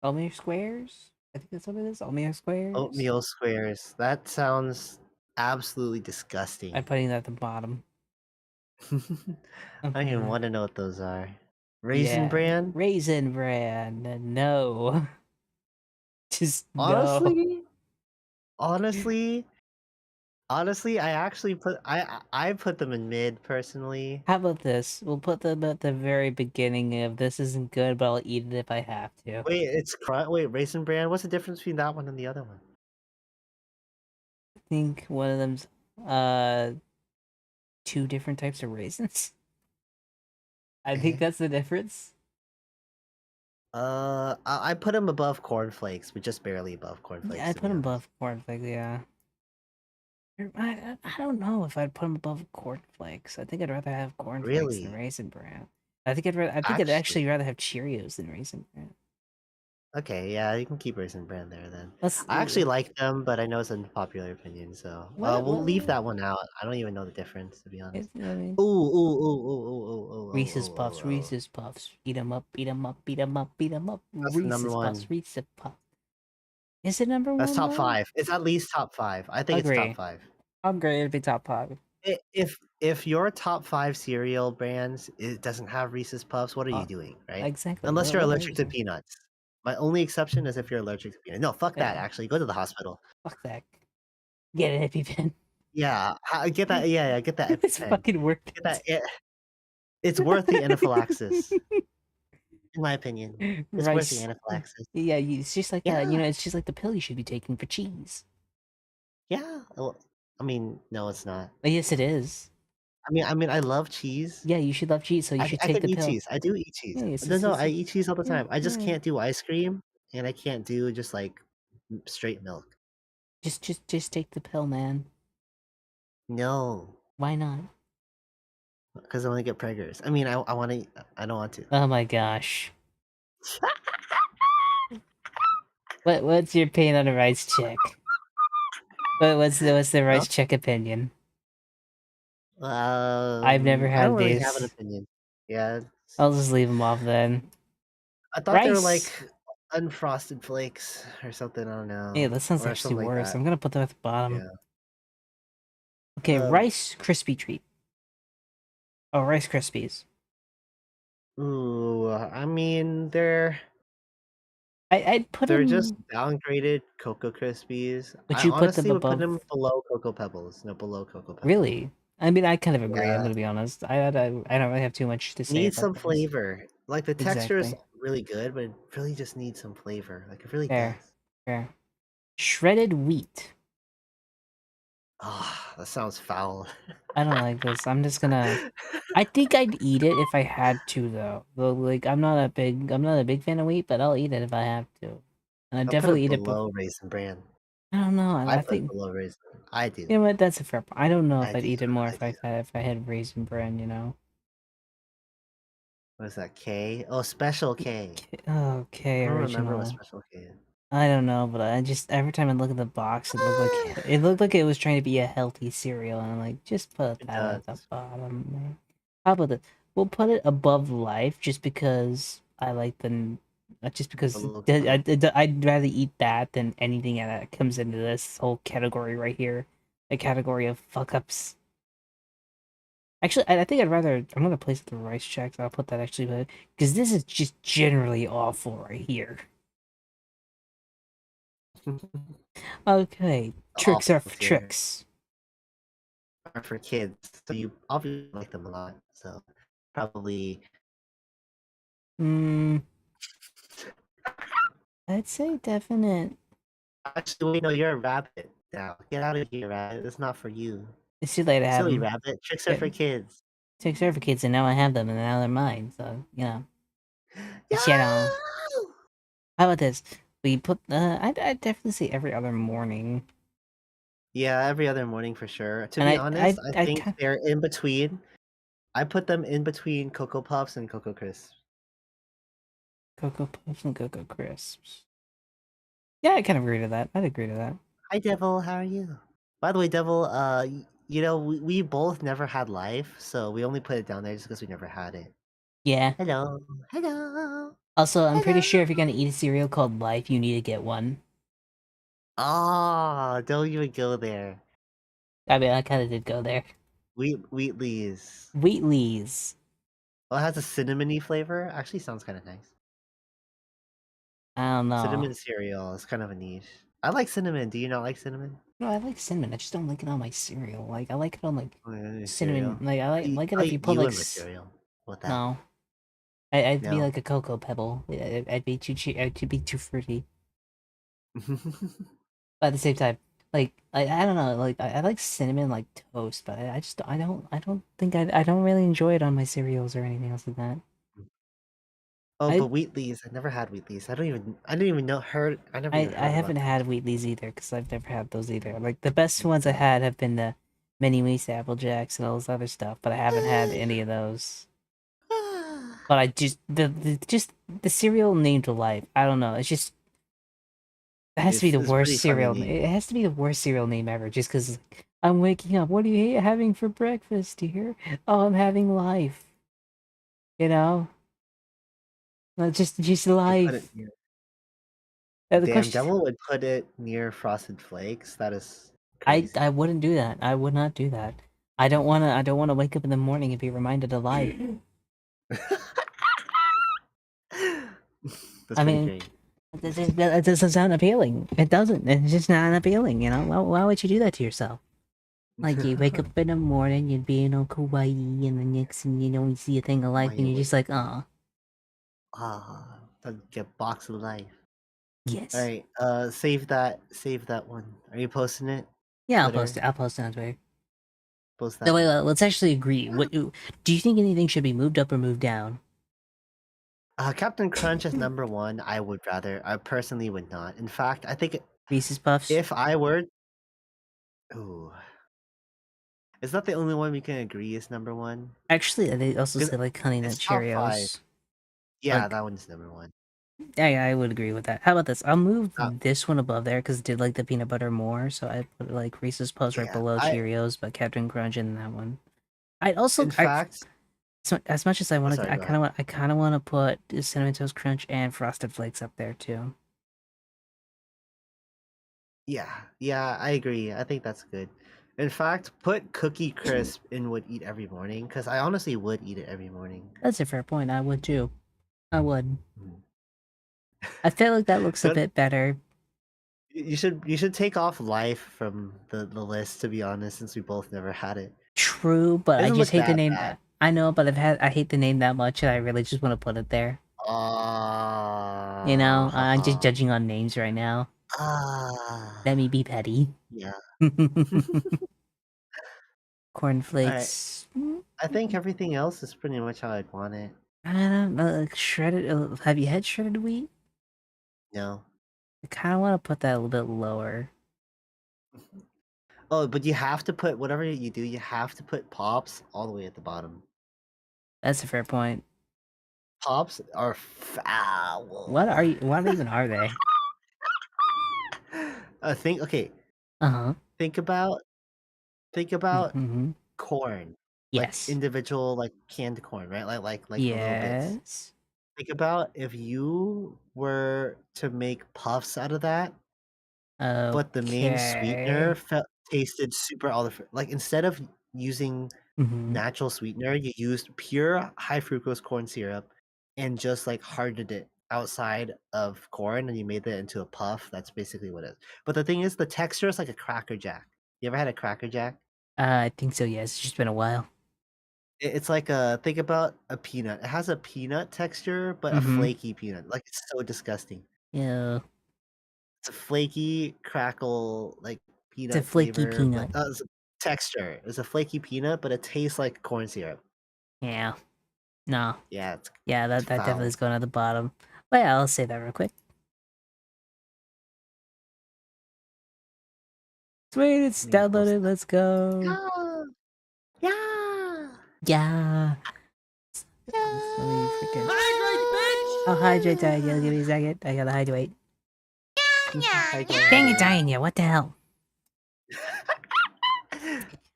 Oatmeal squares? I think that's what it is. Oatmeal squares. Oatmeal squares. That sounds absolutely disgusting. I'm putting that at the bottom. I don't even want to know what those are. Yeah. Brand? Raisin Bran. No. Just no. Honestly, I actually I put them in mid personally. How about this? We'll put them at the very beginning of this isn't good, but I'll eat it if I have to. Wait, Raisin Bran. What's the difference between that one and the other one? I think one of them's two different types of raisins. I think that's the difference. I put them above cornflakes, but just barely above cornflakes. Yeah, I put them above cornflakes. Yeah. I don't know if I'd put them above cornflakes. I think I'd rather have cornflakes than Really? Raisin Bran. I think I'd actually rather have Cheerios than Raisin Bran. Okay, yeah, you can keep Raisin Bran there then. Let's. I actually like them, but I know it's an unpopular opinion, so we'll leave that one out. I don't even know the difference, to be honest. I mean, Ooh, ooh, ooh, ooh, ooh, ooh, ooh, Reese's ooh, Puffs, ooh, ooh. Reese's Puffs. Eat 'em up, eat 'em up, eat 'em up, eat 'em up. That's the number Reese's Puffs, one. Reese's Puffs. Is it number That's one top though? 5. It's at least top 5. I think it's top Agree. 5. Agree. It'd be top 5. If your top 5 cereal brands it doesn't have Reese's Puffs, what are you doing, right? Exactly. Unless you're What are allergic you to doing? peanuts. My only exception is if you're allergic to peanuts. No, fuck that. Yeah. Actually, go to the hospital. Fuck that. Get an EpiPen. Yeah, get that. Yeah, get that It's EpiPen. fucking worth Get that. It's worth the anaphylaxis, in my opinion. It's worth the Rice. anaphylaxis. Yeah, it's just like Yeah. it's just like the pill you should be taking for cheese. Yeah. Well, I mean, no, it's not. Yes, it is. I mean, I love cheese. Yeah, you should love cheese, so you should I take can the eat pill. cheese. I do eat cheese. Yeah, yes, No, I eat cheese all the yeah, time. I just yeah. can't do ice cream, and I can't do just like straight milk. Just take the pill, man. No, Why not? because I want to get preggers. I mean, I want to. I don't want to. Oh my gosh. What's your opinion on a rice check? What's the Huh? rice check opinion? I've never I had don't really have an these. opinion. Yeah, I'll just leave them off then. I thought they were like Rice. unfrosted flakes or something. I don't Yeah, know, that sounds or actually something like worse. that. I'm gonna put them at the bottom. Yeah. Okay, Rice Krispie treat. Oh, Rice Krispies. Ooh, I mean, I'd put they're just them. downgraded Cocoa Krispies. Would I you put them honestly would put above? them below Cocoa Pebbles. No, below Cocoa Pebbles. Really? I mean, I kind of agree. I'm Yeah. gonna be honest. I don't really have too much to say Needs about some those. flavor. Like the texture is Exactly. really good, but it really just needs some flavor. Like it really Fair. does. Fair. Shredded wheat. Ah, that sounds foul. I don't like this. I'm just gonna. I think I'd eat it if I had to, though. Though, like, I'm not a big fan of wheat, but I'll eat it if I have to. And I'd I'll put definitely it eat it. below Raisin Bran. I don't know. I I put it think below Raisin. I do. you know what. That's a fair point. I don't know if I I'd do. eat it more I do. if I had raisin bran. You know. What is that? K? Oh, Special K. Okay, I don't remember what original. Special K is. I don't know, but I just every time I look at the box, it looked like it was trying to be a healthy cereal, and I'm like, just put It that at the does. bottom, man. How about this? We'll put it above life, just because I like just because I'd rather eat that than anything that comes into this whole category right here, a category of fuck ups. Actually, I think I'm gonna place the rice checks. I'll put that actually, because this is just generally awful right here. Okay, tricks are for tricks. Are for kids, so you obviously like them a lot. So probably. I'd say definite. Actually, wait, no, you're a rabbit now. Get out of here, rabbit. It's not for you. It's too late to have Silly them. rabbit. Tricks are for kids. Tricks are for kids, and now I have them, and now they're mine. So you know. You know. How about this? We put. I'd definitely say every other morning. Yeah, every other morning for sure. To And be honest, I think kinda... they're in between. I put them in between Cocoa Puffs and Cocoa Crisps. Cocoa Puffs and Cocoa Crisps. Yeah, I kind of agree to that. I'd agree to that. Hi, Devil. How are you? By the way, Devil, you know, we both never had life, so we only put it down there just because we never had it. Yeah. Hello. Hello. Also, I'm pretty sure if you're gonna eat a cereal called Life, you need to get one. Oh, don't even go there. I mean, I kind of did go there. Wheatley's. Wheatley's. Well, it has a cinnamony flavor. Actually, sounds kind of nice. I don't know. Cinnamon cereal is kind of a niche. I like cinnamon. Do you not like cinnamon? No, I like cinnamon. I just don't like it on my cereal. Like I like it on like cinnamon. Cereal. Like I like it if you put You like and my cereal. What that? no. I'd be No. like a cocoa pebble. I'd be I'd be too fruity. But at the same time, like I don't know. Like I like cinnamon like toast, but I just I don't think I don't really enjoy it on my cereals or anything else like that. Oh, but Wheatley's. I never had Wheatley's. I didn't even know heard. I never even heard I about haven't them. had Wheatley's either because I've never had those either. Like the best ones I had have been the mini wheats, Apple Jacks, and all this other stuff, but I haven't had any of those. But I just the cereal named Life. I don't know. It's just it has to be the It's pretty worst funny cereal. name. It has to be the worst cereal name ever. Just because I'm waking up. What do you hate having for breakfast, dear? Oh, I'm having Life. You know, just You put it Life. near. The Damn, question. Devil would put it near Frosted Flakes. That is I crazy. wouldn't do that. I would not do that. I don't wanna wake up in the morning and be reminded of Life. That's I pretty mean, great. that doesn't sound appealing. It doesn't. It's just not appealing. You know, why would you do that to yourself? Like you wake up in the morning, you'd be in all kawaii, and the next thing you know, you see a thing of Life, and you're just like, oh, That get box of life. yes. All right, save that one. Are you posting it? Yeah, Twitter? I'll post it on Twitter. Post that. So wait, one. let's actually agree. What do you think anything should be moved up or moved down? Captain Crunch is number 1. I personally would not. In fact, I think Reese's Puffs. if I were, ooh, is that the only one we can agree is number 1? Actually, they also 'Cause say like Honey Nut it's top 5. Cheerios. Yeah, Like, that one's number 1. yeah, I would agree with that. How about this? I'll move Uh, this one above there because I did like the peanut butter more, so I put like Reese's Puffs right Yeah, below Cheerios, but Captain Crunch in that one. I'd also, in fact, as much as I want to, sorry, I go kind of want to put the Cinnamon Toast Crunch and Frosted Flakes up there too. yeah, I agree. I think that's good. In fact, put Cookie Crisp in would eat every morning because I honestly would eat it every morning. That's a fair point. I would too. I would. Mm. I feel like that looks a Don't- bit better. You should take off Life from the list, to be honest, since we both never had it. True, but I Doesn't just look hate the that name. bad. I know, but I hate the name that much, and I really just want to put it there. You know, I'm just judging on names right now. Let me be petty. Yeah. Cornflakes. I think everything else is pretty much how I'd want it. I don't know, like shredded. Have you had shredded wheat? No. I kind of want to put that a little bit lower. Oh, but you have to put whatever you do. You have to put Pops all the way at the bottom. That's a fair point. Pops are foul. What are you? What even are they? Okay. Uh-huh. Think about Mm-hmm. corn. Yes. Like individual like canned corn, right? Like the little bits. Yes. Think about if you were to make puffs out of that, but the main sweetener tasted super like instead of using Mm-hmm. natural sweetener, you used pure high fructose corn syrup and just like hardened it outside of corn and you made that into a puff. That's basically what it is. But the thing is, the texture is like a Cracker Jack. You ever had a Cracker Jack? I think so. Yes, it's just been a while. It's like think about a peanut. It has a peanut texture, but a Mm-hmm. flaky peanut. Like it's so disgusting. Yeah. It's a flaky crackle like It's a peanut flaky flavor, but peanut. it's a texture. It's a flaky peanut, but it tastes like corn syrup. Yeah. No. Yeah, that foul. definitely is going at the bottom. But yeah, I'll say that real quick. Sweet, it's downloaded. Let's go. Yeah. Yeah. Let me freaking. I'll hydrate, Daniel. Give me a second. I gotta hydrate. Dang it, Daniel. What the hell?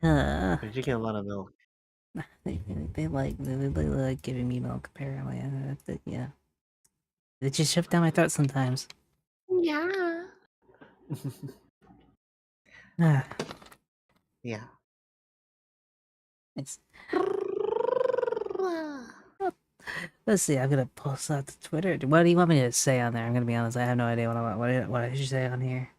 You're drinking a lot of milk. They like giving me milk, apparently. Yeah. It just shoved down my throat sometimes. Yeah. Yeah. It's... Let's see. I'm gonna post that to Twitter. What do you want me to say on there? I'm gonna be honest. I have no idea what I should say on here.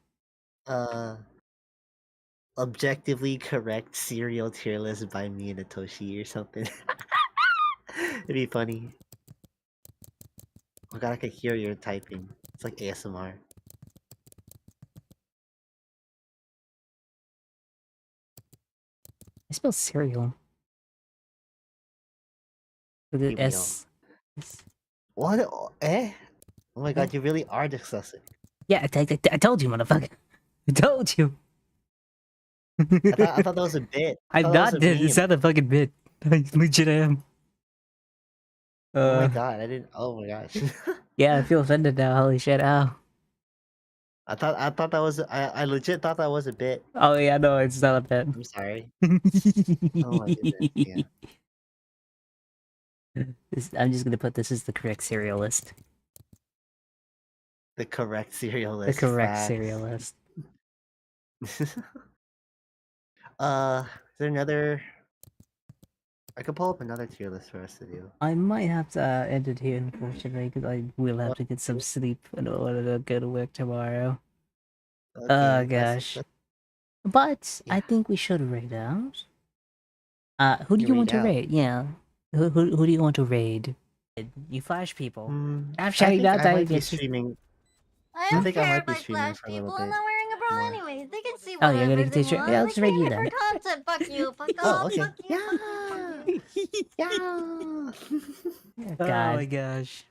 Objectively correct cereal tier list by me and Atoshi or something. It'd be funny. Oh god, I could hear your typing. It's like ASMR. I spell cereal. With the S. What? Eh? Oh my god, you really are dyslexic. Yeah, I told you, motherfucker. I told you. I thought that was a bit. I'm not. It's not a fucking bit. I legit am. Oh my god, I didn't. Oh my gosh. Yeah, I feel offended now. Holy shit! Ow. I thought that was. I legit thought that was a bit. Oh yeah, no, it's not a bit. I'm sorry. Oh my goodness. Yeah. I'm just gonna put this as the correct serial list. The correct serial The list. correct Facts. serial list. Is there another? I could pull up another tier list for us to do. I might have to end it here, unfortunately, because I will have to get some sleep in order to go to work tomorrow. Okay, Oh gosh. But I think we should rate out. Who do you want to raid? Yeah. Who do you want to raid? You flash people. I'm shutting down. I might be streaming. I I don't think care I might if be I streaming flash for a little people. bit. I'm not wearing a bra anyways. They can see Oh, whatever you're gonna they continue. want. Yeah, let's They raid came you here then. for content. Fuck you. Fuck Oh, off. okay. Fuck you. Fuck you. Yeah. God. Oh my gosh.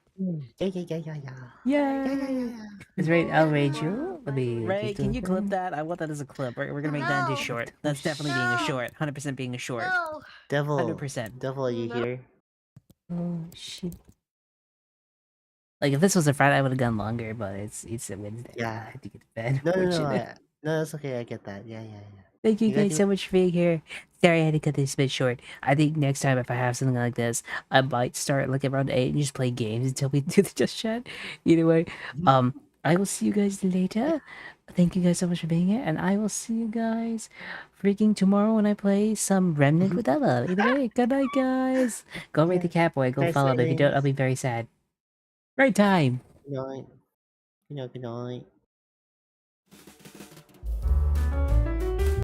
Yeah. It's right. I'll raid you. Let me. Ray, just do can it you for clip that? I want that as a clip. We're gonna make that into No. short. That's definitely being a short. 100% being a short. No. Devil. 100%. Devil, are you here? Oh shit. Like if this was a Friday, I would have gone longer, but it's a Wednesday. Yeah. I have to get to bed. No, unfortunately. no, that's okay. I get that. Yeah. Thank you You gotta guys so much for being here. Sorry I had to cut this bit short. I think next time if I have something like this, I might start like around 8 and just play games until we do the just chat. Either way, I will see you guys later. Thank you guys so much for being here, and I will see you guys freaking tomorrow when I play some Remnant with Ella. Either way, good night, guys. Go rate the Catboy. Go Nice follow him. If you don't, I'll be very sad. Right time. Good night. Good night.